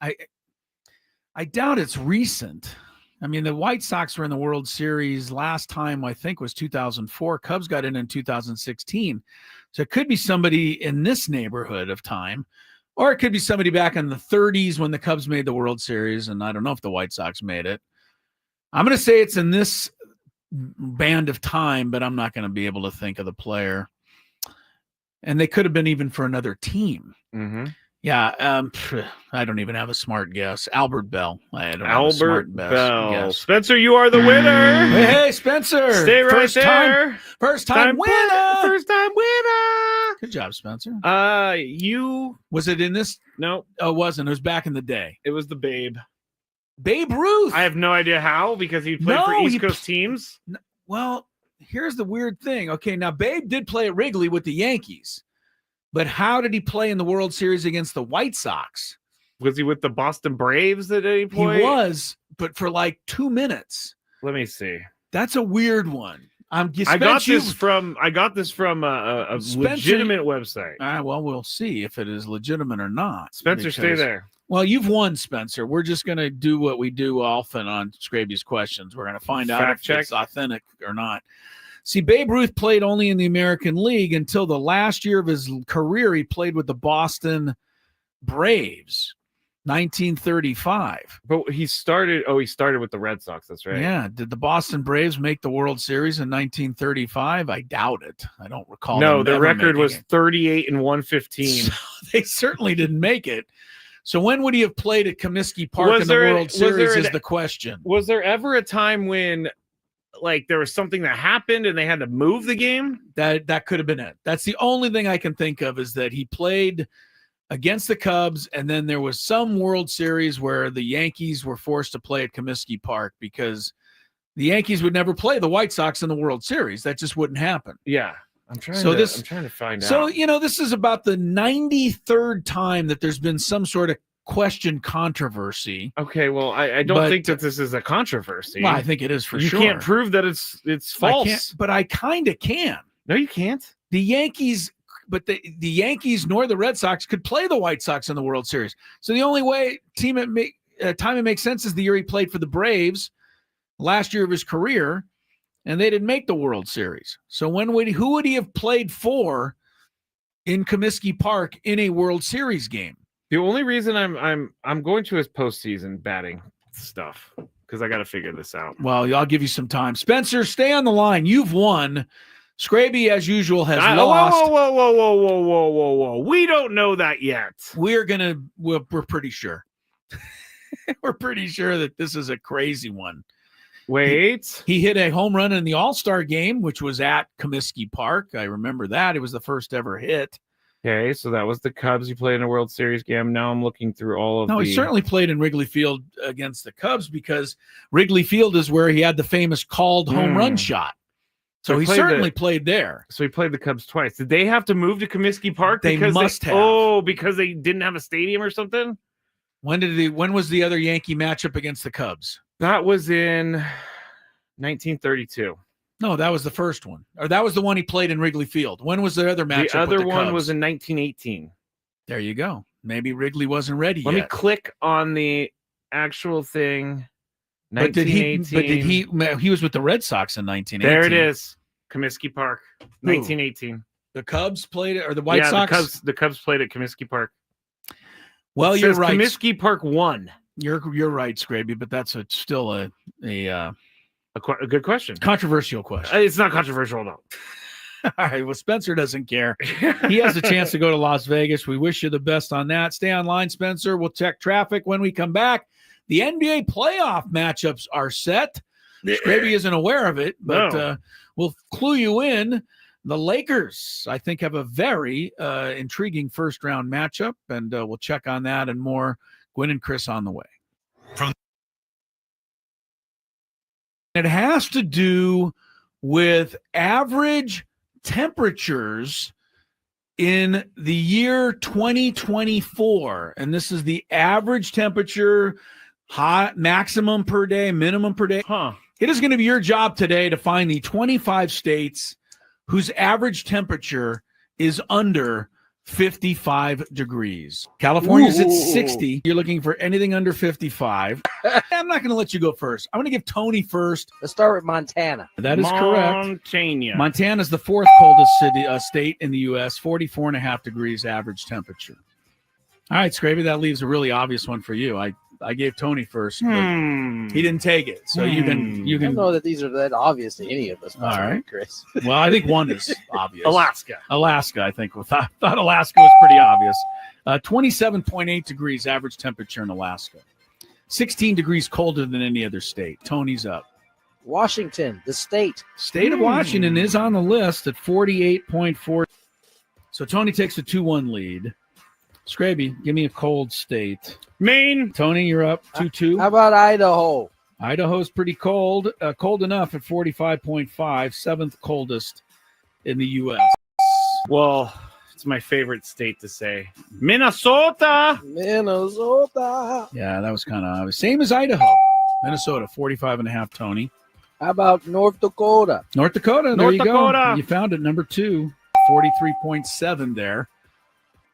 I doubt it's recent. I mean, the White Sox were in the World Series last time, I think, was 2004. Cubs got in 2016. So it could be somebody in this neighborhood of time, or it could be somebody back in the 30s when the Cubs made the World Series, and I don't know if the White Sox made it. I'm going to say it's in this band of time, but I'm not going to be able to think of the player. And they could have been even for another team. Mm-hmm. Yeah, I don't even have a smart guess. Albert Bell. I don't have a Albert smart Bell. guess. Spencer, you are the winner. Hey, Spencer. Stay right there. First time winner. First time winner. Good job, Spencer. You Was it in this? no, Oh, it wasn't. It was back in the day. it was the Babe. Babe Ruth. I have no idea how because he played for No, East he Coast teams. Well, here's the weird thing. Okay, now Babe did play at Wrigley with the Yankees, but how did he play in the World Series against the White Sox? Was he with the Boston Braves that he played? He was, but for like 2 minutes. Let me see. That's a weird one. I got this from a Spencer- legitimate website. All right, well, we'll see if it is legitimate or not. Spencer, stay because- there. Well, you've won, Spencer. We're just going to do what we do often on Scraby's questions. We're going to find out Fact if check. it's authentic or not. See, Babe Ruth played only in the American League until the last year of his career. He played with the Boston Braves, 1935. But he started with the Red Sox. That's right. Yeah. Did the Boston Braves make the World Series in 1935? I doubt it. I don't recall. No, them the ever record making was it. 38 and 115. So they certainly didn't make it. So when would he have played at Comiskey Park Was in the there- World was there Series an- is the question. Was there ever a time when like there was something that happened and they had to move the game? That could have been it. That's the only thing I can think of is that he played against the Cubs, and then there was some World Series where the Yankees were forced to play at Comiskey Park because the Yankees would never play the White Sox in the World Series. That just wouldn't happen. Yeah. I'm trying to find out. So, this is about the 93rd time that there's been some sort of question controversy. Okay, well, I don't But- think that this is a controversy. Well, I think it is for you sure. can't prove that it's I false. can't, but I kind of can. No, you can't. The Yankees but the Yankees nor the Red Sox could play the White Sox in the World Series. So the only time it makes sense is the year he played for the Braves, last year of his career, and they didn't make the World Series. So who would he have played for in Comiskey Park in a World Series game? The only reason I'm going to his postseason batting stuff because I got to figure this out. Well, I'll give you some time. Spencer, stay on the line. You've won. Scraby, as usual, has lost. Whoa. We don't know that yet. We're pretty sure. We're pretty sure that this is a crazy one. Wait. He hit a home run in the All-Star game, which was at Comiskey Park. I remember that. It was the first ever hit. Okay, so that was the Cubs. He played in a World Series game. Now I'm looking through all of he certainly played in Wrigley Field against the Cubs because Wrigley Field is where he had the famous called home run shot. So he certainly played there. So he played the Cubs twice. Did they have to move to Comiskey Park? They must have. Oh, because they didn't have a stadium or something? When was the other Yankee matchup against the Cubs? That was in 1932. No, that was the first one. Or that was the one he played in Wrigley Field. When was the other matchup? The other with the one Cubs? was in 1918. There you go. Maybe Wrigley wasn't ready Let yet. me click on the actual thing. But did he was with the Red Sox in 1918. There it is. Comiskey Park. 1918. The Cubs played it, or the White Sox? The Cubs played at Comiskey Park. Well, you're right. Comiskey Park won. You're right, Scraby, but that's still a good question. Controversial question. It's not controversial, though. All right. Well, Spencer doesn't care. He has a chance to go to Las Vegas. We wish you the best on that. Stay online, Spencer. We'll check traffic when we come back. The NBA playoff matchups are set. Scraby isn't aware of it, but we'll clue you in. The Lakers, I think, have a very intriguing first-round matchup, and we'll check on that and more. Gwynn and Chris on the way. It has to do with average temperatures in the year 2024. And this is the average temperature, maximum per day, minimum per day. It is going to be your job today to find the 25 states whose average temperature is under 55 degrees. California's at 60. You're looking for anything under 55. I'm not going to let you go first. I'm going to give Tony first. Let's start with Montana. That is correct. Montana. Montana's the fourth coldest state in the U.S., 44.5 degrees average temperature. All right, Scraby, that leaves a really obvious one for you. I gave Tony first, but he didn't take it. So you can. I don't know that these are that obvious to any of us. All right, Chris. Well, I think one is obvious. Alaska, I think. Thought Alaska was pretty obvious. 27.8 degrees average temperature in Alaska. 16 degrees colder than any other state. Tony's up. Washington, the state. State of Washington is on the list at 48.4. So Tony takes a 2-1 lead. Scraby, give me a cold state. Maine. Tony, you're up 2-2. How about Idaho? Idaho's pretty cold. Cold enough at 45.5, seventh coldest in the U.S. Well, it's my favorite state to say. Minnesota. Yeah, that was kind of obvious. Same as Idaho. Minnesota, 45.5, Tony. How about North Dakota? North Dakota, there North you Dakota. Go. You found it, number 2, 43.7 there.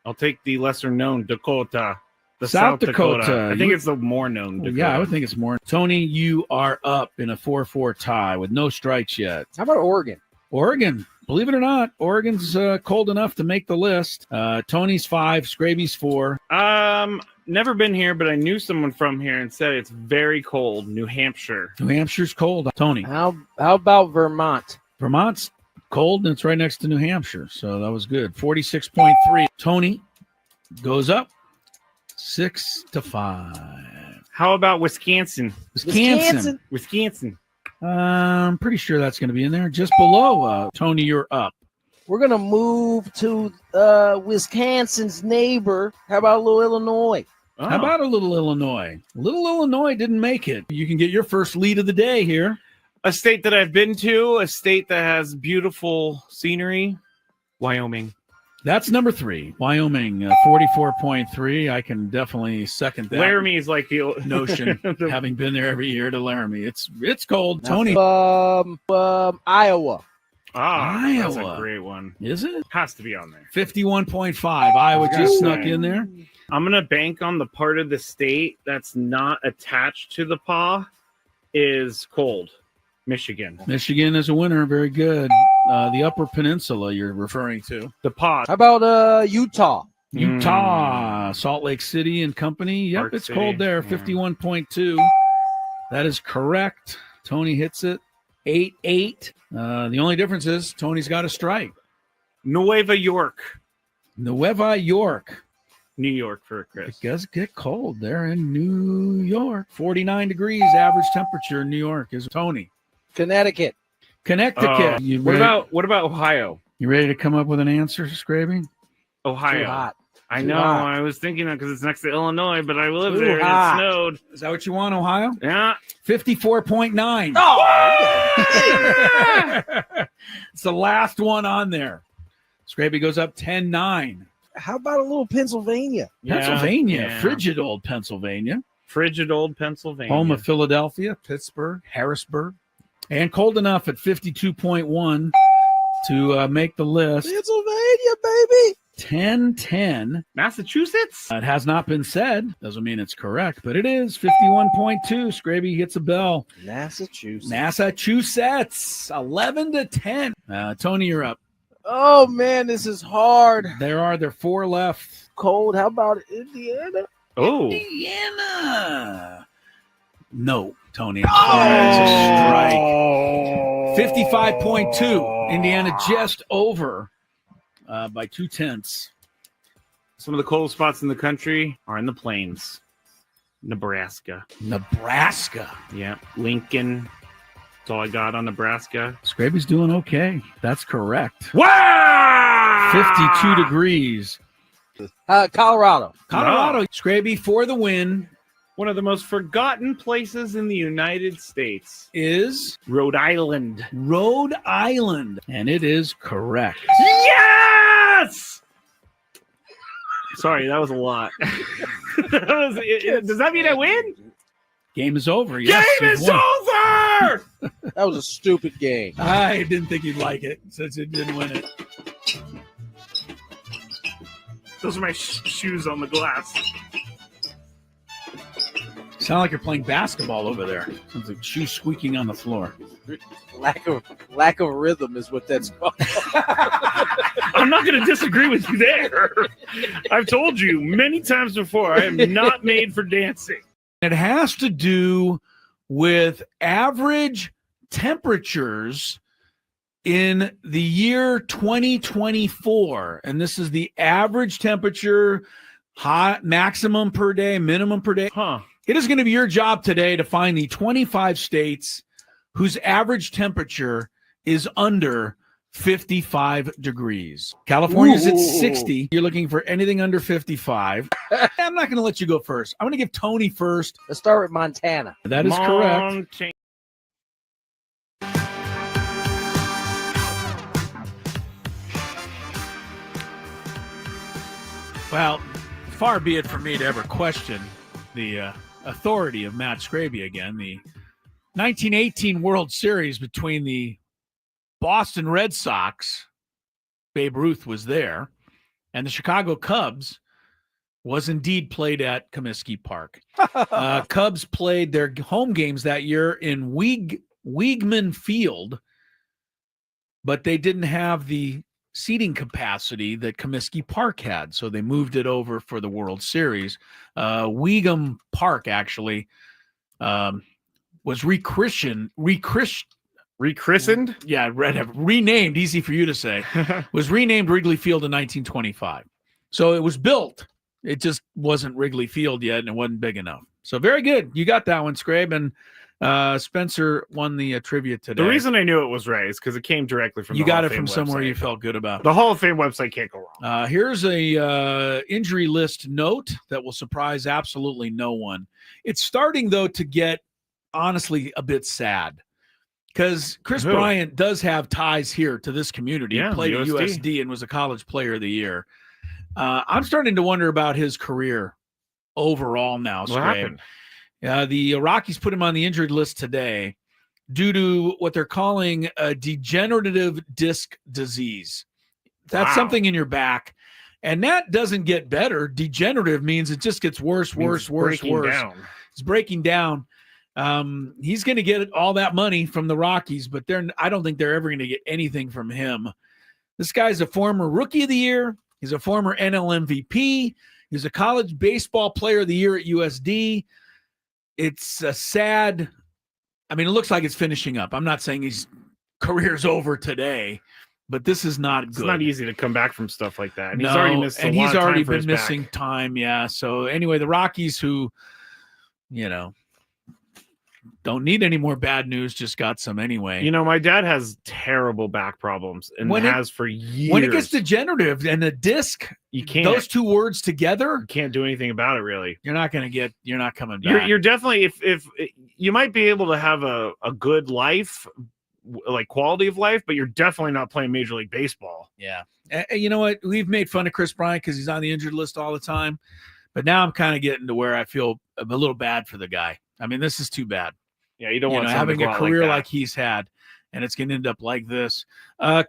I'll take the lesser-known Dakota. The South Dakota. I think it's the more-known Dakota. Yeah, I would think it's more. Tony, you are up in a 4-4 tie with no strikes yet. How about Oregon? Oregon, believe it or not, Oregon's cold enough to make the list. Tony's 5, Scraby's 4. Never been here, but I knew someone from here and said it's very cold. New Hampshire. New Hampshire's cold. Tony. How about Vermont? Vermont's cold, and it's right next to New Hampshire, so that was good. 46.3. Tony goes up 6-5. How about Wisconsin? Wisconsin. I'm pretty sure that's going to be in there. Just below Tony, you're up. We're going to move to Wisconsin's neighbor. How about little Illinois? Oh. How about a little Illinois? Little Illinois didn't make it. You can get your first lead of the day here. A state that I've been to, a state that has beautiful scenery, Wyoming. That's number 3. Wyoming, 44.3. I can definitely second that. Laramie is like the notion, having been there every year to Laramie. It's cold. Now, Tony. Iowa. That's a Iowa. great one. Is it? Has to be on there. 51.5. Iowa just snuck in there. I'm going to bank on the part of the state that's not attached to the paw is cold. Michigan. Michigan is a winner. Very good. The Upper Peninsula you're referring to. The paw. How about Utah? Utah, Salt Lake City and company. Yep, Park it's City. cold there. 51.2. That is correct. Tony hits it. 8-8. The only difference is Tony's got a strike. Nueva York. Nueva York. New York for Chris. It does get cold there in New York. 49 degrees average temperature in New York is Tony. Connecticut. Connecticut. What about Ohio? You ready to come up with an answer, Scraby? Ohio. Too hot. I Too know. hot. I was thinking because it's next to Illinois, but I live Too there hot. and it snowed. Is that what you want, Ohio? Yeah. 54.9. It's the last one on there. Scraby goes up 10-9. How about a little Pennsylvania? Pennsylvania, Yeah. frigid old Pennsylvania. Frigid old Pennsylvania. Home of Philadelphia, Pittsburgh, Harrisburg. And cold enough at 52.1 to make the list. Pennsylvania, baby. 10-10. Massachusetts? It has not been said. Doesn't mean it's correct, but it is 51.2. Scraby hits a bell. Massachusetts. 11-10. Tony, you're up. Oh, man, this is hard. There are four left. Cold. How about Indiana? Oh. Indiana. No, Tony. It's a strike. 55.2. Indiana just over by 0.2. Some of the coldest spots in the country are in the plains. Nebraska. Yeah. Lincoln. That's all I got on Nebraska. Scraby's doing okay. That's correct. Wow! 52 degrees. Colorado. Scraby for the win. One of the most forgotten places in the United States Is Rhode Island. Rhode Island. And it is correct. Yes! Sorry, that was a lot. Does that mean I win? Game is over. Yes, Game you've is won. over! That was a stupid game. I didn't think you'd like it since it didn't win it. Those are my shoes on the glass. Sound like you're playing basketball over there. Sounds like shoes squeaking on the floor. Lack of rhythm is what that's called. I'm not going to disagree with you there. I've told you many times before, I am not made for dancing. It has to do with average temperatures in the year 2024. And this is the average temperature, maximum per day, minimum per day. It is going to be your job today to find the 25 states whose average temperature is under 55 degrees. California's at 60. You're looking for anything under 55. I'm not going to let you go first. I'm going to give Tony first. Let's start with Montana. That is correct. Well, far be it from me to ever question the authority of Matt Scraby again. The 1918 World Series between the Boston Red Sox, Babe Ruth was there, and the Chicago Cubs was indeed played at Comiskey Park. Cubs played their home games that year in Weigman Field, but they didn't have the seating capacity that Comiskey Park had, so they moved it over for the World Series. Weigman Park actually was rechristened. Yeah, renamed, easy for you to say, was renamed Wrigley Field in 1925. So it was built. It just wasn't Wrigley Field yet, and it wasn't big enough. So very good. You got that one, Scrabe, and Spencer won the trivia today. The reason I knew it was right is because it came directly from you the Hall got of it from Fame somewhere website. you felt good about. The Hall of Fame website can't go wrong. Here's a injury list note that will surprise absolutely no one. It's starting, though, to get, honestly, a bit sad. Because Chris Bryant does have ties here to this community. Yeah, He played at USD. USD and was a college player of the year. I'm starting to wonder about his career overall now. What happened? The Rockies put him on the injured list today. due to what they're calling a degenerative disc disease. That's something in your back. And that doesn't get better. Degenerative means it just gets worse. It's breaking down. He's going to get all that money from the Rockies, but I don't think they're ever going to get anything from him. This guy's a former Rookie of the Year. He's a former NL MVP. He's a college baseball player of the year at USD. It's a sad. I mean, it looks like it's finishing up. I'm not saying his career's over today, but this is not good. It's not easy to come back from stuff like that. And no, he's already missed a lot he's of time already for been his missing back. time. Yeah. So anyway, the Rockies, who, don't need any more bad news, just got some anyway. My dad has terrible back problems and has for years. When it gets degenerative and the disc, you can't. Those two words together, you can't do anything about it, really. You're not coming back. You're definitely, if you might be able to have a good life, like quality of life, but you're definitely not playing Major League Baseball. Yeah. And you know what? We've made fun of Chris Bryant because he's on the injured list all the time. But now I'm kind of getting to where I feel a little bad for the guy. I mean, this is too bad. Yeah, you don't want having a career like that. he's had, and it's going to end up like this.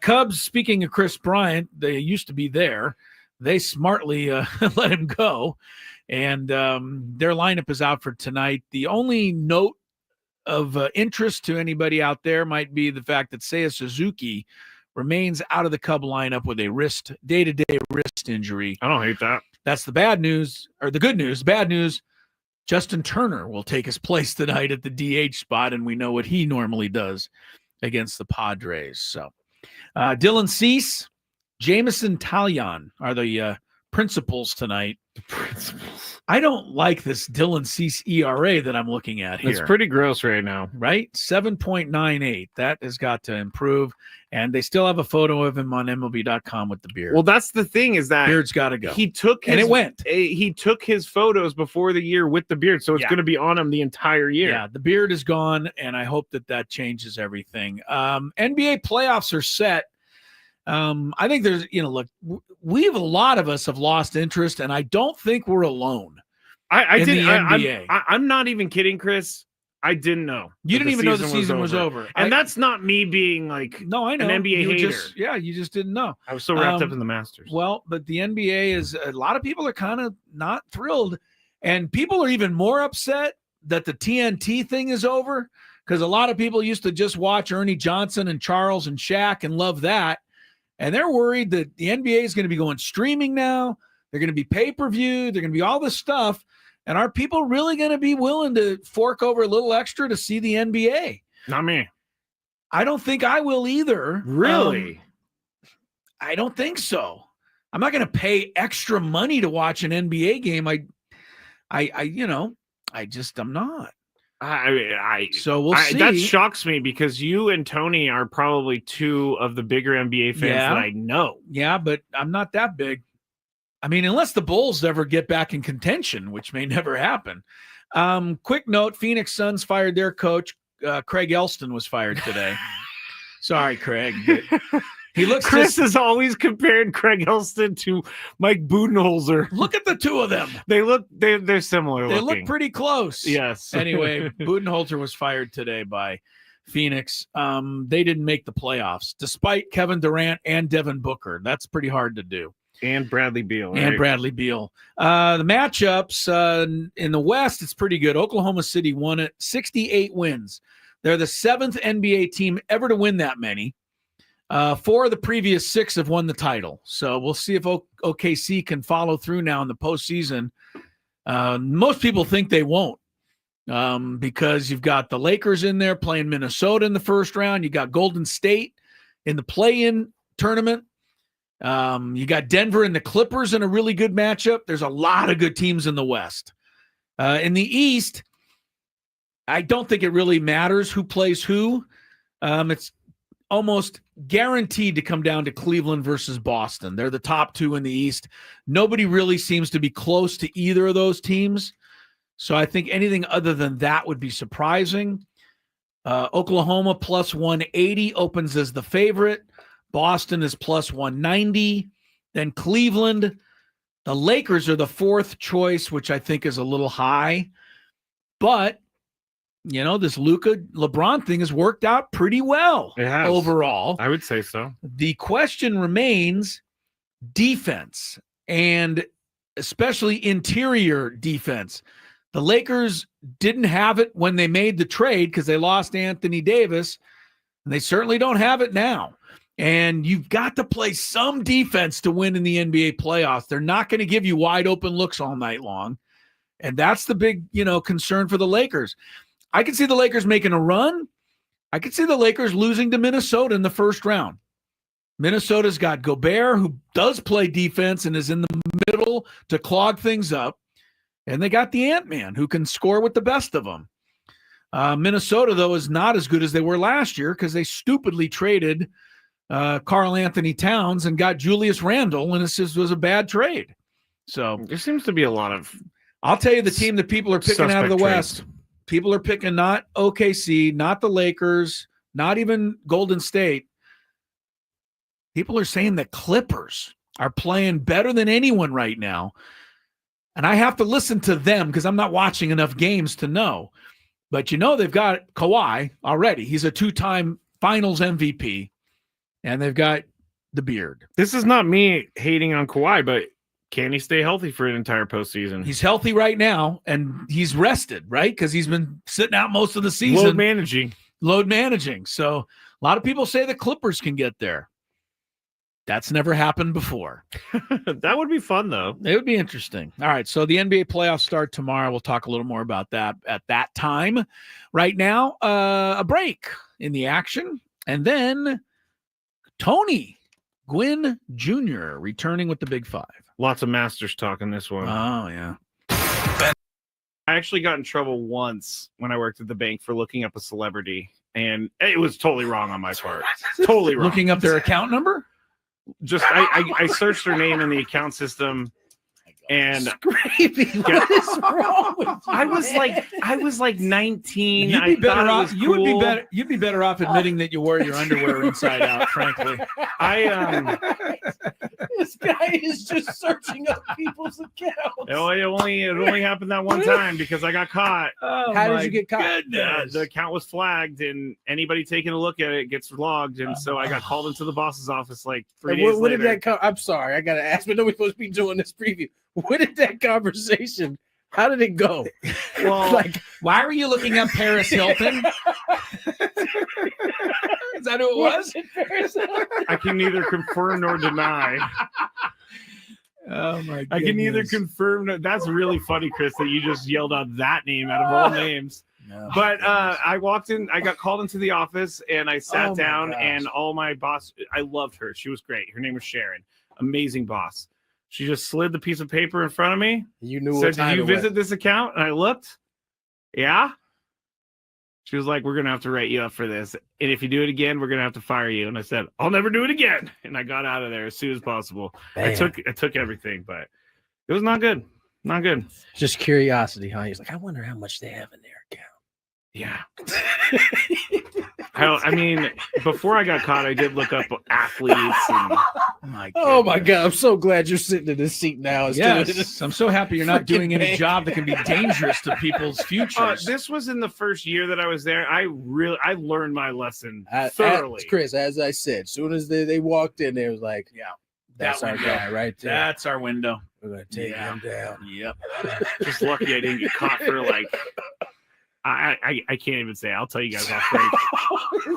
Cubs, speaking of Chris Bryant, they used to be there. They smartly let him go, and their lineup is out for tonight. The only note of interest to anybody out there might be the fact that Seiya Suzuki remains out of the Cub lineup with a day-to-day wrist injury. I don't hate that. That's the bad news, or the good news. Bad news, Justin Turner will take his place tonight at the DH spot, and we know what he normally does against the Padres. So Dylan Cease, Jameson Taillon are the principals tonight. The principals. I don't like this Dylan Cease ERA that I'm looking at here. It's pretty gross right now. Right? 7.98. That has got to improve. And they still have a photo of him on MLB.com with the beard. Well, that's the thing, is that beard's got to go. He took his photos before the year with the beard, so it's going to be on him the entire year. Yeah, the beard is gone, and I hope that changes everything. NBA playoffs are set. I think there's, look, a lot of us have lost interest, and I don't think we're alone. I in didn't. the NBA. I'm not even kidding, Chris. I didn't know. You didn't even know the season was over. And that's not me being like I know. an NBA hater. You just didn't know. I was so wrapped up in the Masters. Well, but the NBA is, a lot of people are kind of not thrilled, and people are even more upset that the TNT thing is over, because a lot of people used to just watch Ernie Johnson and Charles and Shaq and love that. And they're worried that the NBA is going to be going streaming now. They're going to be pay-per-view. They're going to be all this stuff. And are people really going to be willing to fork over a little extra to see the NBA? Not me. I don't think I will either. Really? I don't think so. I'm not going to pay extra money to watch an NBA game. I'm not. So we'll see. That shocks me, because you and Tony are probably two of the bigger NBA fans that I know. Yeah, but I'm not that big. I mean, unless the Bulls ever get back in contention, which may never happen. Quick note, Phoenix Suns fired their coach. Craig Elston was fired today. Sorry, Craig. He looks. Chris has always compared Craig Elston to Mike Budenholzer. Look at the two of them. They're similar They looking. look pretty close. Yes. Anyway, Budenholzer was fired today by Phoenix. They didn't make the playoffs, despite Kevin Durant and Devin Booker. That's pretty hard to do. And Bradley Beal. And right? Bradley Beal. The matchups in the West, it's pretty good. Oklahoma City won it, 68 wins. They're the 7th NBA team ever to win that many. 4 of the previous 6 have won the title. So we'll see if OKC can follow through now in the postseason. Most people think they won't, because you've got the Lakers in there playing Minnesota in the first round. You got Golden State in the play-in tournament. You got Denver and the Clippers in a really good matchup. There's a lot of good teams in the West. In the East, I don't think it really matters who plays who. It's almost guaranteed to come down to Cleveland versus Boston. They're the top 2 in the East. Nobody really seems to be close to either of those teams. So I think anything other than that would be surprising. Oklahoma plus 180 opens as the favorite. Boston is plus 190. Then Cleveland. The Lakers are the 4th choice, which I think is a little high. But this Luka LeBron thing has worked out pretty well overall. I would say so. The question remains defense, and especially interior defense. The Lakers didn't have it when they made the trade because they lost Anthony Davis, and they certainly don't have it now. And you've got to play some defense to win in the NBA playoffs. They're not going to give you wide open looks all night long. And that's the big, concern for the Lakers. I could see the Lakers making a run. I could see the Lakers losing to Minnesota in the first round. Minnesota's got Gobert, who does play defense and is in the middle to clog things up. And they got the Ant-Man, who can score with the best of them. Minnesota, though, is not as good as they were last year because they stupidly traded Karl Anthony Towns and got Julius Randle, and this was a bad trade. So there seems to be a lot of. I'll tell you the team that people are picking out of the West. Trades. People are picking not OKC, not the Lakers, not even Golden State. People are saying the Clippers are playing better than anyone right now. And I have to listen to them because I'm not watching enough games to know. But they've got Kawhi already. He's a 2-time finals MVP. And they've got the beard. This is not me hating on Kawhi, but can he stay healthy for an entire postseason? He's healthy right now, and he's rested, right? Because he's been sitting out most of the season. Load managing. So a lot of people say the Clippers can get there. That's never happened before. That would be fun, though. It would be interesting. All right, so the NBA playoffs start tomorrow. We'll talk a little more about that at that time. Right now, a break in the action, and then Tony Gwynn Jr. returning with the Big Five. Lots of Masters talk in this one. Oh, yeah. I actually got in trouble once when I worked at the bank for looking up a celebrity, and it was totally wrong on my part. Totally wrong. Looking up their account number? Just I searched their name in the account system, and what is wrong with you? I was like 19. You'd be better off. Cool. You'd be better off admitting that you wore your underwear inside out. Frankly, This guy is just searching up people's accounts. It only happened that one time because I got caught. How did you get caught? The account was flagged, and anybody taking a look at it gets logged. And so I got called into the boss's office like 3 days later. What did that come? I'm sorry, I gotta ask, but nobody's supposed to be doing this preview. What did that conversation? How did it go? Well, why were you looking up Paris Hilton? Is that who it was? I can neither confirm nor deny. Oh my goodness. I can neither confirm. That's really funny, Chris, that you just yelled out that name out of all names. No. But I walked in, I got called into the office, and I sat down, and all my boss, I loved her. She was great. Her name was Sharon. Amazing boss. She just slid the piece of paper in front of me. You knew. Said, "Did you visit this account?" And I looked. Yeah. She was like, "We're gonna have to write you up for this, and if you do it again, we're gonna have to fire you." And I said, "I'll never do it again." And I got out of there as soon as possible. Damn. I took everything, but it was not good. Not good. Just curiosity, huh? He's like, I wonder how much they have in their account. Yeah. I mean, before I got caught, I did look up athletes. And, oh my God! I'm so glad you're sitting in this seat now. Yes, I'm so happy you're not doing any job that can be dangerous to people's futures. This was in the first year that I was there. I learned my lesson thoroughly. Chris, as I said, as soon as they walked in, they was like, "Yeah, that's our guy right there. That's our window. We're gonna take him down." Yep. Just lucky I didn't get caught for like. I can't even say. I'll tell you guys off break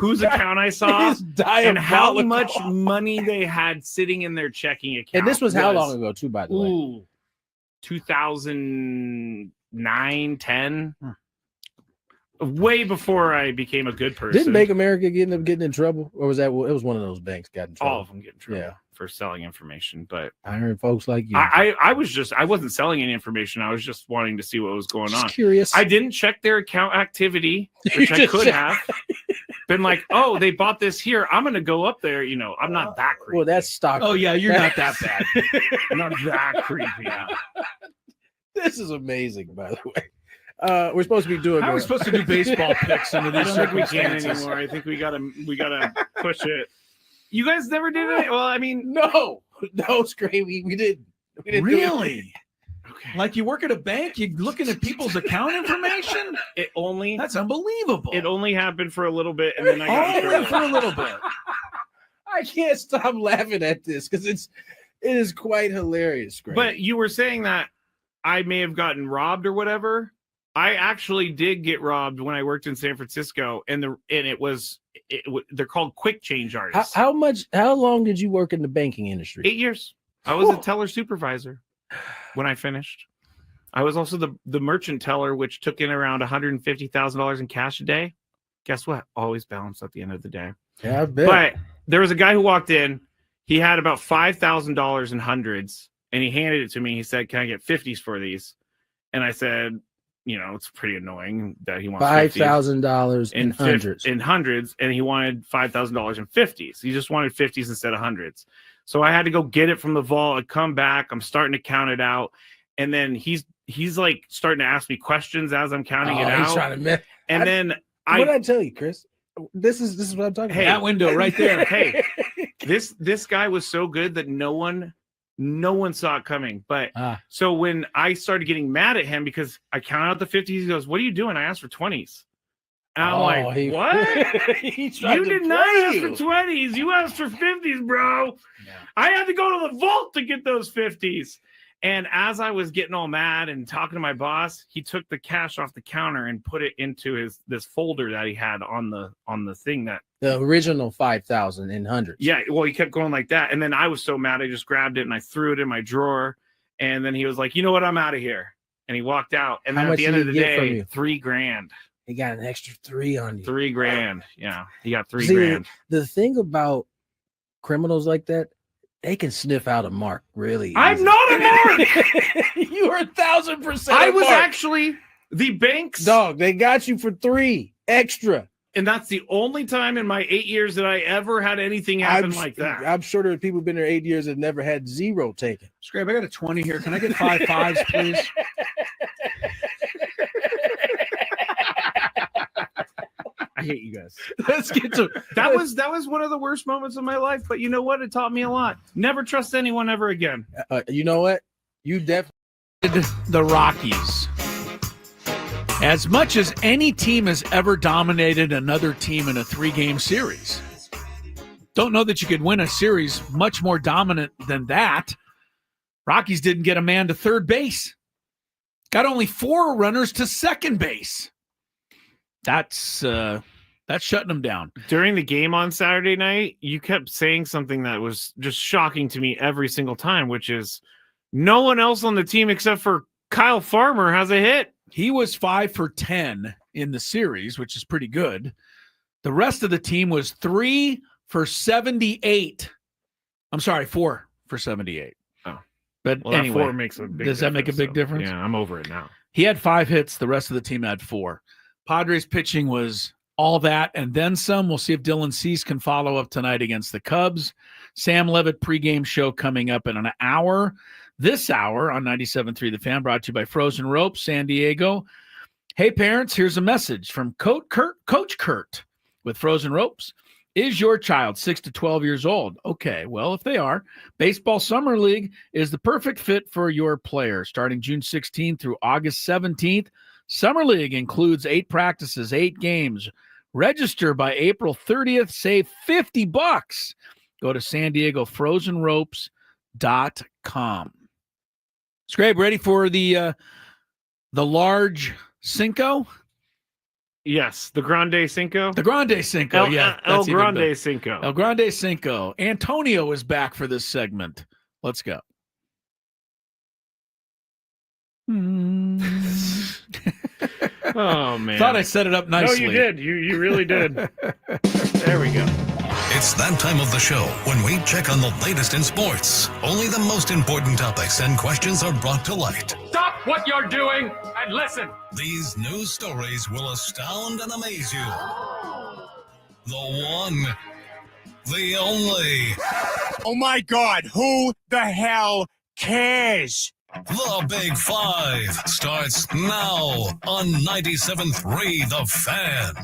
whose account I saw and how much money they had sitting in their checking account. And this was how long ago, too, by the way? 2009, 10. Way before I became a good person. Didn't Bank America end up getting in trouble? Or was that it was one of those banks got in trouble? All of them get in trouble for selling information. But I heard folks like you. I wasn't selling any information. I was just wanting to see what was going on. Curious. I didn't check their account activity, which I could have. Been like, oh, they bought this here. I'm going to go up there. You know, I'm not that creepy. Well, that's stock. Oh, yeah, you're not that bad. I'm not that creepy. This is amazing, by the way. We're supposed to be doing. How are we supposed to do baseball picks under I these don't think we can circumstances? anymore. I think we gotta push it. You guys never did it? Well, I mean, no, Scrappy, we didn't. We didn't really? Like you work at a bank, you're looking at people's account information? That's unbelievable. It only happened for a little bit, and then I got in trouble. For a little bit. I can't stop laughing at this because it is quite hilarious, Greg. But you were saying that I may have gotten robbed or whatever. I actually did get robbed when I worked in San Francisco, and they're called quick change artists. How long did you work in the banking industry? 8 years. I was a teller supervisor when I finished. I was also the merchant teller, which took in around $150,000 in cash a day. Guess what? Always balanced at the end of the day. Yeah, I bet. But there was a guy who walked in. He had about $5,000 in hundreds, and he handed it to me. He said, "Can I get 50s for these?" And I said, it's pretty annoying that he wants $5,000 in hundreds. In hundreds, and he wanted $5,000 in 50s. He just wanted 50s instead of hundreds. So I had to go get it from the vault. I come back. I'm starting to count it out, and then he's like starting to ask me questions as I'm counting it out. He's trying to and then what did I tell you, Chris? This is what I'm talking about. That window right there. Hey, this guy was so good that no one saw it coming. But so when I started getting mad at him because I counted out the 50s, he goes, "What are you doing? I asked for 20s." And I'm like, "What? You did not ask for 20s. You asked for 50s, bro." Yeah. I had to go to the vault to get those 50s. And as I was getting all mad and talking to my boss, he took the cash off the counter and put it into this folder that he had on the thing that the original 5,000 in hundreds. Yeah, well, he kept going like that, and then I was so mad, I just grabbed it and I threw it in my drawer. And then he was like, "You know what? I'm out of here." And he walked out. And then at the end of the day, $3,000. He got an extra 3 on you. $3,000. Yeah, he got $3,000. The thing about criminals like that, they can sniff out a mark really easy. I'm not a mark. You are 1,000%. I was actually the bank's dog. They got you for 3 extra. And that's the only time in my 8 years that I ever had anything happen like that. I'm sure there are people who've been there 8 years that never had 0 taken. Scrape, I got a 20 here. Can I get 5 5s, please? I hate you guys. Let's get to that was one of the worst moments of my life, but you know what? It taught me a lot. Never trust anyone ever again. You know what? You definitely the Rockies. As much as any team has ever dominated another team in a 3-game series. Don't know that you could win a series much more dominant than that. Rockies didn't get a man to third base. Got only 4 runners to second base. That's shutting them down. During the game on Saturday night, you kept saying something that was just shocking to me every single time, which is no one else on the team except for Kyle Farmer has a hit. He was 5 for 10 in the series, which is pretty good. The rest of the team was 3 for 78. I'm sorry, 4 for 78. Oh, but well, anyway, 4 makes a big does that make a big difference? Yeah, I'm over it now. He had 5 hits. The rest of the team had 4. Padres pitching was all that and then some. We'll see if Dylan Cease can follow up tonight against the Cubs. Sam Levitt pregame show coming up in an hour. This hour on 97.3 The Fan, brought to you by Frozen Ropes, San Diego. Hey, parents, here's a message from Coach Kurt with Frozen Ropes. Is your child 6 to 12 years old? Okay, well, if they are, Baseball Summer League is the perfect fit for your player. Starting June 16th through August 17th, Summer League includes 8 practices, 8 games. Register by April 30th. Save $50. Go to San Diego FrozenRopes.com. Scrape, ready for the large Cinco? Yes, the Grande Cinco. The Grande Cinco, El Grande Cinco. El Grande Cinco. Antonio is back for this segment. Let's go. Oh, man. Thought I set it up nicely. No, you did. You really did. There we go. It's that time of the show when we check on the latest in sports. Only the most important topics and questions are brought to light. Stop what you're doing and listen. These news stories will astound and amaze you. The one, the only. Oh my God, who the hell cares? The Big Five starts now on 97.3 The Fan.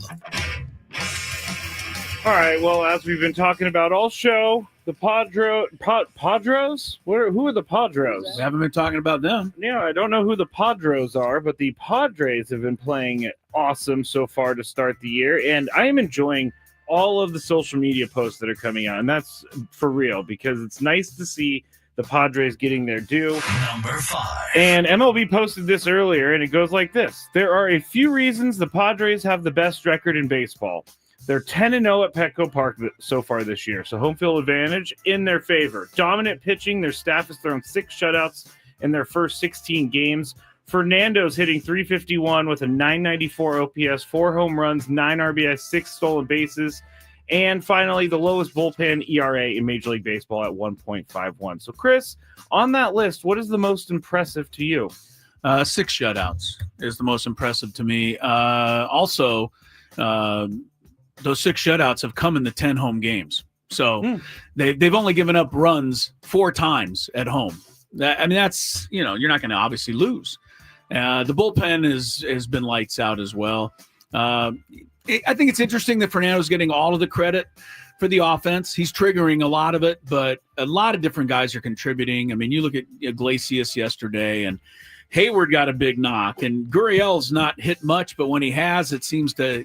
All right, well, as we've been talking about all show, The Padres? Who are the Padres? We haven't been talking about them. Yeah, I don't know who the Padres are, but the Padres have been playing awesome so far to start the year, and I am enjoying all of the social media posts that are coming out, and that's for real because it's nice to see the Padres getting their due. Number 5. And MLB posted this earlier, and it goes like this. There are a few reasons the Padres have the best record in baseball. They're 10-0 at Petco Park so far this year, so home field advantage in their favor. Dominant pitching. Their staff has thrown 6 shutouts in their first 16 games. Fernando's hitting .351 with a .994 OPS, 4 home runs, 9 RBIs, 6 stolen bases. And finally, the lowest bullpen ERA in Major League Baseball at 1.51. So, Chris, on that list, what is the most impressive to you? 6 shutouts is the most impressive to me. Also, those 6 shutouts have come in the 10 home games. So they've only given up runs 4 times at home. That's, you're not going to obviously lose. The bullpen has been lights out as well. I think it's interesting that Fernando's getting all of the credit for the offense. He's triggering a lot of it, but a lot of different guys are contributing. I mean, you look at Iglesias yesterday, and Hayward got a big knock, and Gurriel's not hit much, but when he has, it seems to,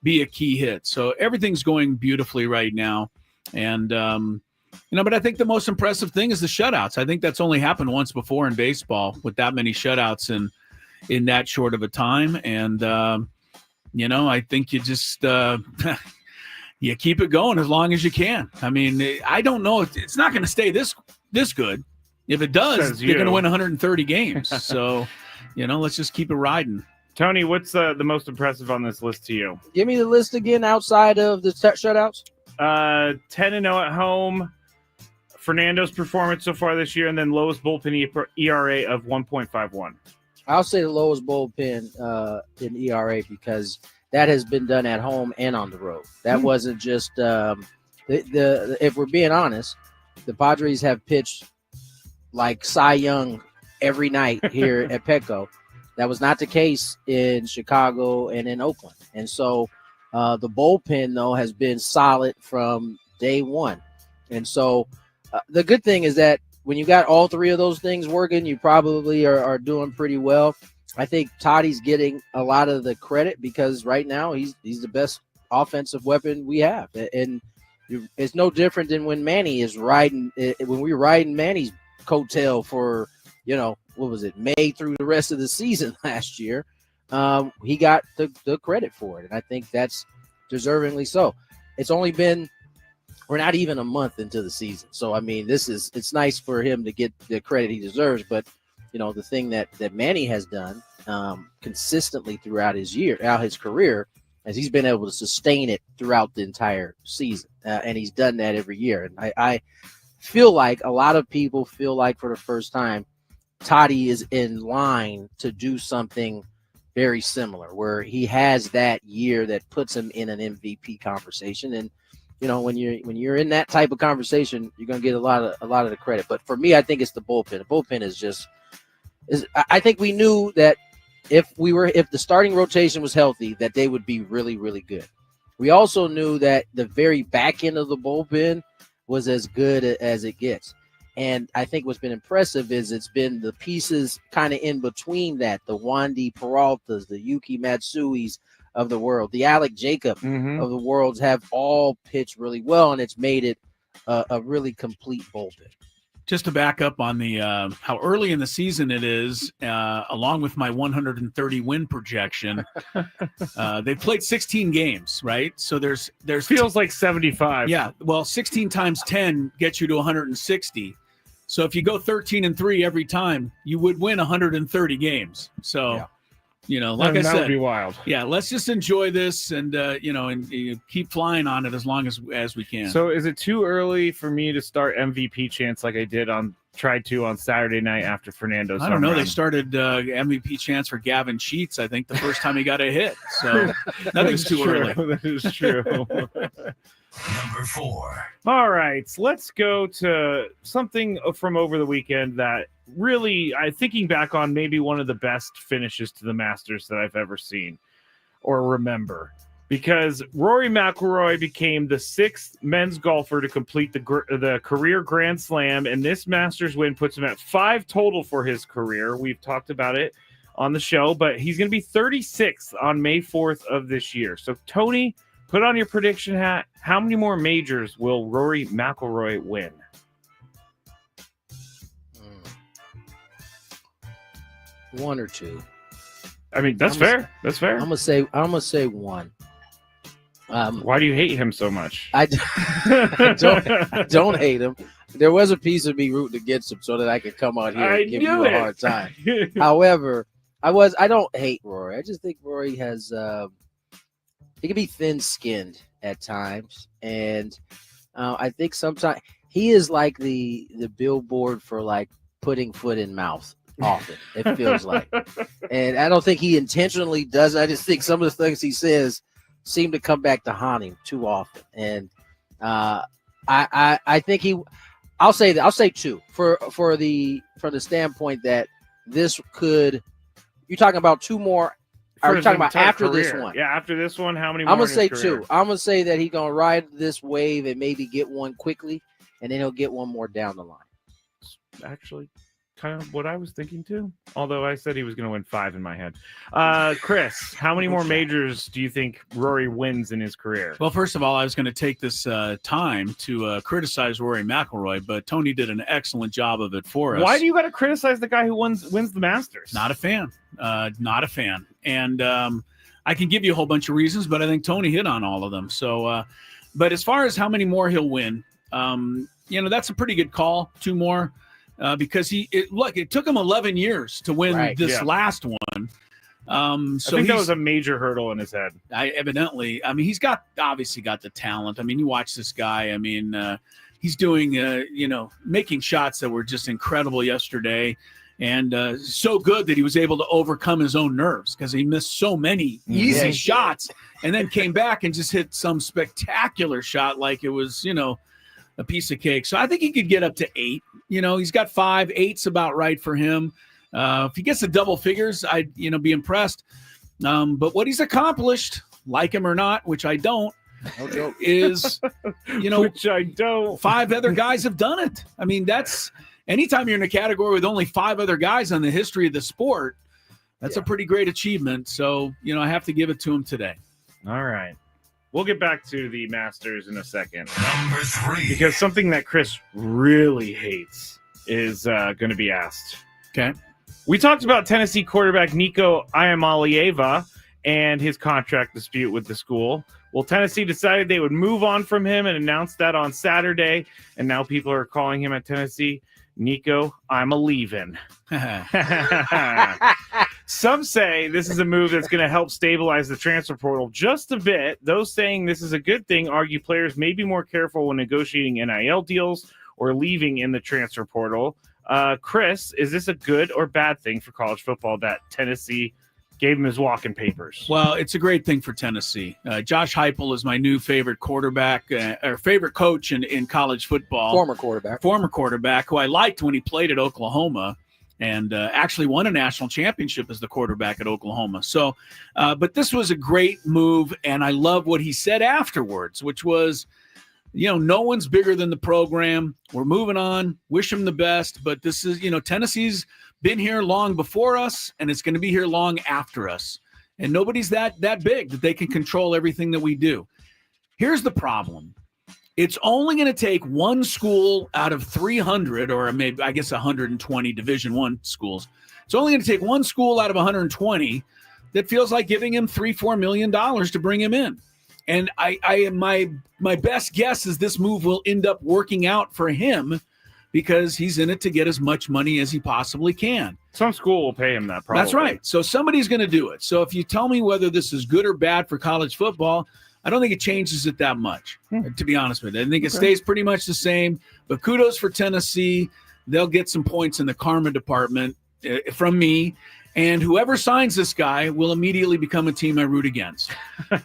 be a key hit. So everything's going beautifully right now. And, but I think the most impressive thing is the shutouts. I think that's only happened once before in baseball with that many shutouts in that short of a time. And, I think you just you keep it going as long as you can. I mean, I don't know if it's not going to stay this good. If it does, they're going to win 130 games. So, let's just keep it riding. Tony, what's the most impressive on this list to you? Give me the list again outside of the shutouts. 10-0 at home. Fernando's performance so far this year, and then lowest bullpen ERA of 1.51. I'll say the lowest bullpen in ERA because that has been done at home and on the road. That wasn't just if we're being honest, the Padres have pitched like Cy Young every night here at Petco. That was not the case in Chicago and in Oakland. And so the bullpen, though, has been solid from day one. And so the good thing is that when you got all 3 of those things working, you probably are doing pretty well. I think Toddy's getting a lot of the credit because right now he's the best offensive weapon we have. And it's no different than when Manny is riding – when we were riding Manny's coattail for, what was it, May through the rest of the season last year. He got the credit for it, and I think that's deservingly so. It's only been – we're not even a month into the season. So, I mean, it's nice for him to get the credit he deserves, but – the thing that Manny has done consistently throughout his career, as he's been able to sustain it throughout the entire season. And he's done that every year. And I feel like a lot of people feel like for the first time, Toddy is in line to do something very similar, where he has that year that puts him in an MVP conversation. And, when you're in that type of conversation, you're going to get a lot of the credit. But for me, I think it's the bullpen. The bullpen is just – I think we knew that if the starting rotation was healthy, that they would be really, really good. We also knew that the very back end of the bullpen was as good as it gets. And I think what's been impressive is it's been the pieces kind of in between that, the Wandy Peraltas, the Yuki Matsuis of the world, the Alec Jacob of the world have all pitched really well, and it's made it a really complete bullpen. Just to back up on the how early in the season it is, along with my 130 win projection, they've played 16 games, right? So there's feels like 75. Yeah, well, 16 times 10 gets you to 160. So if you go 13-3 every time, you would win 130 games. So, like I said, that would be wild. Yeah, let's just enjoy this and and keep flying on it as long as we can. So is it too early for me to start MVP chants like I tried to on Saturday night after Fernando's I don't know. They started MVP chants for Gavin Sheets, I think, the first time he got a hit. So nothing's too early. That is true. Number 4. All right, so let's go to something from over the weekend that really, thinking back on, maybe one of the best finishes to the Masters that I've ever seen or remember. because Rory McIlroy became the 6th men's golfer to complete the career Grand Slam, and this Masters win puts him at 5 total for his career. We've talked about it on the show, but he's going to be 36th on May 4th of this year. So, Tony, put on your prediction hat. How many more majors will Rory McIlroy win? One or two. I mean, that's fair. That's fair. I'm gonna say one. Why do you hate him so much? I don't hate him. There was a piece of me rooting against him so that I could come out here and give you a hard time. However, I don't hate Rory. I just think Rory has he can be thin-skinned at times, and I think sometimes he is like the billboard for like putting foot in mouth. Often it feels like, and I don't think he intentionally does. I just think some of the things he says seem to come back to haunt him too often. And I think I'll say two from the standpoint that this could. You're talking about two more. Are you talking about after career. This one? Yeah, after this one, how many more? I'm gonna say two. I'm gonna say that he's gonna ride this wave and maybe get one quickly, and then he'll get one more down the line. Actually, kind of what I was thinking too. Although I said he was going to win 5 in my head. Chris, how many more majors do you think Rory wins in his career? Well, first of all, I was going to take this time to criticize Rory McIlroy, but Tony did an excellent job of it for us. Why do you got to criticize the guy who wins the Masters? Not a fan. Not a fan. And I can give you a whole bunch of reasons, but I think Tony hit on all of them. So, but as far as how many more he'll win, that's a pretty good call. 2 more. Because it took him 11 years to win last one. So I think that was a major hurdle in his head. He's obviously got the talent. I mean, you watch this guy. I mean, he's doing, making shots that were just incredible yesterday, and so good that he was able to overcome his own nerves because he missed so many easy shots, and then came back and just hit some spectacular shot like it was, a piece of cake. So I think he could get up to 8. He's got 5. 8's about right for him. If he gets the double figures, I'd be impressed. But what he's accomplished, like him or not, which I don't, is which I don't. 5 other guys have done it. I mean, that's anytime you're in a category with only 5 other guys on the history of the sport, that's a pretty great achievement. So I have to give it to him today. All right. We'll get back to the Masters in a second. Number 3. Because something that Chris really hates is going to be asked. Okay. We talked about Tennessee quarterback Nico Iamaleava and his contract dispute with the school. Well, Tennessee decided they would move on from him and announced that on Saturday. And now people are calling him at Tennessee, Nico, I'm a leaving. Some say this is a move that's going to help stabilize the transfer portal just a bit. Those saying this is a good thing argue players may be more careful when negotiating NIL deals or leaving in the transfer portal. Chris, is this a good or bad thing for college football that Tennessee gave him his walking papers? Well, it's a great thing for Tennessee. Josh Heupel is my new favorite quarterback or favorite coach in college football. Former quarterback who I liked when he played at Oklahoma and actually won a national championship as the quarterback at Oklahoma. So, but this was a great move, and I love what he said afterwards, which was, no one's bigger than the program. We're moving on. Wish him the best, but this is, Tennessee's been here long before us, and it's going to be here long after us. And nobody's that big that they can control everything that we do. Here's the problem. It's only going to take one school out of 300, or maybe, I guess, 120 Division I schools. It's only going to take one school out of 120 that feels like giving him $3-4 million to bring him in. And my best guess is this move will end up working out for him because he's in it to get as much money as he possibly can. Some school will pay him that, probably. That's right. So somebody's going to do it. So if you tell me whether this is good or bad for college football, I don't think it changes it that much, to be honest with you. I think it stays pretty much the same. But kudos for Tennessee. They'll get some points in the karma department from me. And whoever signs this guy will immediately become a team I root against. And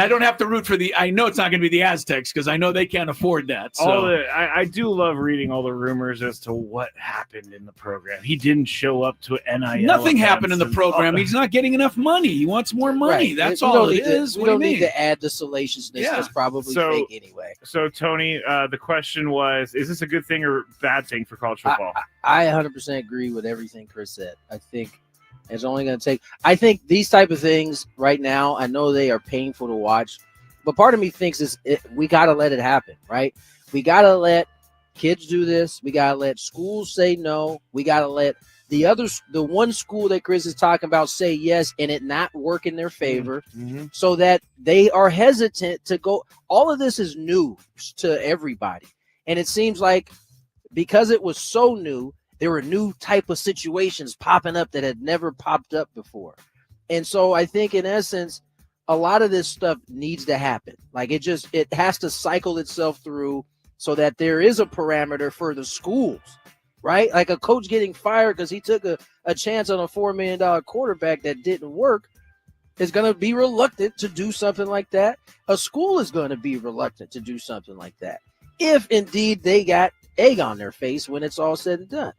I don't have to root for I know it's not going to be the Aztecs because I know they can't afford that. So. I do love reading all the rumors as to what happened in the program. He didn't show up to NIL. Nothing happened in the program. He's not getting enough money. He wants more money. Right. That's all it is. We don't need to add the salaciousness. Yeah. That's probably fake anyway. So, Tony, the question was, is this a good thing or bad thing for college football? I 100% agree with everything Chris said. I think it's only going to take – I think these type of things right now, I know they are painful to watch, but part of me thinks we got to let it happen, right? We got to let kids do this. We got to let schools say no. We got to let the one school that Chris is talking about say yes and it not work in their favor so that they are hesitant to go. All of this is new to everybody. And it seems like because it was so new, there were new type of situations popping up that had never popped up before. And so I think in essence, a lot of this stuff needs to happen. Like it has to cycle itself through so that there is a parameter for the schools, right? Like a coach getting fired because he took a chance on a $4 million quarterback that didn't work is going to be reluctant to do something like that. A school is going to be reluctant to do something like that if indeed they got egg on their face when it's all said and done.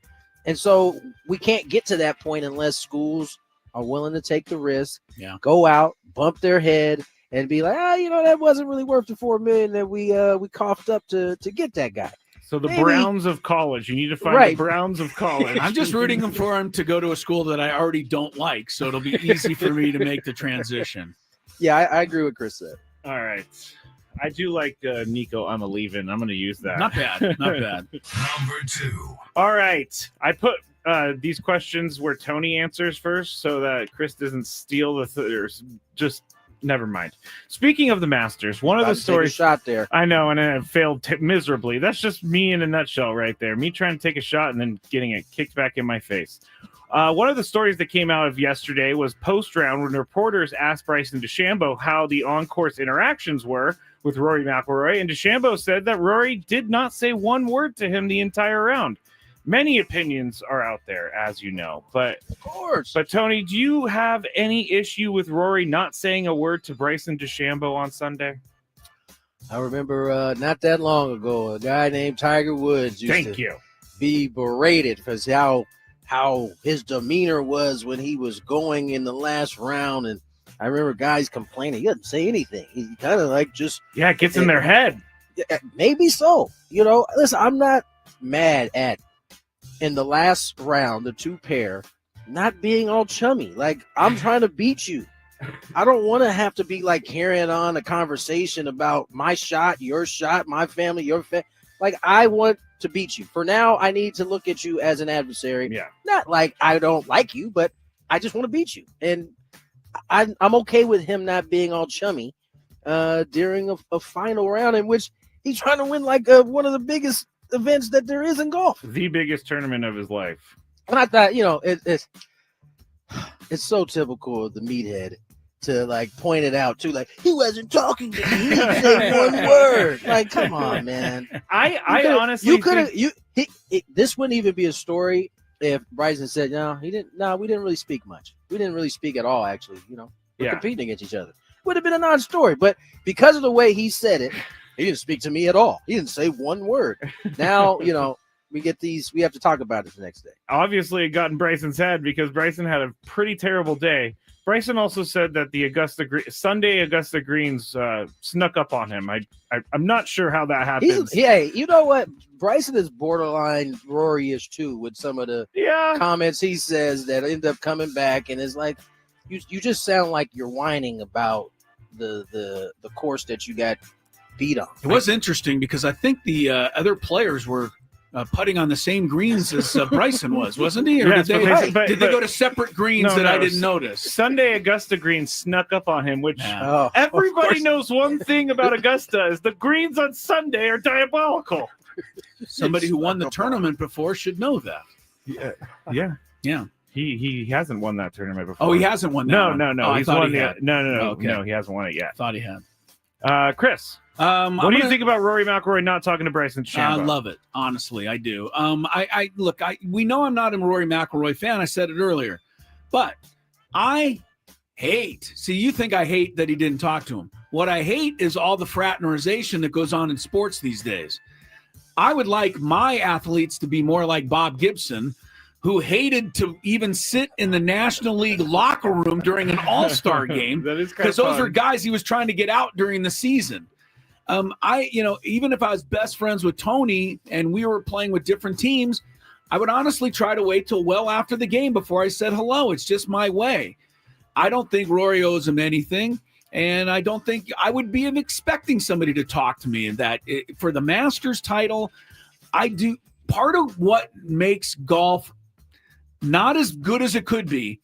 And so we can't get to that point unless schools are willing to take the risk, go out, bump their head, and be like, that wasn't really worth the $4 million that we coughed up to get that guy. So the Browns of college, you need to find the Browns of college. I'm just rooting for him to go to a school that I already don't like, so it'll be easy for me to make the transition. Yeah, I agree with Chris said. All right. I do like Nico, I'm leaving. I'm going to use that. Not bad. Not bad. Number 2. All right. I put these questions where Tony answers first so that Chris doesn't steal just never mind. Speaking of the Masters, one of the stories shot there. I know, and it failed miserably. That's just me in a nutshell right there. Me trying to take a shot and then getting it kicked back in my face. One of the stories that came out of yesterday was post-round when reporters asked Bryson DeChambeau how the on-course interactions were with Rory McIlroy, and DeChambeau said that Rory did not say one word to him the entire round. Many opinions are out there, as you know, but of course. But Tony, do you have any issue with Rory not saying a word to Bryson DeChambeau on Sunday? I remember not that long ago, a guy named Tiger Woods used to be berated because how his demeanor was when he was going in the last round, and I remember guys complaining he doesn't say anything. He kind of like just it gets in their head. Maybe so. Listen, I'm not mad at in the last round the two pair not being all chummy. Like I'm trying to beat you. I don't want to have to be like carrying on a conversation about my shot, your shot, my family, your family. Like I want to beat you. For now, I need to look at you as an adversary. Yeah. Not like I don't like you, but I just want to beat you. And I'm okay with him not being all chummy during a final round in which he's trying to win like one of the biggest events that there is in golf. The biggest tournament of his life. And I thought, it's so typical of the meathead to like point it out too, like he wasn't talking to me. He didn't say one word. Like, come on, man. I honestly, this wouldn't even be a story if Bryson said, no, we didn't really speak much. We didn't really speak at all, actually. We're competing against each other. Would have been a non-story, but because of the way he said it, he didn't speak to me at all. He didn't say one word. Now, we have to talk about it the next day. Obviously, it got in Bryson's head because Bryson had a pretty terrible day. Bryson also said that the Sunday Augusta Greens snuck up on him. I'm not sure how that happens. You know what? Bryson is borderline Rory-ish too with some of the comments he says that end up coming back, and it's like you just sound like you're whining about the course that you got beat on. It was interesting because I think the other players were putting on the same greens as Bryson wasn't he? Or Yes, did they go to separate greens that I didn't notice? Sunday Augusta Greens snuck up on him, which everybody knows one thing about Augusta is the greens on Sunday are diabolical. Somebody who won the tournament before should know that. Yeah. He hasn't won that tournament before. Oh, he hasn't won that. No. Oh, He's I thought won he had. No. Okay. No, he hasn't won it yet. Thought he had. Chris, what do you gonna- think about Rory McIlroy not talking to Bryson DeChambeau? I love it. Honestly, I do. We know I'm not a Rory McIlroy fan. I said it earlier, but I hate. See, you think I hate that he didn't talk to him. What I hate is all the fraternization that goes on in sports these days. I would like my athletes to be more like Bob Gibson, who hated to even sit in the National League locker room during an All-Star game That is kind because of those fun. are guys he was trying to get out during the season. Even if I was best friends with Tony and we were playing with different teams, I would honestly try to wait till well after the game before I said hello. It's just my way. I don't think Rory owes him anything, and I don't think I would be expecting somebody to talk to me. And for the Masters title, I do. Part of what makes golf not as good as it could be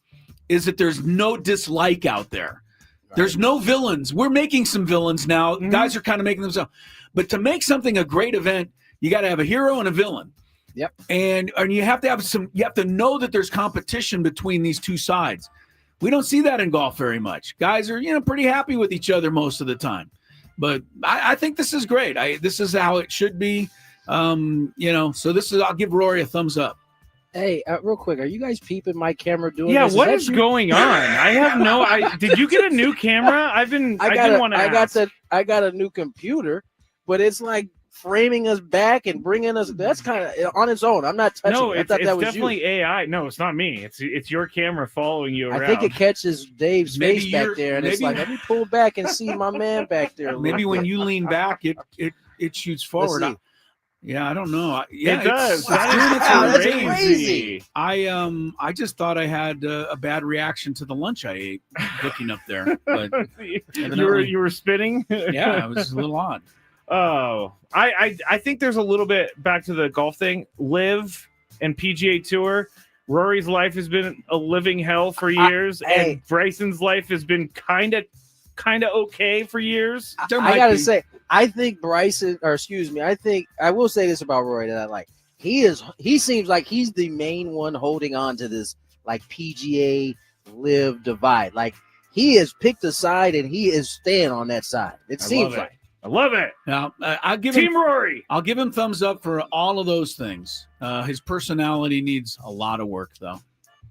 is that there's no dislike out there. Right. There's no villains. We're making some villains now. Mm-hmm. Guys are kind of making themselves. But to make something a great event, you got to have a hero and a villain. Yep. And you have to have you have to know that there's competition between these two sides. We don't see that in golf very much. Guys are, pretty happy with each other most of the time. But I think this is great. This is how it should be. So I'll give Rory a thumbs up. Hey, real quick, are you guys peeping my camera doing Yeah, this? what is going on? I have no. Did you get a new camera? I didn't want to. I got a new computer, but it's like framing us back and bringing us. That's kind of on its own. I'm not touching. No, it. it's that was definitely you. AI. No, it's not me. It's your camera following you around. I think it catches Dave's Maybe face back there, and it's like, let me pull back and see my man back there. Maybe when you lean back, it shoots forward. I don't know. It does. That's crazy. I just thought I had a bad reaction to the lunch I ate looking up there. But you were spinning. Yeah, it was a little odd. Oh, I think there's a little bit back to the golf thing. Live and PGA Tour. Rory's life has been a living hell for years, and Bryson's life has been kind of okay for years. I gotta say, I think I will say this about Rory that I like. He seems like he's the main one holding on to this like PGA Live divide. Like he has picked a side and he is staying on that side. It seems like. I love it. Now, I'll give Team Rory. I'll give him thumbs up for all of those things. His personality needs a lot of work, though.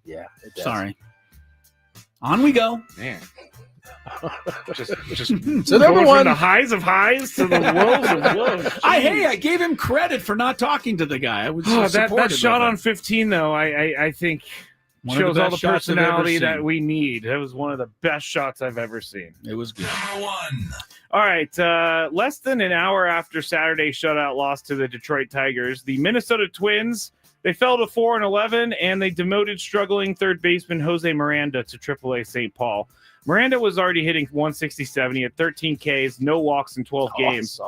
Yeah. It does. Sorry. On we go. Man. just so number one, from the highs of highs to the lows of lows. I gave him credit for not talking to the guy. I was that shot on 15 though. I think shows all the personality that we need. That was one of the best shots I've ever seen. It was good. Number one. All right, less than an hour after Saturday's shutout loss to the Detroit Tigers, the Minnesota Twins, they fell to 4-11, and they demoted struggling third baseman Jose Miranda to AAA St. Paul. Miranda was already hitting 167. He had 13 Ks, no walks in 12 games.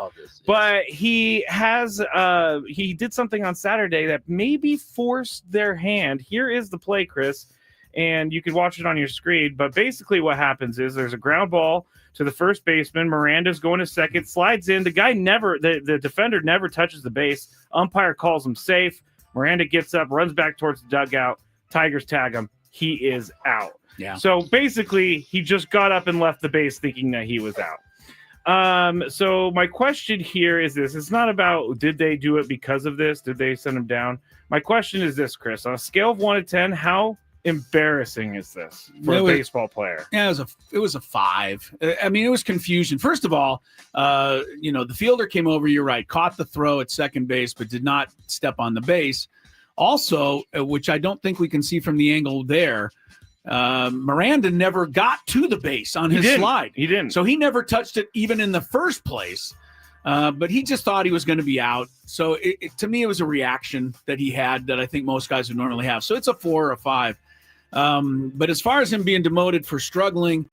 But he did something on Saturday that maybe forced their hand. Here is the play, Chris, and you can watch it on your screen. But basically what happens is there's a ground ball to the first baseman. Miranda's going to second, slides in. The guy the defender never touches the base. Umpire calls him safe. Miranda gets up, runs back towards the dugout. Tigers tag him. He is out. Yeah. So basically, he just got up and left the base thinking that he was out. So my question here is this. It's not about did they do it because of this? Did they send him down? My question is this, Chris. On a scale of 1 to 10, how embarrassing is this for a baseball player? Yeah, it was a 5. I mean, it was confusion. First of all, the fielder came over, you're right, caught the throw at second base, but did not step on the base. Also, which I don't think we can see from the angle there, Miranda never got to the base on his slide. He didn't. So he never touched it even in the first place. But he just thought he was going to be out. So to me, it was a reaction that he had that I think most guys would normally have. So it's a 4 or a 5. But as far as him being demoted for struggling,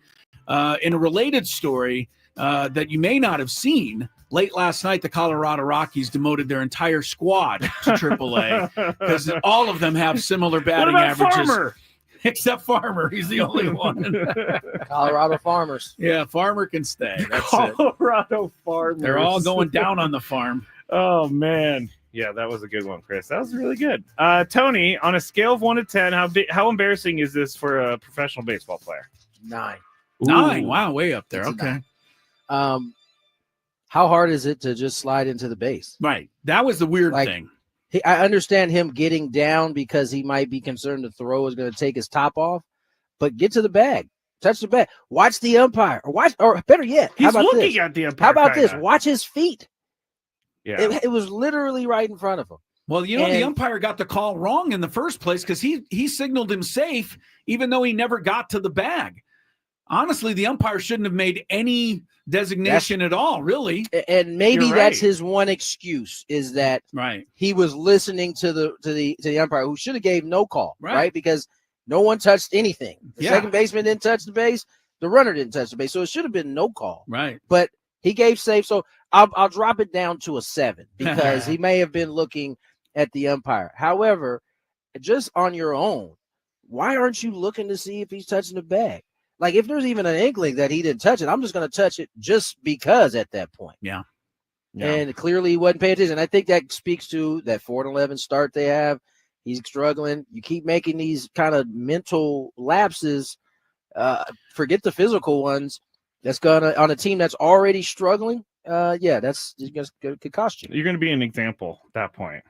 in a related story that you may not have seen, late last night, the Colorado Rockies demoted their entire squad to AAA because all of them have similar batting averages. Farmer? Except Farmer. He's the only one. Colorado Farmers. Yeah, Farmer can stay. That's Colorado Farmers. They're all going down on the farm. Oh, man. Yeah, that was a good one, Chris. That was really good. Tony, on a scale of 1 to 10, how embarrassing is this for a professional baseball player? 9. 9. Wow, way up there. Okay. how hard is it to just slide into the base? Right. That was the weird thing. I understand him getting down because he might be concerned the throw is going to take his top off, but get to the bag. Touch the bag. Watch the umpire. Or better yet, He's how about looking this? at the umpire. How about this? kinda. Watch his feet. Yeah. It was literally right in front of him. Well, the umpire got the call wrong in the first place because he signaled him safe, even though he never got to the bag. Honestly, the umpire shouldn't have made any designation at all, really. And maybe You're that's right. his one excuse is that Right. he was listening to the umpire who should have gave no call, Right. right? Because no one touched anything. The Yeah. second baseman didn't touch the base. The runner didn't touch the base. So it should have been no call. Right. But he gave safe. So I'll drop it down to a 7 because he may have been looking at the umpire. However, just on your own, why aren't you looking to see if he's touching the bag? Like if there's even an inkling that he didn't touch it, I'm just going to touch it just because at that point. Yeah. And clearly he wasn't paying attention. I think that speaks to that 4-11 start they have. He's struggling. You keep making these kind of mental lapses. Forget the physical ones. That's gonna on a team that's already struggling. That's could cost you. You're going to be an example at that point.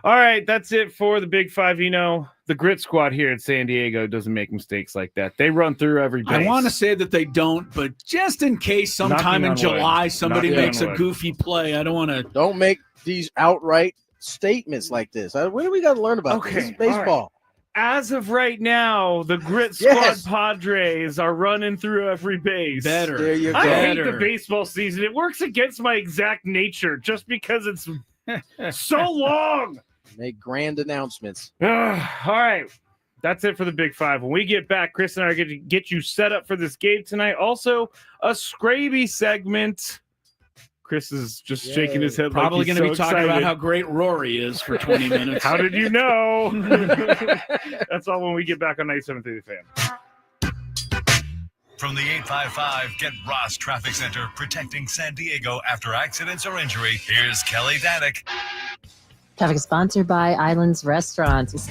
All right, that's it for the Big Five. You know, the Grit Squad here at San Diego doesn't make mistakes like that. They run through every base. I want to say that they don't, but just in case sometime in July somebody makes a goofy play, I don't want to. Don't make these outright statements like this. What do we got to learn about this? This is baseball. As of right now, the Grit Squad Padres are running through every base. Better. There you go. I hate the baseball season. It works against my exact nature just because it's so long. Make grand announcements. All right. That's it for the Big Five. When we get back, Chris and I are going to get you set up for this game tonight. Also, a Scraby segment. Chris is just shaking his head. Probably like going to be talking about how great Rory is for 20 minutes. How did you know? That's all when we get back on 97.3 The Fan. From the 855 Get Ross Traffic Center, protecting San Diego after accidents or injury, here's Kelly Danick. Traffic is sponsored by Islands Restaurants.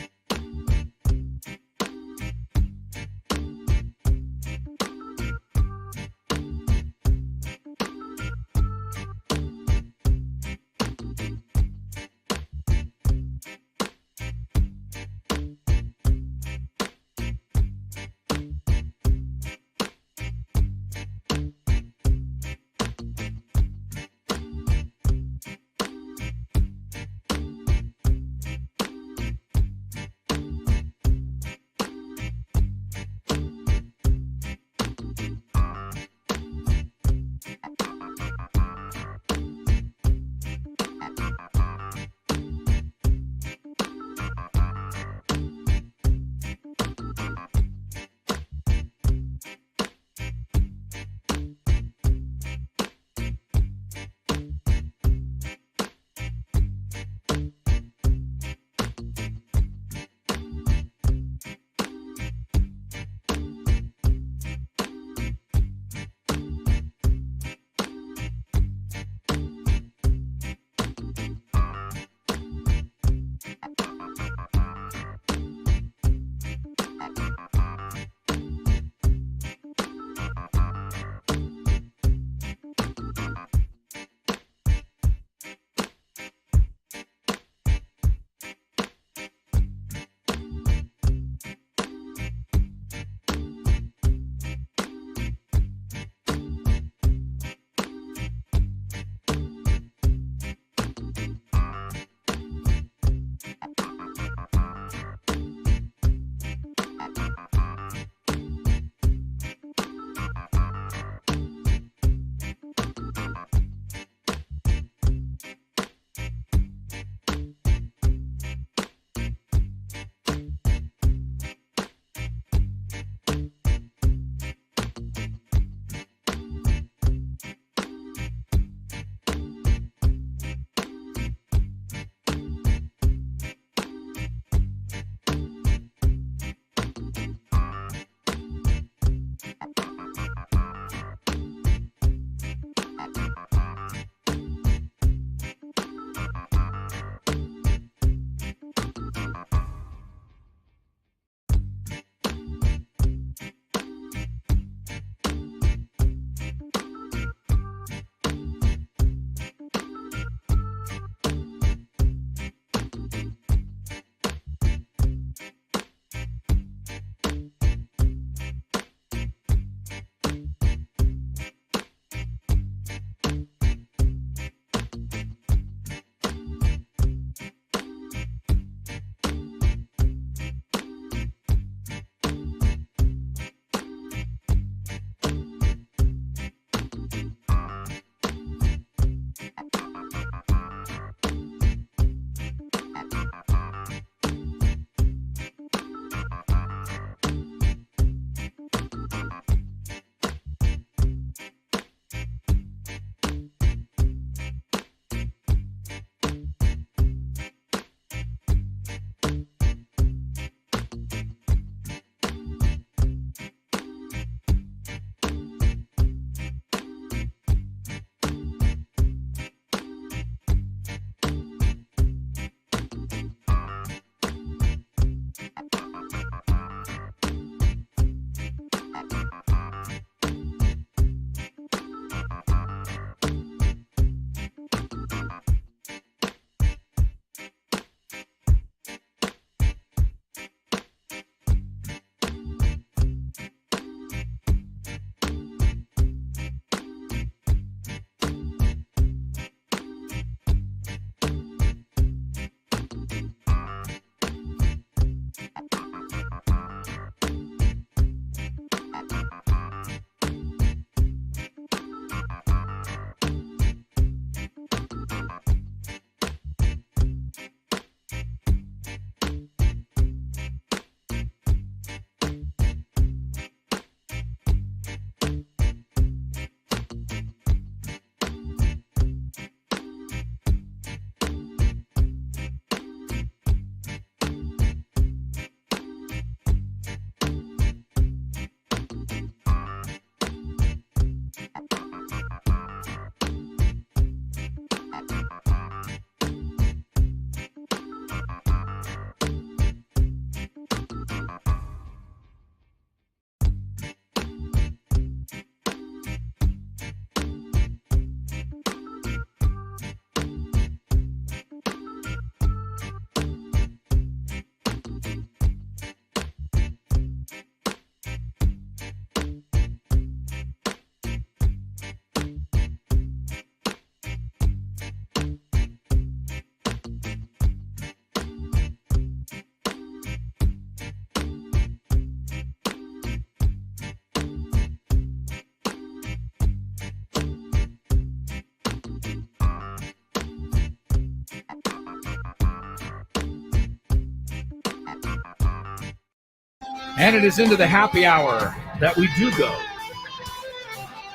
And it is into the happy hour that we do go.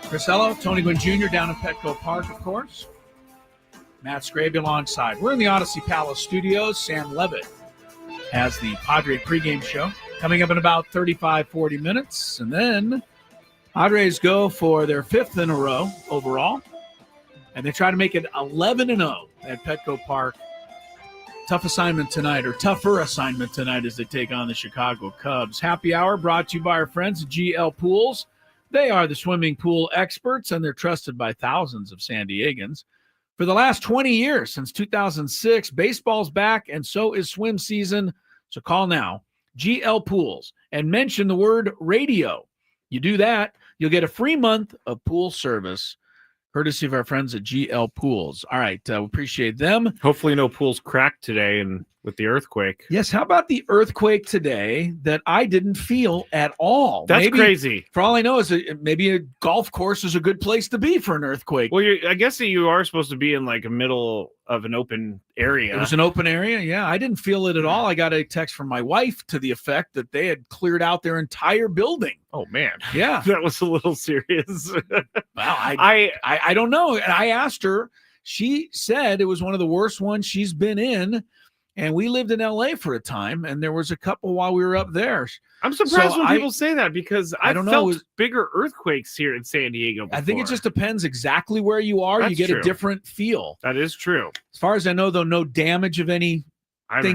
Crisello, Tony Gwynn Jr. down in Petco Park, of course. Matt Scraby alongside. We're in the Odyssey Palace studios. Sam Levitt has the Padre pregame show coming up in about 35, 40 minutes. And then Padres go for their 5th in a row overall. And they try to make it 11-0 at Petco Park. Tough assignment tonight, or tougher assignment tonight, as they take on the Chicago Cubs. Happy hour brought to you by our friends at GL Pools. They are the swimming pool experts, and they're trusted by thousands of San Diegans. For the last 20 years, since 2006, baseball's back, and so is swim season. So call now, GL Pools, and mention the word radio. You do that, you'll get a free month of pool service, courtesy of our friends at GL Pools. All right, we appreciate them. Hopefully no pools cracked today and with the earthquake. Yes, how about the earthquake today that I didn't feel at all? That's crazy. For all I know is maybe a golf course is a good place to be for an earthquake. Well, I guess that you are supposed to be in like a middle of an open area. It was an open area, yeah. I didn't feel it at all. I got a text from my wife to the effect that they had cleared out their entire building. Oh, man. Yeah. That was a little serious. Well, I don't know. And I asked her. She said it was one of the worst ones she's been in. And we lived in LA for a time, and there was a couple while we were up there. I'm surprised when people say that, because I don't felt bigger earthquakes here in San Diego before. I think it just depends exactly where you are. You get a different feel. That is true. As far as I know, though, no damage of anything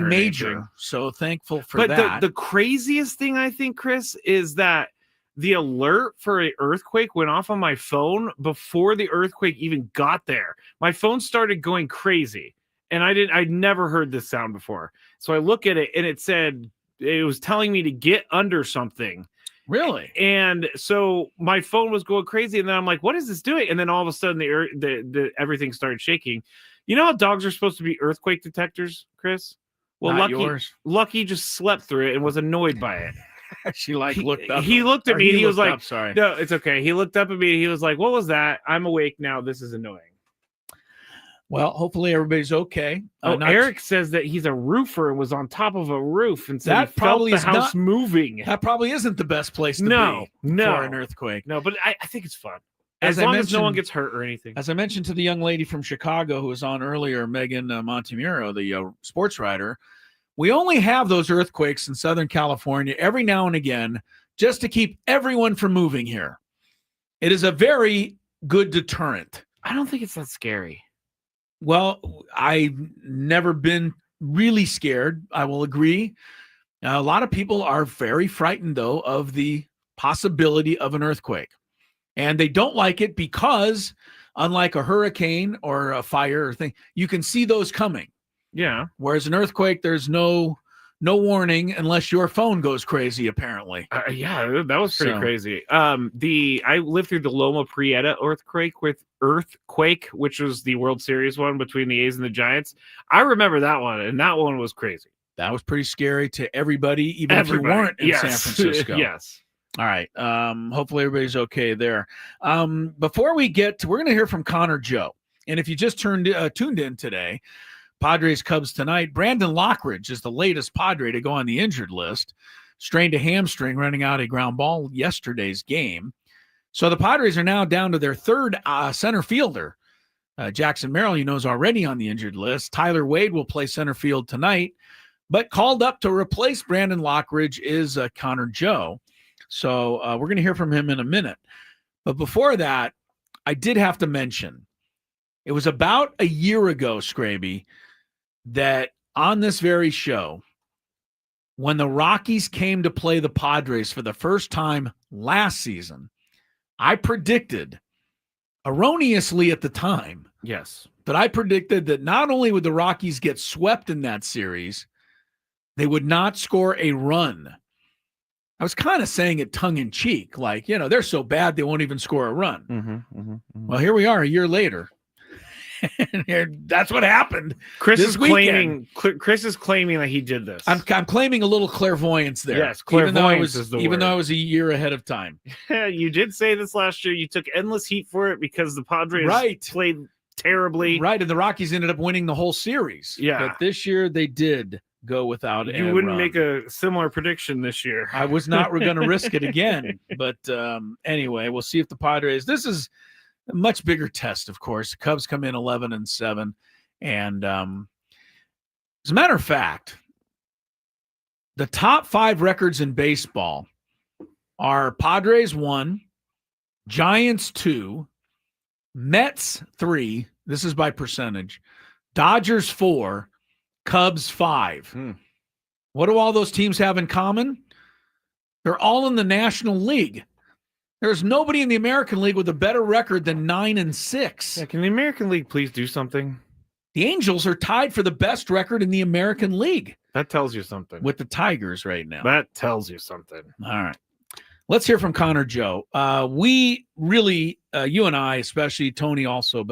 major. Anything. So thankful for that. But the craziest thing, I think, Chris, is that the alert for an earthquake went off on my phone before the earthquake even got there. My phone started going crazy. And I'd never heard this sound before. So I look at it, and it was telling me to get under something. Really? And so my phone was going crazy, and then I'm like, what is this doing? And then all of a sudden the everything started shaking. You know how dogs are supposed to be earthquake detectors, Chris? Well, Lucky just slept through it and was annoyed by it. She looked up. He looked at me, and he was like, sorry. No, it's okay. He looked up at me, and he was like, what was that? I'm awake now. This is annoying. Well, hopefully everybody's okay. Eric says that he's a roofer and was on top of a roof, and so that he probably felt the house moving. That probably isn't the best place to be for an earthquake. No, but I think it's fun. As long as no one gets hurt or anything. As I mentioned to the young lady from Chicago who was on earlier, Megan Montemuro, the sports writer, we only have those earthquakes in Southern California every now and again just to keep everyone from moving here. It is a very good deterrent. I don't think it's that scary. Well, I've never been really scared. I will agree. A lot of people are very frightened, though, of the possibility of an earthquake. And they don't like it because, unlike a hurricane or a fire or thing, you can see those coming. Yeah. Whereas an earthquake, there's no warning unless your phone goes crazy, apparently. Yeah, that was pretty crazy. I lived through the Loma Prieta earthquake, which was the World Series one between the A's and the Giants. I remember that one, and that one was crazy. That was pretty scary to everybody, even if you weren't in San Francisco. Yes. All right. Hopefully everybody's okay there. Before we get to, we're going to hear from Connor Joe. And if you just tuned in today, Padres Cubs tonight, Brandon Lockridge is the latest Padre to go on the injured list. Strained a hamstring running out a ground ball yesterday's game. So the Padres are now down to their third center fielder. Jackson Merrill, is already on the injured list. Tyler Wade will play center field tonight, but called up to replace Brandon Lockridge is Connor Joe. So we're going to hear from him in a minute. But before that, I did have to mention, it was about a year ago, Scraby, that on this very show, when the Rockies came to play the Padres for the first time last season, I predicted, erroneously at the time, yes, but I predicted that not only would the Rockies get swept in that series, they would not score a run. I was kind of saying it tongue-in-cheek, like, they're so bad they won't even score a run. Well, here we are a year later. That's what happened. Chris is claiming that he did this. I'm claiming a little clairvoyance there. Yes, clairvoyance is the word. Even though I was a year ahead of time. You did say this last year. You took endless heat for it because the Padres played terribly. Right, and the Rockies ended up winning the whole series. Yeah. But this year they did go without. You wouldn't make a similar prediction this year. I was not going to risk it again. But anyway, we'll see if the Padres. This is a much bigger test, of course. The Cubs come in 11-7, and as a matter of fact, the top 5 records in baseball are Padres 1, Giants 2, Mets 3. This is by percentage. Dodgers 4, Cubs 5. What do all those teams have in common? They're all in the National League. There's nobody in the American League with a better record than 9-6. Yeah, can the American League please do something? The Angels are tied for the best record in the American League. That tells you something. With the Tigers right now. That tells you something. All right. Let's hear from Connor Joe. We really, you and I, especially Tony also,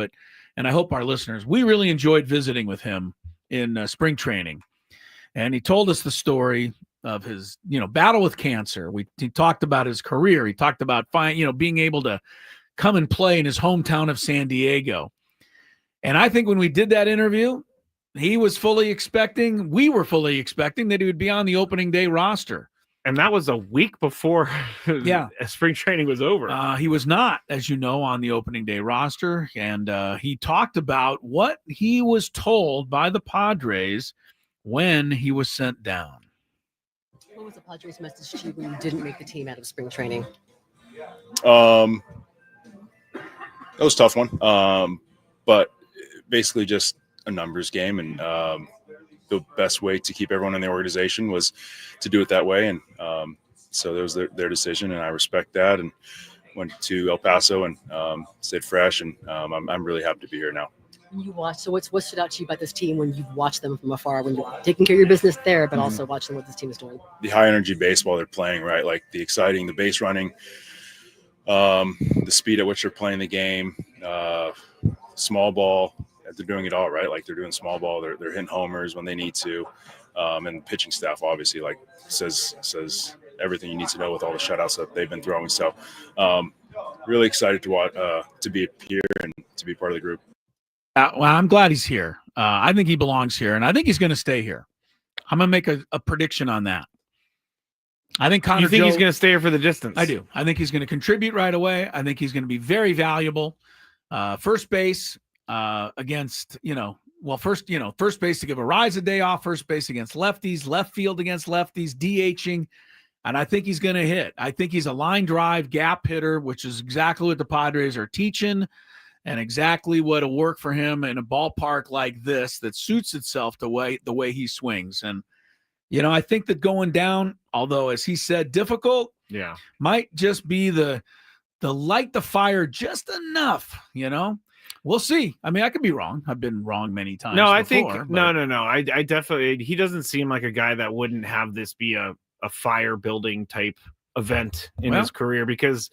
and I hope our listeners, we really enjoyed visiting with him in spring training. And he told us the story of his, battle with cancer. He talked about his career. He talked about being able to come and play in his hometown of San Diego. And I think when we did that interview, we were fully expecting that he would be on the opening day roster. And that was a week before spring training was over. He was not, as you know, on the opening day roster. And he talked about what he was told by the Padres when he was sent down. What was the Padres' message to you when you didn't make the team out of spring training? That was a tough one. But basically just a numbers game. And the best way to keep everyone in the organization was to do it that way. And so that was their decision, and I respect that, and went to El Paso and stayed fresh. And I'm really happy to be here now. You watch. So what stood out to you about this team when you've watched them from afar, when you're taking care of your business there, but also watching what this team is doing? The high energy baseball they're playing, right? Like the exciting, the base running, the speed at which they're playing the game, small ball. They're doing it all right. Like they're doing small ball. They're hitting homers when they need to. And the pitching staff obviously says everything you need to know with all the shutouts that they've been throwing. So really excited to watch, to be here and to be part of the group. Well, I'm glad he's here. I think he belongs here, and I think he's going to stay here. I'm going to make a prediction on that. I think Connor. You think Joe, he's going to stay here for the distance? I do. I think he's going to contribute right away. I think he's going to be very valuable. First base against, first base to give Arise a day off, first base against lefties, left field against lefties, DHing. And I think he's going to hit. I think he's a line drive gap hitter, which is exactly what the Padres are teaching and exactly what'll work for him in a ballpark like this that suits itself the way he swings. And, I think that going down, although, as he said, difficult, might just be the light the fire just enough, We'll see. I mean, I could be wrong. I've been wrong many times. No, I before, think but... no. I definitely, he doesn't seem like a guy that wouldn't have this be a fire building type event in his career, because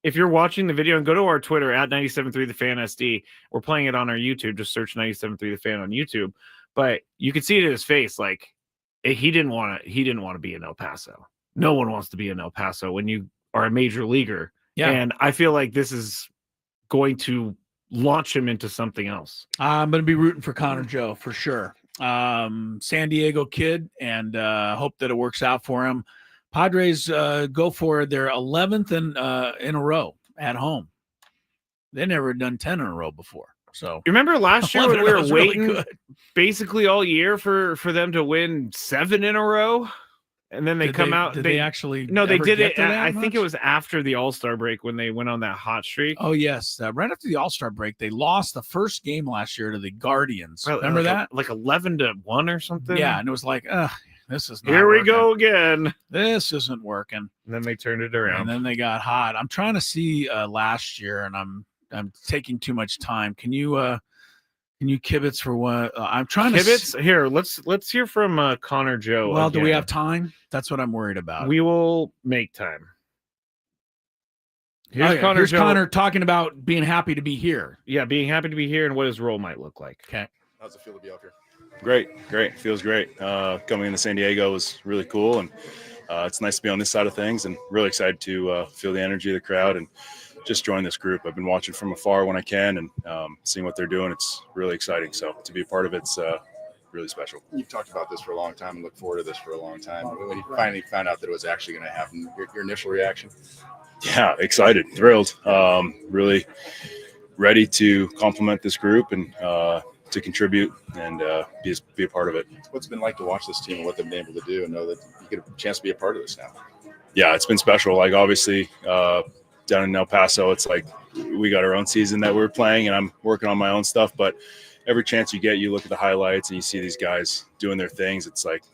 if you're watching the video, and go to our Twitter at 97.3 the fan SD, we're playing it on our YouTube. Just search 97.3 the fan on YouTube. But you can see it in his face. Like he didn't want to be in El Paso. No one wants to be in El Paso when you are a major leaguer. Yeah. And I feel like this is going to launch him into something else. I'm going to be rooting for Connor Joe for sure. San Diego kid, and hope that it works out for him. Padres go for their 11th in a row at home. They never done 10 in a row before. So you remember last year when we were waiting really basically all year for them to win 7 in a row? And then they out. Did they actually? No, they did it. I think it was after the All-Star break when they went on that hot streak. Oh yes, right after the All-Star break, they lost the first game last year to the Guardians. Remember that? Like 11-1 or something. Yeah, and it was like, this is not here working. We go again. This isn't working. And then they turned it around. And then they got hot. I'm trying to see last year, and I'm taking too much time. Can you kibitz for what? I'm trying to here. Let's hear from Connor Joe. Well, do we have time? That's what I'm worried about. We will make time. Here's Connor talking about being happy to be here. Yeah, being happy to be here and what his role might look like. Okay. How's it feel to be up here? Great. Feels great. Coming into San Diego was really cool, and it's nice to be on this side of things, and really excited to feel the energy of the crowd and just join this group. I've been watching from afar when I can, and seeing what they're doing. It's really exciting. So to be a part of it's really special. You've talked about this for a long time and look forward to this for a long time. When you finally found out that it was actually going to happen, your initial reaction? Yeah, excited, thrilled, really ready to complement this group and to contribute and be a part of it. What's it been like to watch this team and what they've been able to do and know that you get a chance to be a part of this now? Yeah, it's been special. Like obviously down in El Paso, it's like we got our own season that we're playing and I'm working on my own stuff, but every chance you get, you look at the highlights and you see these guys doing their things. It's like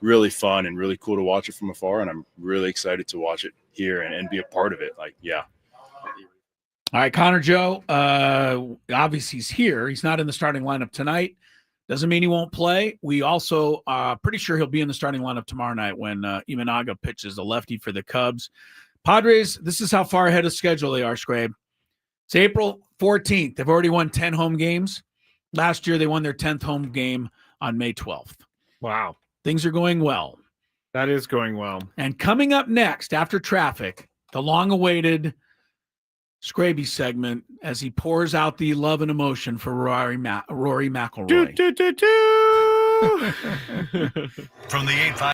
really fun and really cool to watch it from afar. And I'm really excited to watch it here and be a part of it. Like, yeah. All right, Connor Joe, obviously he's here. He's not in the starting lineup tonight. Doesn't mean he won't play. We also are pretty sure he'll be in the starting lineup tomorrow night when Imanaga pitches the lefty for the Cubs. Padres, this is how far ahead of schedule they are, Scrabe. It's April 14th. They've already won 10 home games. Last year, they won their 10th home game on May 12th. Wow. Things are going well. That is going well. And coming up next, after traffic, the long-awaited Scraby segment as he pours out the love and emotion for Rory McIlroy. From the 8-5.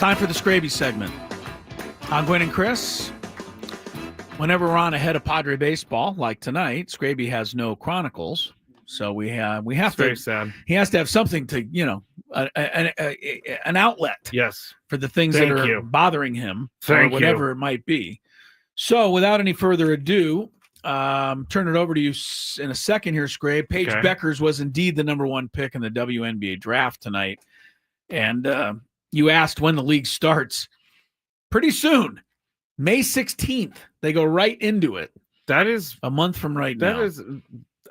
time for the Scraby segment. I'm Gwynn and Chris. Whenever we're on ahead of Padre baseball, like tonight, Scraby has no chronicles, so we have It's to. very sad. He has to have something to, an outlet. Yes. For the things Thank that are you. bothering him, Thank or whatever you. it might be. So, without any further ado, turn it over to you in a second here, Scrape. Paige Okay. Beckers was indeed the number one pick in the WNBA draft tonight, and you asked when the league starts. Pretty soon. May 16th, they go right into it. That is a month from right now. That is,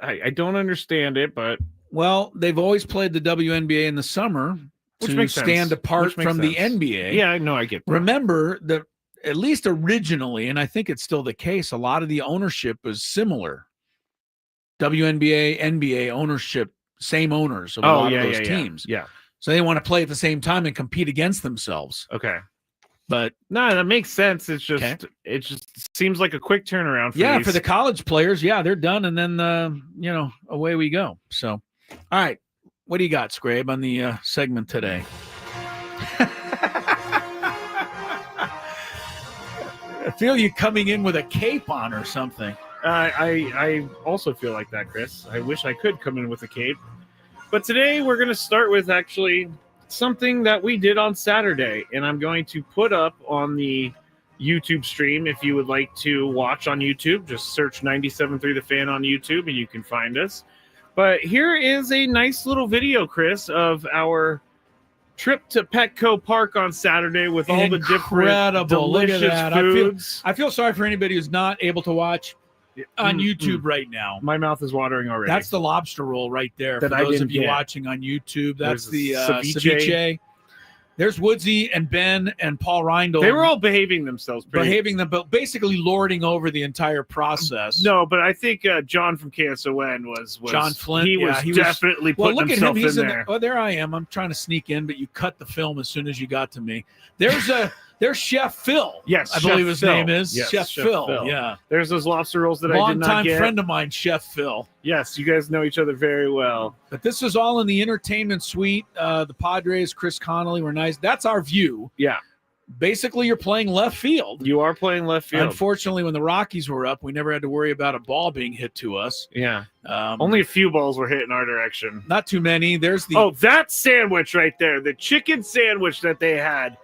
I don't understand it, but well, they've always played the WNBA in the summer Which to makes sense. stand apart Which makes from the sense. NBA. Yeah, no, I get that. Remember that at least originally, and I think it's still the case, a lot of the ownership was similar. WNBA, NBA ownership, same owners of a lot of those teams. Yeah. So they want to play at the same time and compete against themselves. Okay. But no, that makes sense. It's just it just seems like a quick turnaround for for the college players, they're done, and then away we go. So, all right, what do you got, Scrabe, on the segment today? I feel you coming in with a cape on or something. I also feel like that, Chris. I wish I could come in with a cape. But today we're going to start with actually something that we did on Saturday, and I'm going to put up on the YouTube stream. If you would like to watch on YouTube, just search 97.3 The Fan on YouTube and you can find us. But here is a nice little video, Chris, of our trip to Petco Park on Saturday with all the different delicious Look at that. foods. I feel sorry for anybody who's not able to watch on YouTube right now. My mouth is watering already. That's the lobster roll right there. That For I those didn't of you get. watching on YouTube, that's There's the ceviche. ceviche. There's Woodsy and Ben and Paul Reindl. They were all behaving themselves. but basically lording over the entire process. No, but I think John from KSON was John Flint. He was definitely putting look himself at him. He's in there. Oh, there I am. I'm trying to sneak in, but you cut the film as soon as you got to me. There's Chef Phil. Yes, I Chef believe his Phil. name is Yes, Chef Phil. Yeah, there's those lobster rolls that I did not long-time get. friend of mine, Chef Phil. Yes, you guys know each other very well. But this is all in the entertainment suite. The Padres, Chris Connolly were nice. That's our view. Yeah. Basically, you're playing left field. You are playing left field. Unfortunately, when the Rockies were up, we never had to worry about a ball being hit to us. Yeah. Only a few balls were hit in our direction. Not too many. There's the that sandwich right there. The chicken sandwich that they had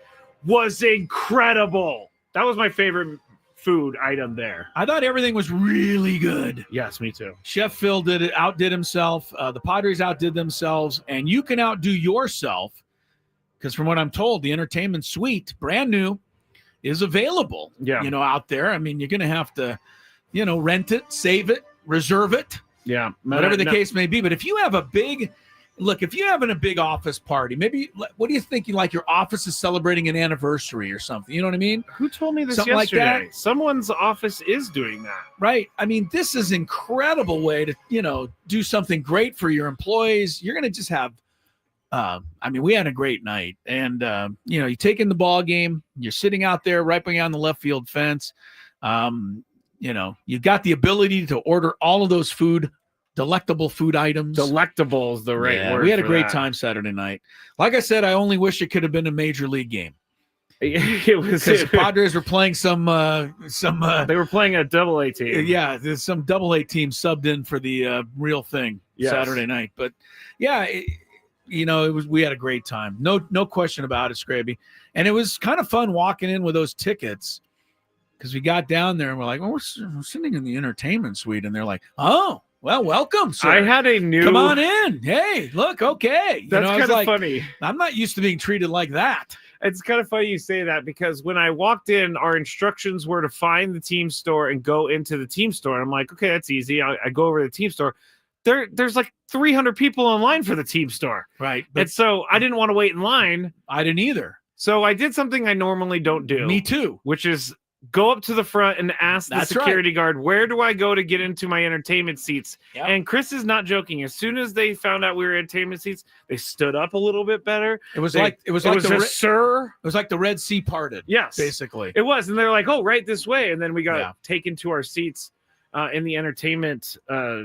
was incredible. That was my favorite food item there. I thought everything was really good. Yes, me too. Chef Phil outdid himself. The Padres outdid themselves, and you can outdo yourself because from what I'm told, the entertainment suite, brand new, is available. Yeah. Out there. I mean, you're going to have to, rent it, save it, reserve it. Yeah. Whatever the case may be. But if you have if you're having a big office party, maybe what do you think? Your office is celebrating an anniversary or something. You know what I mean? Who told me this Something yesterday? like that. Someone's office is doing that. Right. I mean, this is an incredible way to, do something great for your employees. You're going to just have, we had a great night. And, you take in the ball game, you're sitting out there right beyond the left field fence. You've got the ability to order all of those delectable food items. Delectable is the right word. We had a for great that. time Saturday night. Like I said, I only wish it could have been a major league game. It was Because the Padres were playing some. They were playing a double-A team. Yeah, there's some double-A team subbed in for the real thing Saturday night. But yeah, it was. We had a great time. No question about it, Scraby. And it was kind of fun walking in with those tickets because we got down there and we're like, we're sitting in the entertainment suite, and they're like, oh. Well, welcome, sir. I had a new. Come on in. Hey, look, okay. That's kind of funny. I'm not used to being treated like that. It's kind of funny you say that because when I walked in, our instructions were to find the team store and go into the team store. I'm like, okay, that's easy. I go over to the team store. There's like 300 people online for the team store. Right. And so I didn't want to wait in line. I didn't either. So I did something I normally don't do. Me too. Which is go up to the front and ask the security guard, where do I go to get into my entertainment seats? Yep. And Chris is not joking. As soon as they found out we were entertainment seats, they stood up a little bit better. It was like sir. It was like the Red Sea parted. Yes, basically it was. And they're like, oh, right this way. And then we got taken to our seats in the entertainment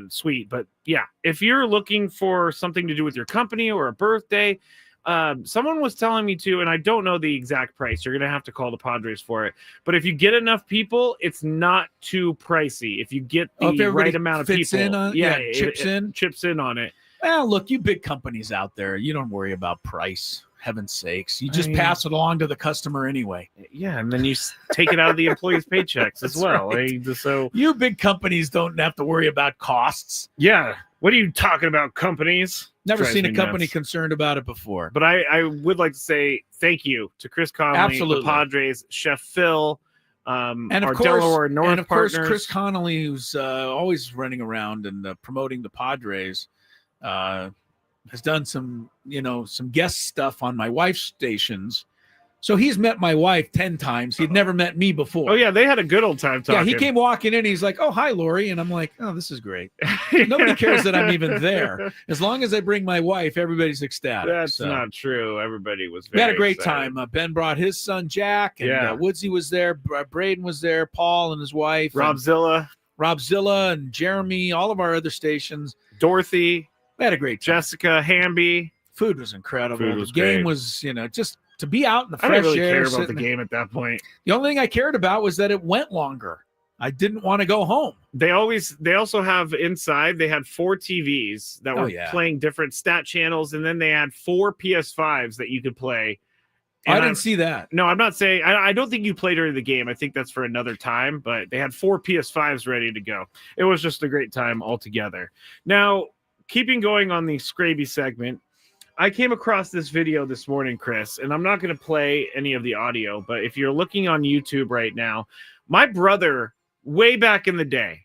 suite. But yeah, if you're looking for something to do with your company or a birthday, Someone was telling me to, and I don't know the exact price. You're going to have to call the Padres for it. But if you get enough people, it's not too pricey. If you get the right amount of people, chips in on it. Well, look, you big companies out there, you don't worry about price. Heaven's sakes. You just pass it along to the customer anyway. Yeah, and then you take it out of the employees' paychecks as well. Right. So you big companies don't have to worry about costs. Yeah. What are you talking about, companies? Never Drives seen a me company nuts. concerned about it before. But I would like to say thank you to Chris Conley, Absolutely. the Padres, Chef Phil, And our of course, Delaware North and of course, partners. Chris Connolly, who's always running around and promoting the Padres, has done some guest stuff on my wife's stations. So he's met my wife 10 times. He'd never met me before. Oh, yeah, they had a good old time talking. Yeah, he came walking in. He's like, "Oh, hi, Lori," and I'm like, "Oh, this is great." Nobody cares that I'm even there. As long as I bring my wife, everybody's ecstatic. That's So, not true. Everybody was we had a very great excited. time. Ben brought his son Jack, and Yeah. Woodsy was there. Braden was there. Paul and his wife. Rob Zilla, and Jeremy. All of our other stations. Dorothy. We had a great time. Jessica, Hamby. Food was incredible. Food was the game great. was, just to be out in the I fresh didn't really air. care about the sitting- game at that point. The only thing I cared about was that it went longer. I didn't want to go home. They also have inside, they had 4 TVs that Oh, were yeah. playing different stat channels, and then they had 4 PS5s that you could play. I And didn't see that. No, I'm not saying, I don't think you played during the game. I think that's for another time, but they had 4 PS5s ready to go. It was just a great time altogether. Now, keeping going on the Scraby segment, I came across this video this morning, Chris, and I'm not going to play any of the audio, but if you're looking on YouTube right now, my brother, way back in the day,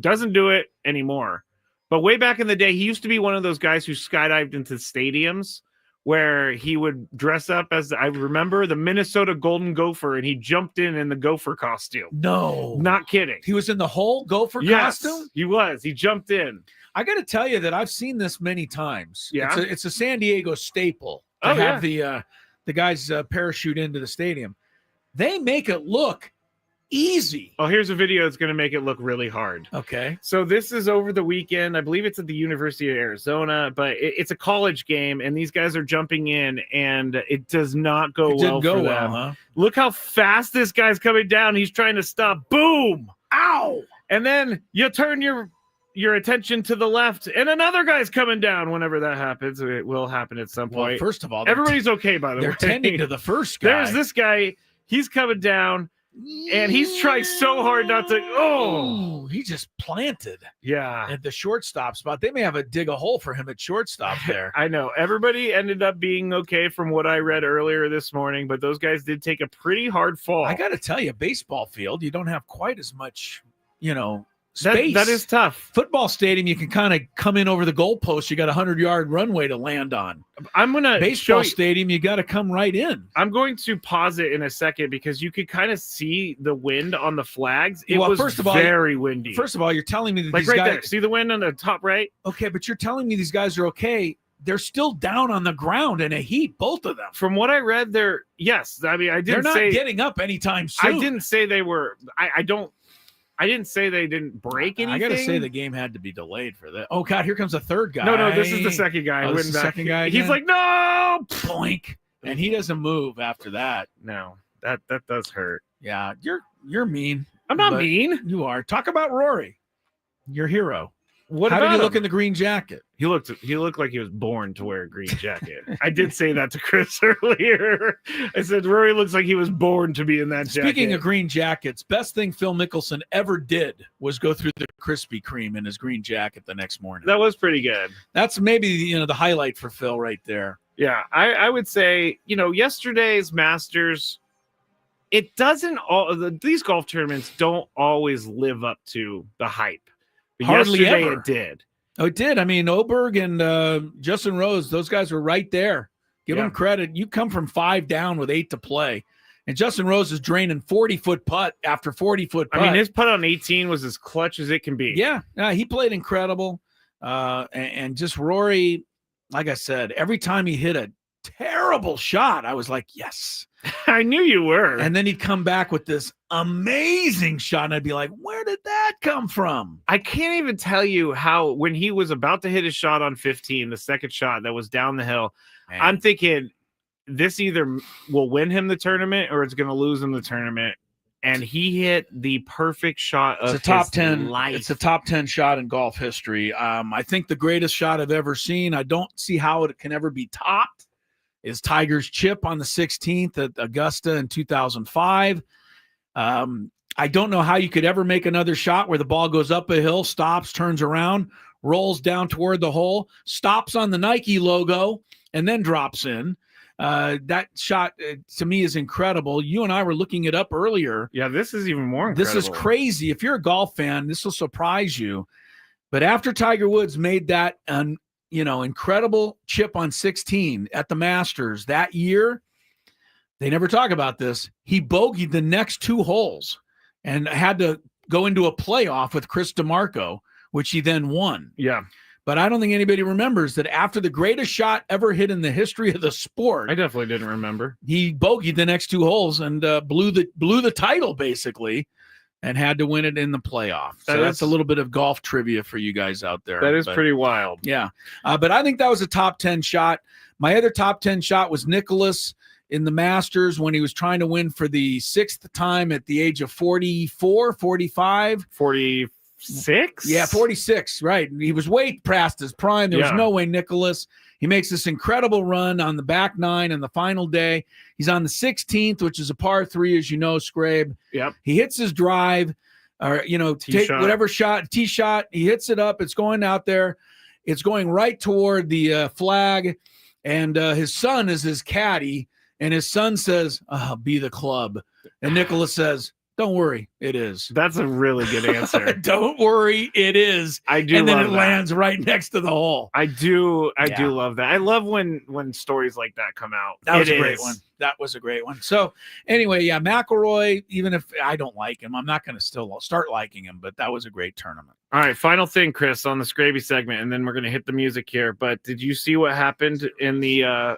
doesn't do it anymore, but way back in the day, he used to be one of those guys who skydived into stadiums where he would dress up as, I remember, the Minnesota Golden Gopher, and he jumped in the Gopher costume. No. Not kidding. He was in the whole Gopher Yes, costume? he was. He jumped in. I got to tell you that I've seen this many times. Yeah? It's a San Diego staple to Oh, have the guys parachute into the stadium. They make it look easy. Oh, here's a video that's going to make it look really hard. Okay. So this is over the weekend. I believe it's at the University of Arizona, but it's a college game, and these guys are jumping in, and it does not go It didn't well go for well, them. huh? Look how fast this guy's coming down. He's trying to stop. Boom! Ow! And then you turn your attention to the left, and another guy's coming down. Whenever that happens, it will happen at some Well, point. first of all, everybody's okay, by the way. they're tending to the first guy. There's this guy. He's coming down, and he's trying so hard not to. Oh, he just planted. Yeah. At the shortstop spot. They may have to dig a hole for him at shortstop there. I know. Everybody ended up being okay from what I read earlier this morning, but those guys did take a pretty hard fall. I got to tell you, baseball field, you don't have quite as much, space. That is tough. Football stadium, you can kind of come in over the goalpost. You got a 100-yard runway to land on. I'm gonna Baseball show you- stadium, you got to come right in. I'm going to pause it in a second because you could kind of see the wind on the flags. It Well, was first of all, very windy. First of all, you're telling me that like these right guys. there. See the wind on the top right? Okay, but you're telling me these guys are okay. They're still down on the ground in a heap, both of them. From what I read, yes. I mean, I They're didn't not say getting up anytime soon. I didn't say they were. I didn't say they didn't break anything. I got to say the game had to be delayed for that. Oh, God, here comes a third guy. No, this is the second guy. Oh, this is the second guy He's again? like, no, Boink. And he doesn't move after that. No, that does hurt. Yeah, you're mean. I'm not but mean. You are. Talk about Rory, your hero. What How about did he look him? in the green jacket? He looked like he was born to wear a green jacket. I did say that to Chris earlier. I said Rory looks like he was born to be in that jacket. Speaking of green jackets, best thing Phil Mickelson ever did was go through the Krispy Kreme in his green jacket the next morning. That was pretty good. That's maybe the highlight for Phil right there. Yeah, I would say, yesterday's Masters, it doesn't these golf tournaments don't always live up to the hype. But Hardly yesterday ever. it did. Oh, it did. I mean, Oberg and Justin Rose, those guys were right there. Give them credit. You come from 5 down with 8 to play. And Justin Rose is draining 40-foot putt after 40-foot putt. I mean, his putt on 18 was as clutch as it can be. Yeah, he played incredible. And just Rory, like I said, every time he hit a terrible shot, I was like, yes. I knew you were. And then he'd come back with this amazing shot, and I'd be like, where did that come from? I can't even tell you how, when he was about to hit his shot on 15, the second shot that was down the hill, I'm thinking this either will win him the tournament or it's going to lose him the tournament. And he hit the perfect shot of It's a top his 10. life. It's a top 10 shot in golf history. I think the greatest shot I've ever seen. I don't see how it can ever be topped. Is Tiger's chip on the 16th at Augusta in 2005. I don't know how you could ever make another shot where the ball goes up a hill, stops, turns around, rolls down toward the hole, stops on the Nike logo, and then drops in. That shot to me is incredible. You and I were looking it up earlier. Yeah, this is even more incredible. This is crazy. If you're a golf fan, this will surprise you. But after Tiger Woods made that incredible chip on 16 at the Masters that year, they never talk about this. He bogeyed the next 2 holes and had to go into a playoff with Chris DeMarco, which he then won. Yeah. But I don't think anybody remembers that after the greatest shot ever hit in the history of the sport, I definitely didn't remember. He bogeyed the next 2 holes and blew the title basically, and had to win it in the playoff. So that's a little bit of golf trivia for you guys out there. That is pretty wild. Yeah, but I think that was a top 10 shot. My other top 10 shot was Nicklaus in the Masters when he was trying to win for the 6th time at the age of 44, 45. 46? Yeah, 46, right. He was way past his prime. There was no way Nicklaus. He makes this incredible run on the back 9 on the final day. He's on the 16th, which is a par 3, as you know, Scrabe. Yep. He hits his drive, or, take whatever shot, tee shot. He hits it up. It's going out there. It's going right toward the flag. And his son is his caddy. And his son says, be the club. And Nicklaus says, don't worry, it is. That's a really good answer. Don't worry, it is. I do. And then love it that. lands right next to the hole. I do love that. I love when stories like that come out. That was a great one. That was a great one. So anyway, yeah, McIlroy, even if I don't like him, I'm not going to still start liking him, but that was a great tournament. All right, final thing, Chris, on the Scraby segment, and then we're going to hit the music here. But did you see what happened in the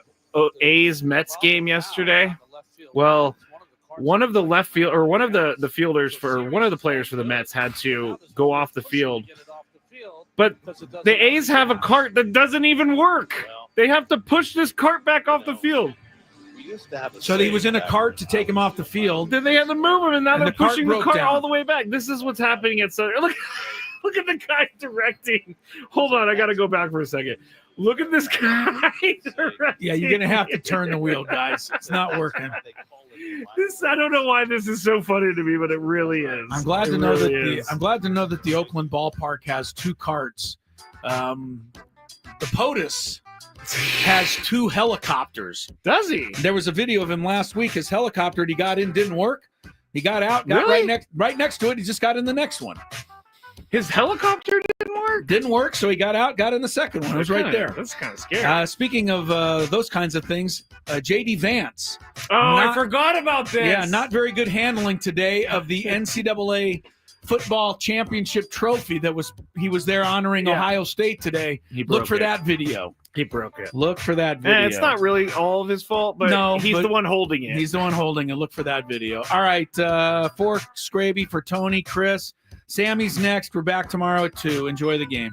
A's Mets game yesterday? Well, one of the left field or one of the fielders for one of the players for the Mets had to go off the field. But the A's have a cart that doesn't even work. They have to push this cart back off the field. So he was in a cart to take him off the field. Then they had to move him, and now they're pushing the cart down all the way back. This is what's happening at Southern. Look at the guy directing. Hold on, I got to go back for a second. Look at this guy directing. Yeah, you're going to have to turn the wheel, guys. It's not working. I don't know why this is so funny to me, but it really is. I'm glad to know that the Oakland ballpark has 2 carts. The POTUS has 2 helicopters. Does he? There was a video of him last week. His helicopter he got in didn't work. He got out, got right next to it. He just got in the next one. His helicopter didn't work? Didn't work, so he got out, got in the second one. It was right there. That's kind of scary. Speaking of those kinds of things, J.D. Vance. I forgot about this. Yeah, not very good handling today of the NCAA football championship trophy he was there honoring Ohio State today. Look for that video. He broke it. Look for that video. It's not really all of his fault, but he's the one holding it. He's the one holding it. Look for that video. All right, for Scraby, for Tony, Chris, Sammy's next. We're back tomorrow at 2. Enjoy the game.